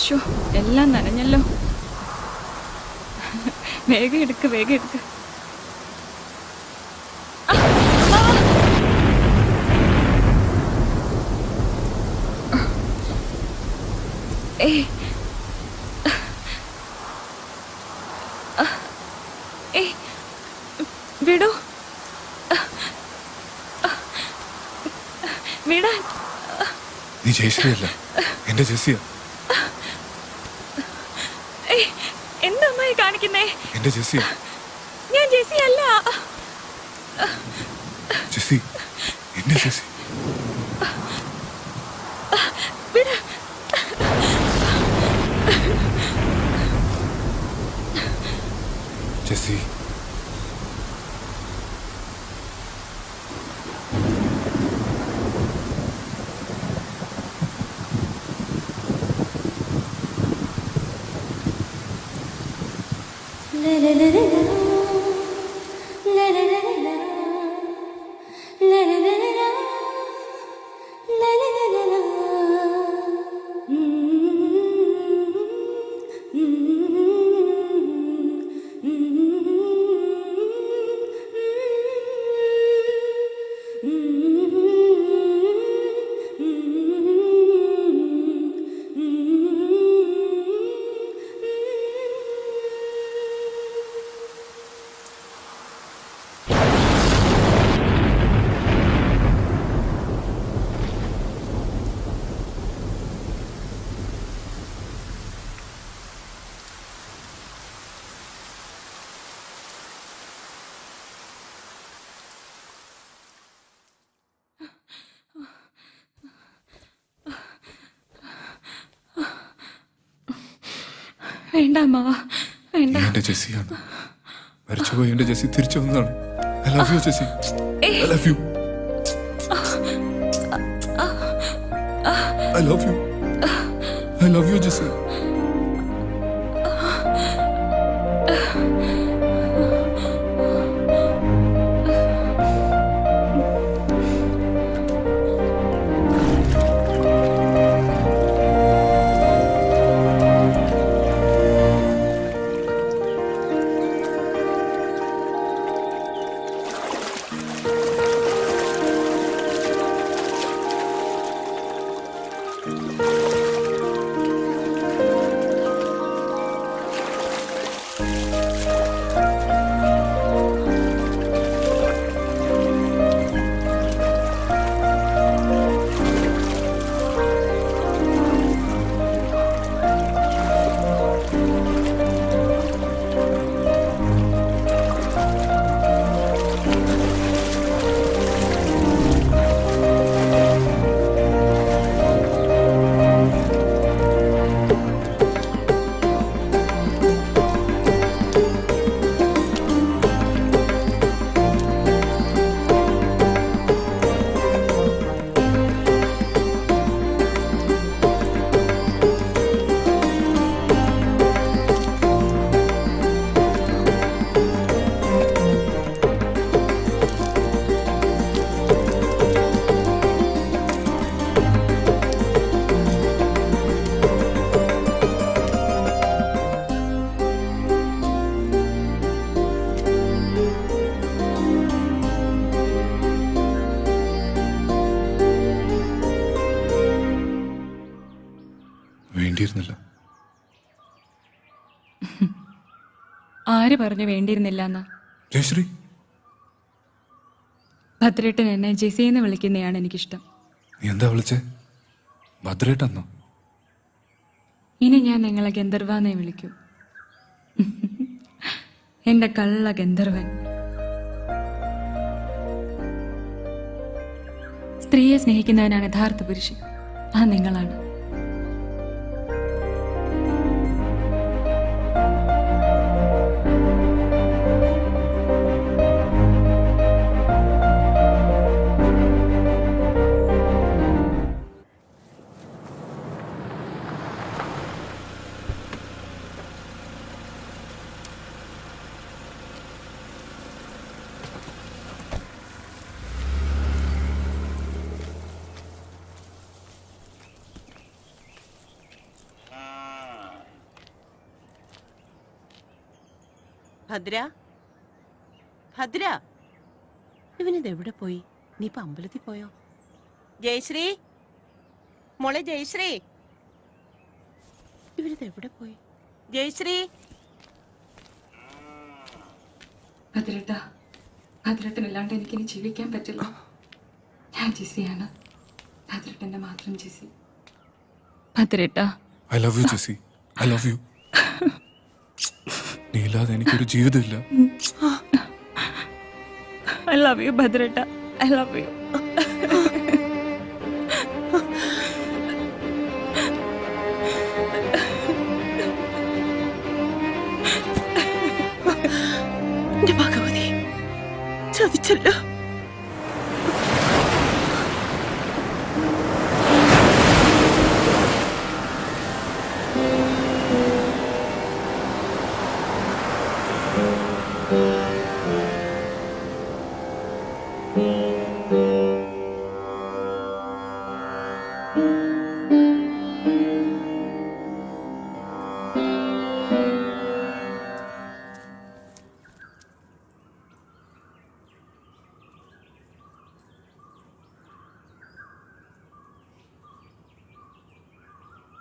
ശോ, എല്ലാം നനഞ്ഞല്ലോ. വേഗം എടുക്ക്, വേഗം എടുക്ക്. വിടൂ, വിടാൻ. നീ ജയശ്രീയല്ല, എന്റെ ജെസ്സിയാ. എന്താ അമ്മായി കാണിക്കുന്നേ? എന്റെ ജെസ്സിയാ. ഞാൻ ജെസ്സി അല്ല. ജെസ്സി, എന്റെ ജെസ്സി. ജെസ്സി, വേണ്ട അമ്മാവാ, വേണ്ട. എന്റെ ജെസ്സിയാണ്. മരിച്ചുപോയി എന്റെ ജെസ്സി തിരിച്ചു വന്നതാണ്. I love you, Jessy. I love you. I love you. I love you, Jessy. വേണ്ടിയിരുന്നില്ല. ആര് പറഞ്ഞു വേണ്ടിയിരുന്നില്ല എന്നാ? ജയശ്രീ, ഭദ്രേട്ടൻ എന്നെ ജെസിന്ന് വിളിക്കുന്നതാണ് എനിക്കിഷ്ടം. നീ എന്താ വിളിച്ചേ? ഭദ്രേട്ടെന്നോ? ഇനി ഞാൻ നിങ്ങളെ ഗന്ധർവാന്നേ വിളിക്കൂ. എന്റെ കള്ള ഗന്ധർവൻ. സ്ത്രീയെ സ്നേഹിക്കുന്നവനാണ് യഥാർത്ഥ പുരുഷൻ. ആ നിങ്ങളാണ്. ഭദ്ര, ഭദ്ര, ഇവനിത് എവിടെ പോയി? നീ ഇപ്പൊ അമ്പലത്തിൽ പോയോ? ജയശ്രീ, മോളെ ജയശ്രീ, ഇവനിത് എവിടെ പോയി? ജയശ്രീ. ഭദ്രേട്ട, ഭദ്രേട്ടനില്ലാണ്ട് എനിക്കിനി ജീവിക്കാൻ പറ്റില്ല. ഞാൻ ജെസിയാണ്, ഭദ്രേട്ടന്റെ മാത്രം ജെസി. ഭദ്രേട്ട, I love you Jessy, I love you. നീ ഇല്ലാതെ എനിക്കൊരു ജീവിതമില്ല. ഐ ലവ് യു ഭദ്രേട്ട, ഐ ലവ് യു. എന്റെ ഭഗവതി, ചതിച്ചല്ലോ.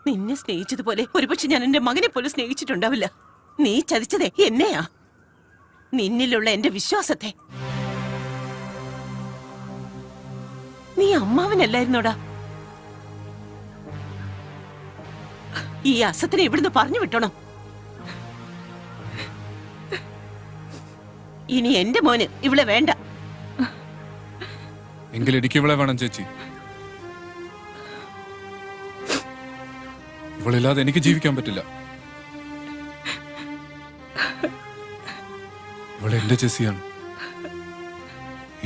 നിന്നെ സ്നേഹിച്ചതുപോലെ ഒരുപക്ഷെ ഞാൻ എന്റെ മകനെ പോലും സ്നേഹിച്ചിട്ടുണ്ടാവില്ല. നീ ചതിച്ചതേ എന്നെയാ, നിന്നിലുള്ള എന്റെ വിശ്വാസത്തെ. നീ അമ്മാവനല്ലായിരുന്നോടാ. ഈ അസത്തിനെ ഇവിടുന്ന് പറഞ്ഞു വിട്ടണം. ഇനി എന്റെ മോന് ഇവളെ വേണ്ട. എങ്കിൽ എനിക്ക് ഇവളെ വേണം ചേച്ചി. ഇവളില്ലാതെ എനിക്ക് ജീവിക്കാൻ പറ്റില്ല. ഇവളെ എന്റെ ജെസിയാണ്,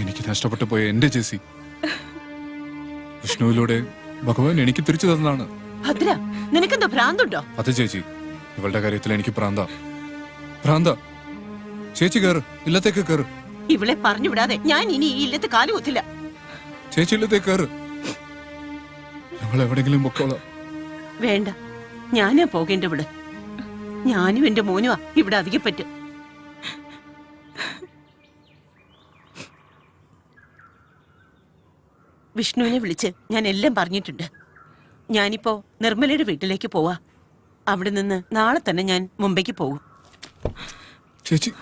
എനിക്ക് നഷ്ടപ്പെട്ടു പോയ എന്റെ ജെസി. വിഷ്ണുവിലൂടെ ഭഗവാൻ എനിക്ക് തിരിച്ചു തന്നതാണ്. ഭദ്ര, നിനക്കെന്തോ ഭ്രാന്തുണ്ടോ? അതെ ചേച്ചി, ഇവളുടെ കാര്യത്തിൽ എനിക്ക് ഭ്രാന്ത. ചേച്ചി കയറ്, ഇല്ലത്തേക്ക് കയറ്. ഇവളെ പറഞ്ഞു വിടാതെ ഞാൻ ഇനി ഈ ഇല്ലത്ത് കാലുകുത്തില്ല. ചേച്ചി ഇല്ലത്തേക്ക് കയറ്, ഞങ്ങൾ എവിടെങ്കിലും പൊക്കോളാം. വേണ്ട, ഞാനാ പോകേണ്ട ഇവിടെ. ഞാനും എന്റെ മോനുവാ ഇവിടെ അധികം പറ്റും. വിഷ്ണുവിനെ വിളിച്ച് ഞാൻ എല്ലാം പറഞ്ഞിട്ടുണ്ട്. ഞാനിപ്പോ നിർമ്മലയുടെ വീട്ടിലേക്ക് പോവാ. അവിടെ നിന്ന് നാളെ തന്നെ ഞാൻ മുംബൈക്ക് പോകും. ചേച്ചി,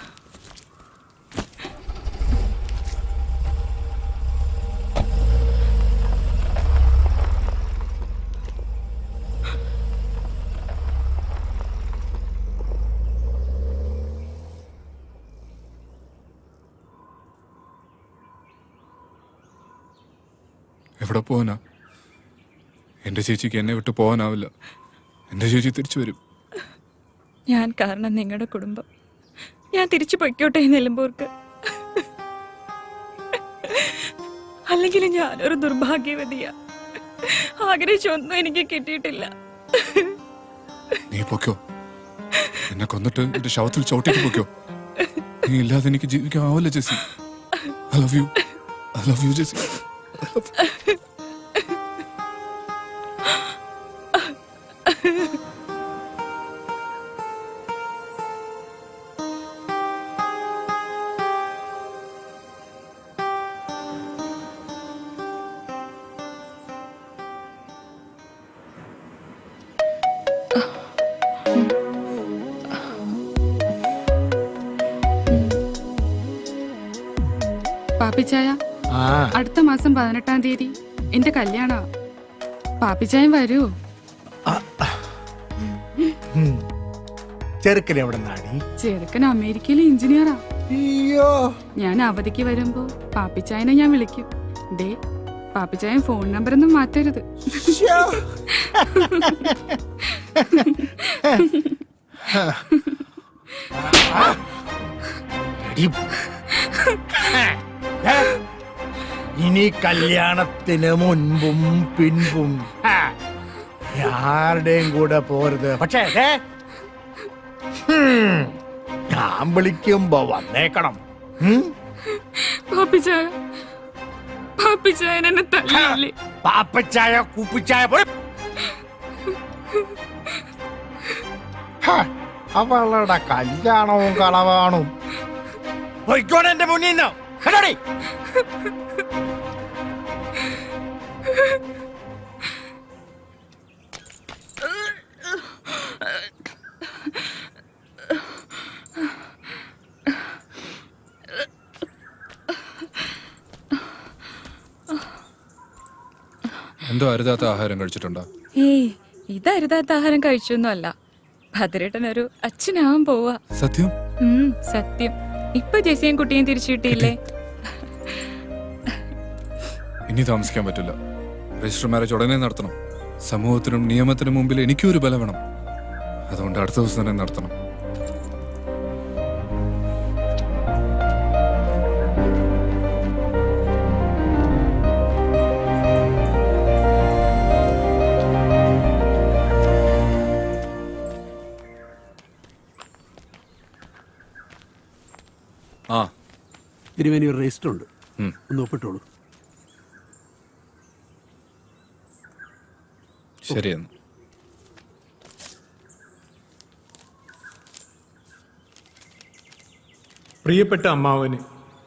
എവിടെ പോവാനാ? എന്റെ ചേച്ചിക്ക് എന്നെ വിട്ട് പോകാനാവില്ല. എന്റെ ചേച്ചി തിരിച്ചു വരും. ഞാൻ കാരണം നിങ്ങളുടെ കുടുംബം. ഞാൻ തിരിച്ചു പൊയ്ക്കോട്ടെ നിലമ്പൂർക്ക്. അല്ലെങ്കിൽ ഞാനൊരു ദുർഭാഗ്യവതിയാ. ആഗ്രഹിച്ചൊന്നും എനിക്ക് കിട്ടിയിട്ടില്ല. നീ പൊക്കോ, എന്നെ കൊന്നിട്ട് എന്റെ ശവത്തിൽ ചവിട്ടിട്ട് പൊക്കോ. നീ ഇല്ലാതെ എനിക്ക് ജീവിക്കാൻ ആവില്ല Jessy. I love you Jessy. പാപ്പിച്ചായ അടുത്ത മാസം 18-ാം തീയതി എന്റെ കല്യാണ. പാപ്പിച്ചായൻ വരൂ. ചെറുക്കൻ എവിടെ നാടി? ചെറുക്കൻ അമേരിക്കയിലെ എഞ്ചിനീയറാ. അയ്യോ, ഞാൻ അവധിക്ക് വരുമ്പോ പാപ്പിച്ചായനെ ഞാൻ വിളിക്കും. ദേ, പാപ്പിച്ചായൻ ഫോൺ നമ്പർ ഒന്നും മാറ്റരുത്. ഇനി കല്യാണത്തിന് മുൻപും പിൻപും ആരുടെയും കൂടെ പോരുത്. പക്ഷേ ഞാൻ വിളിക്കുമ്പോ വന്നേക്കണം. പാപ്പിച്ചായ, പാപ്പിച്ചായൻ എന്നെ തല്ലില്ലേ? പാപ്പച്ചായ കുപ്പിച്ചായ അവളുടെ കല്യാണവും കളവാണും. പോയിക്കോടെ എന്റെ മുന്നിൽ നിന്ന്. കേട്ടോടി? എന്തോ അരുതാത്ത ആഹാരം കഴിച്ചിട്ടുണ്ടോ? ഏയ്, ഇതരുതാത്ത ആഹാരം കഴിച്ചൊന്നും അല്ല. ഭദ്രേട്ടനൊരു അച്ഛനാവാൻ പോവാ. സത്യം? സത്യം. ഇപ്പൊ ജെസിയും കുട്ടിയും തിരിച്ചു കിട്ടിയില്ലേ? ഇനി താമസിക്കാൻ പറ്റില്ല. രജിസ്റ്റർ മാരേജ് ഉടനെ നടത്തണം. സമൂഹത്തിനും നിയമത്തിനും മുമ്പിൽ എനിക്കും ഒരു ബലം വേണം. അതുകൊണ്ട് അടുത്ത ദിവസം തന്നെ നടത്തണം. ആ, തിരുവേനി ഒരു രജിസ്റ്റർ ഉണ്ട്, ഒന്ന് ഒപ്പിട്ടോളൂ. ശരിയെന്ന്. പ്രിയപ്പെട്ട അമ്മാവന്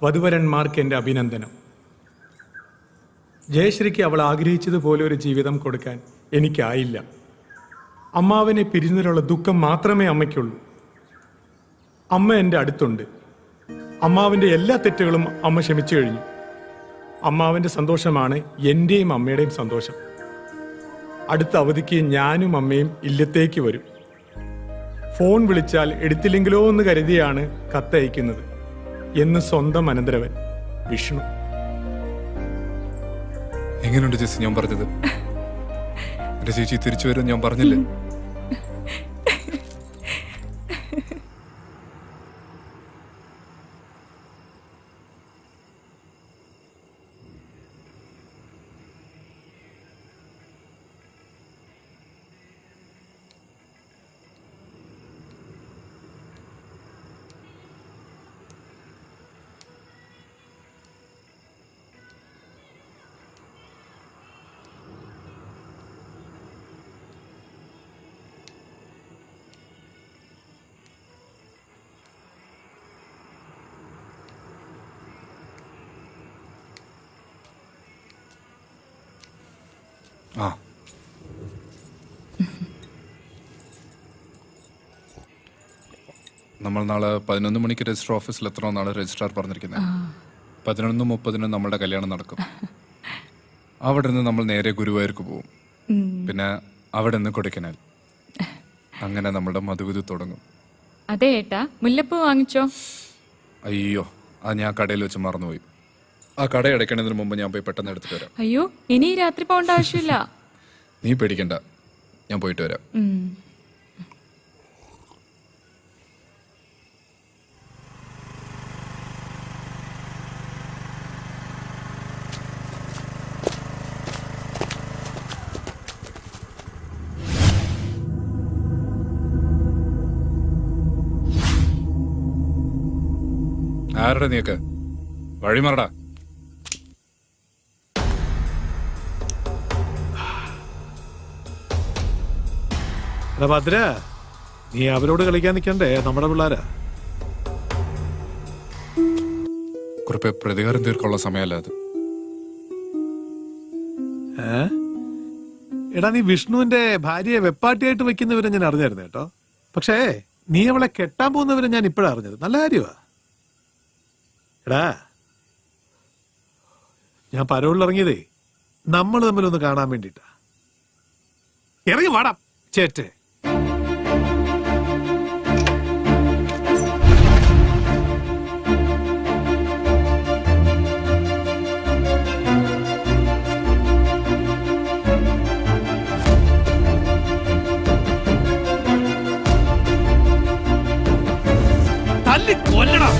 വധുവരന്മാർക്ക് എൻ്റെ അഭിനന്ദനം. ജയശ്രീക്ക് അവൾ ആഗ്രഹിച്ചതുപോലെ ഒരു ജീവിതം കൊടുക്കാൻ എനിക്കായില്ല. അമ്മാവനെ പിരിഞ്ഞതിലുള്ള ദുഃഖം മാത്രമേ അമ്മയ്ക്കുള്ളൂ. അമ്മ എൻ്റെ അടുത്തുണ്ട്. അമ്മാവിൻ്റെ എല്ലാ തെറ്റുകളും അമ്മ ക്ഷമിച്ചു കഴിഞ്ഞു. അമ്മാവിൻ്റെ സന്തോഷമാണ് എൻ്റെയും അമ്മയുടെയും സന്തോഷം. അടുത്ത അവധിക്ക് ഞാനും അമ്മയും ഇല്ലത്തേക്ക് വരും. ഫോൺ വിളിച്ചാൽ എടുത്തില്ലെങ്കിലോ എന്ന് കരുതിയാണ് കത്തയക്കുന്നത് എന്ന് സ്വന്തം അനന്തരവൻ വിഷ്ണു. എങ്ങനെയുണ്ട് ചേച്ചി ഞാൻ പറഞ്ഞത്? എന്റെ ചേച്ചി തിരിച്ചു വരും ഞാൻ പറഞ്ഞില്ലേ? ആ, നമ്മൾ നാളെ 11 മണിക്ക് രജിസ്റ്റർ ഓഫീസിൽ എത്തണമെന്നാണ് രജിസ്ട്രാർ പറഞ്ഞിരിക്കുന്നത്. 11:30 നമ്മളുടെ കല്യാണം നടക്കും. അവിടെ നിന്ന് നമ്മൾ നേരെ ഗുരുവായൂർക്ക് പോകും. പിന്നെ അവിടെ നിന്ന് കൊടൈക്കനാൽ. അങ്ങനെ നമ്മളുടെ മധുവിധു തുടങ്ങും. അതെ ഏട്ടാ, മുല്ലപ്പൂ വാങ്ങിച്ചോ? അയ്യോ, അത് ഞാൻ കടയിൽ വെച്ച് മറന്നുപോയി. ആ കട അടയ്ക്കണതിന് മുമ്പ് ഞാൻ പോയി പെട്ടെന്ന് എടുത്തിട്ട് വരാം. അയ്യോ, ഇനി രാത്രി പോകേണ്ട ആവശ്യമില്ല. നീ പേടിക്കണ്ട, ഞാൻ പോയിട്ട് വരാം. ആരുടെ നീക്ക് വഴിമറടാ. ഭദ്ര, നീ അവരോട് കളിക്കാൻ നിൽക്കണ്ടേ, നമ്മുടെ പിള്ളേരാ. കുറിപ്പ് പ്രതികാരം തീർക്കുള്ള സമയമല്ല അത്. എടാ, നീ വിഷ്ണുവിന്റെ ഭാര്യയെ വെപ്പാട്ടിയായിട്ട് വെക്കുന്നവരെ ഞാൻ അറിഞ്ഞായിരുന്നു കേട്ടോ. പക്ഷേ നീ അവളെ കെട്ടാൻ പോകുന്നവരെ ഞാൻ ഇപ്പോഴാണ് അറിഞ്ഞത്. നല്ല കാര്യമാ. എടാ, ഞാൻ പരോളിൽ ഇറങ്ങിയതേ നമ്മൾ തമ്മിലൊന്ന് കാണാൻ വേണ്ടിട്ടാ. ഇറങ്ങി വാടാ ചേട്ടെ. തല്ലി കൊല്ലണം.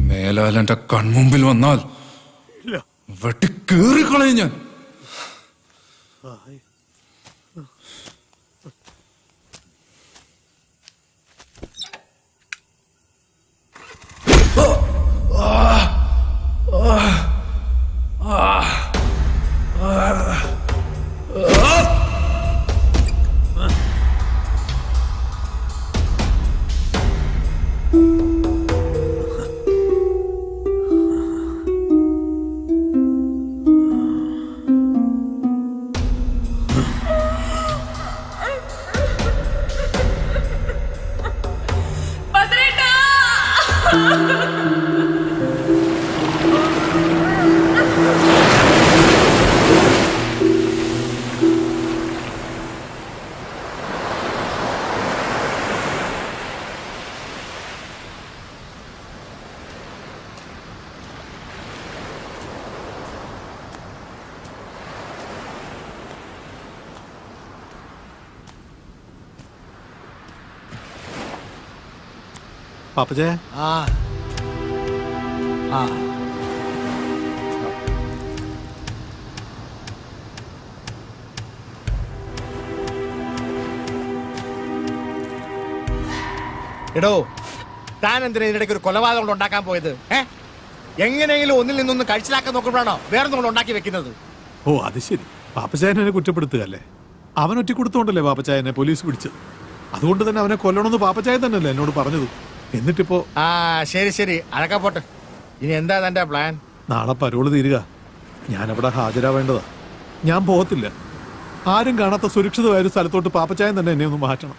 മേലാൽ എന്റെ കൺമുമ്പിൽ വന്നാൽ വെട്ടിക്കേറിക്കളയും ഞാൻ. പാപ്പച്ചേ. ആ ആ എടോ, താൻ എന്തിനാ ഇതിനിടയ്ക്ക് ഒരു കൊലപാതകം ഉണ്ടാക്കാൻ പോയത്? എങ്ങനെയെങ്കിലും ഒന്നിൽ നിന്നൊന്ന് കഴിച്ചിലാക്കാൻ നോക്കുമ്പോഴാണോ വേറെ നമ്മൾ ഉണ്ടാക്കി വെക്കുന്നത്? ഓ അത് ശരി. പാപ്പച്ചായനെ കുറ്റപ്പെടുത്തുകയല്ലേ? അവൻ ഒറ്റ കൊടുത്തോണ്ടല്ലേ പാപ്പച്ചായനെ പോലീസ് പിടിച്ചത്. അതുകൊണ്ട് തന്നെ അവനെ കൊല്ലണമെന്ന് പാപ്പച്ചായൻ തന്നെയല്ലേ എന്നോട് പറഞ്ഞത്. എന്നിട്ടിപ്പോ ആ ശരി ശരി, അതൊക്കെ പോട്ടെ. ഇനി എന്താ തന്റെ പ്ലാൻ? നാളെ പരോള് തീരുക. ഞാനവിടെ ഹാജരാവേണ്ടതാ. ഞാൻ പോകത്തില്ല. ആരും കാണാത്ത സുരക്ഷിതമായ ഒരു സ്ഥലത്തോട്ട് പാപ്പച്ചായൻ തന്നെ എന്നെ ഒന്ന് മാറ്റണം.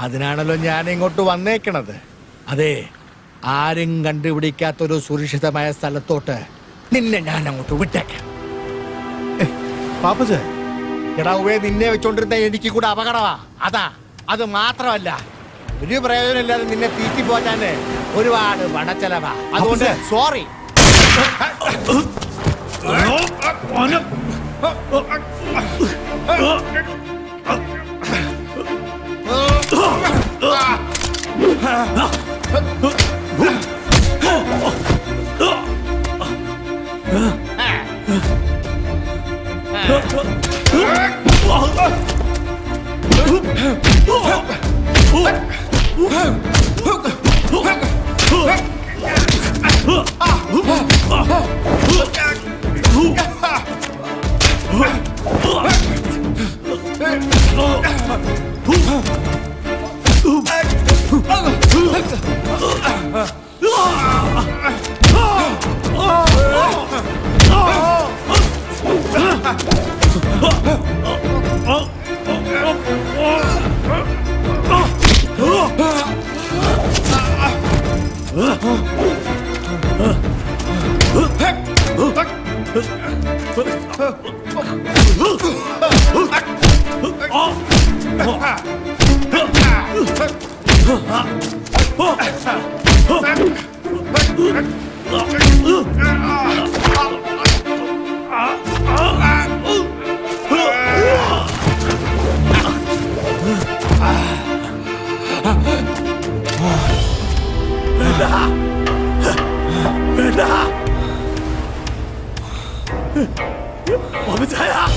അതിനാണല്ലോ ഞാൻ ഇങ്ങോട്ട് വന്നേക്കണത്. അതെ, ആരും കണ്ടുപിടിക്കാത്തൊരു സുരക്ഷിതമായ സ്ഥലത്തോട്ട് നിന്നെ ഞാൻ അങ്ങോട്ട് വിട്ടേക്കാം. പാപ്പച്ചായ എടാവേ, നിന്നെ വെച്ചോണ്ടിരുന്ന എനിക്ക് കൂടെ അപകടമാ. അതാ, അത് മാത്രമല്ല, ഒരു പ്രയോജനമില്ലാതെ നിന്നെ തീറ്റി പോറ്റാന് ഒരുപാട് പണച്ചെലവാ. അതുകൊണ്ട് സോറി. 我们在哪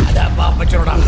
？അതാ പാപ്പച്ചനോടാണ്.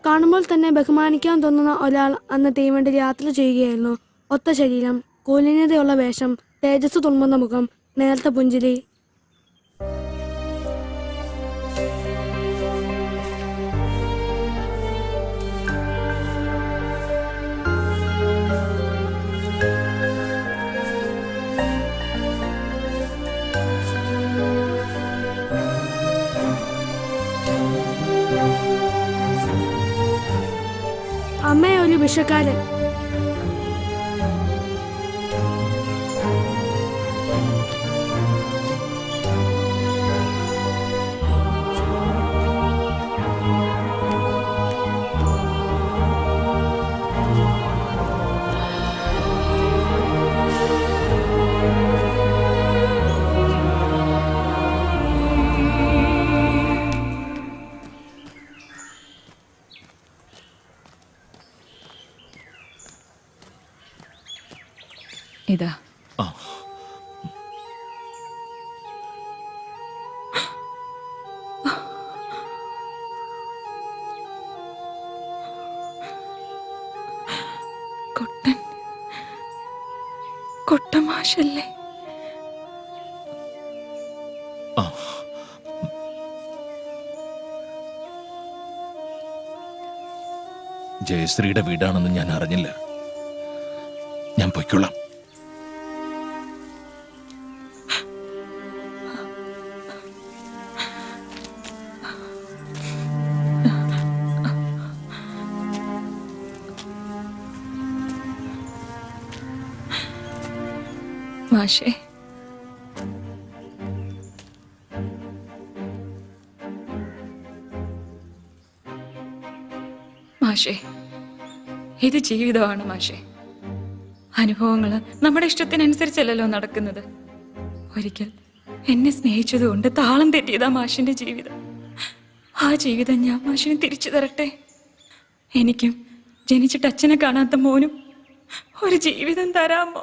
കാണുമ്പോൾ തന്നെ ബഹുമാനിക്കാൻ തോന്നുന്ന ഒരാൾ അന്ന് തീവണ്ടിയിൽ യാത്ര ചെയ്യുകയായിരുന്നു. ഒത്ത ശരീരം, കൂലിന്യതയുള്ള വേഷം, തേജസ് തുളുമ്പുന്ന മുഖം, നേർത്ത പുഞ്ചിരി. അമ്മയെ ഒരു വിഷക്കാരൻ. ഇതാ കൊട്ടമാഷല്ലേ? ജയശ്രീയുടെ വീടാണെന്ന് ഞാൻ അറിഞ്ഞില്ല. ഞാൻ പൊയ്ക്കൊള്ളാം. മാഷേ, മാഷേ, ഇത് ജീവിതമാണ് മാഷേ. അനുഭവങ്ങള് നമ്മുടെ ഇഷ്ടത്തിനനുസരിച്ചല്ലല്ലോ നടക്കുന്നത്. ഒരിക്കൽ എന്നെ സ്നേഹിച്ചതുകൊണ്ട് താളം തെറ്റിയതാ മാഷിന്റെ ജീവിതം. ആ ജീവിതം ഞാൻ മാഷിന് തിരിച്ചു തരട്ടെ. എനിക്കും ജനിച്ചിട്ട് അച്ഛനെ കാണാത്ത മോനും ഒരു ജീവിതം തരാമോ?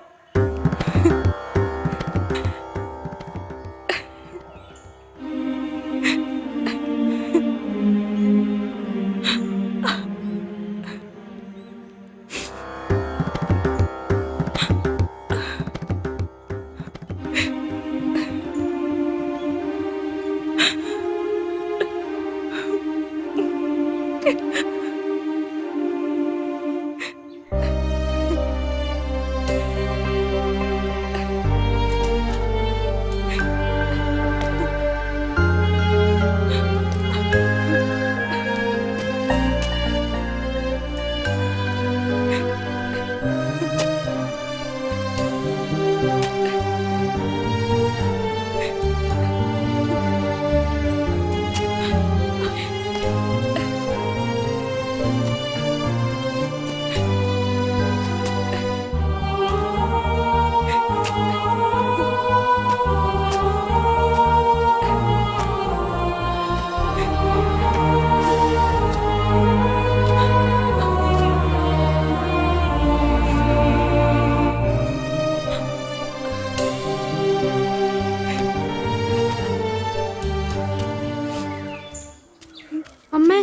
അമ്മേ,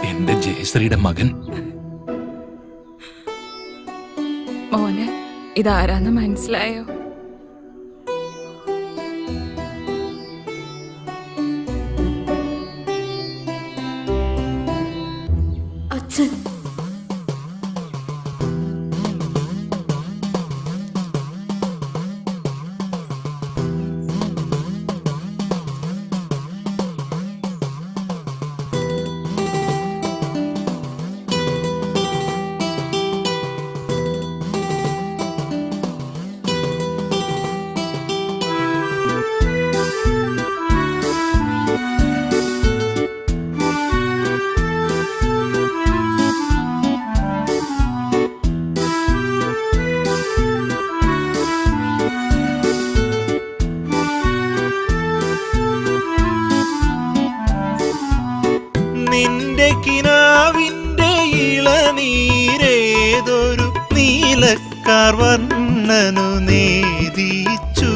എന്റെ ജയശ്രീയുടെ മകൻ. മോനെ, ഇതാരാന്ന് മനസ്സിലായോ? അച്ഛൻ. നിന്റെ കിനാവിന്റെ ഇളനീരേതൊരു നീലക്കാർ വർണ്ണനു നേദിച്ചു.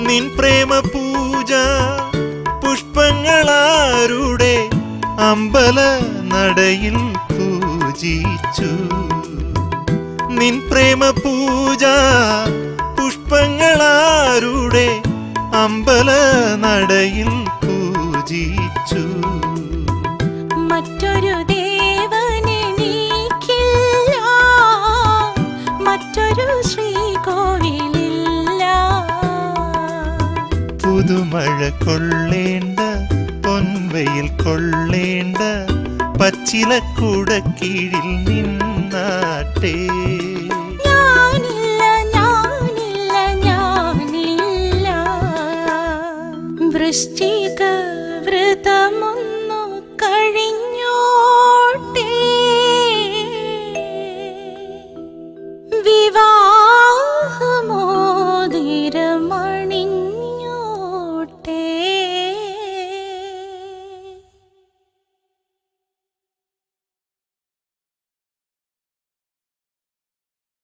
നിൻ പ്രേമ പൂജ പുഷ്പങ്ങളാരുടെ അമ്പല നടയിൽ പൂജിച്ചു. നിൻ പ്രേമ പൂജ പുഷ്പങ്ങളാരുടെ അമ്പല നടയിൽ പൂജിച്ചു. മറ്റൊരു ദേവനെനിക്കില്ല, മറ്റൊരു ശ്രീകോവിലില്ല. പുതുമഴ കൊള്ളേണ്ട, പൊൻവയിൽ കൊള്ളേണ്ട, പച്ചിലക്കുടക്കീഴിൽ നിന്നാട്ടേ. ഞാനില്ല, ഞാനില്ല, ഞാനില്ല. വൃഷ്ടി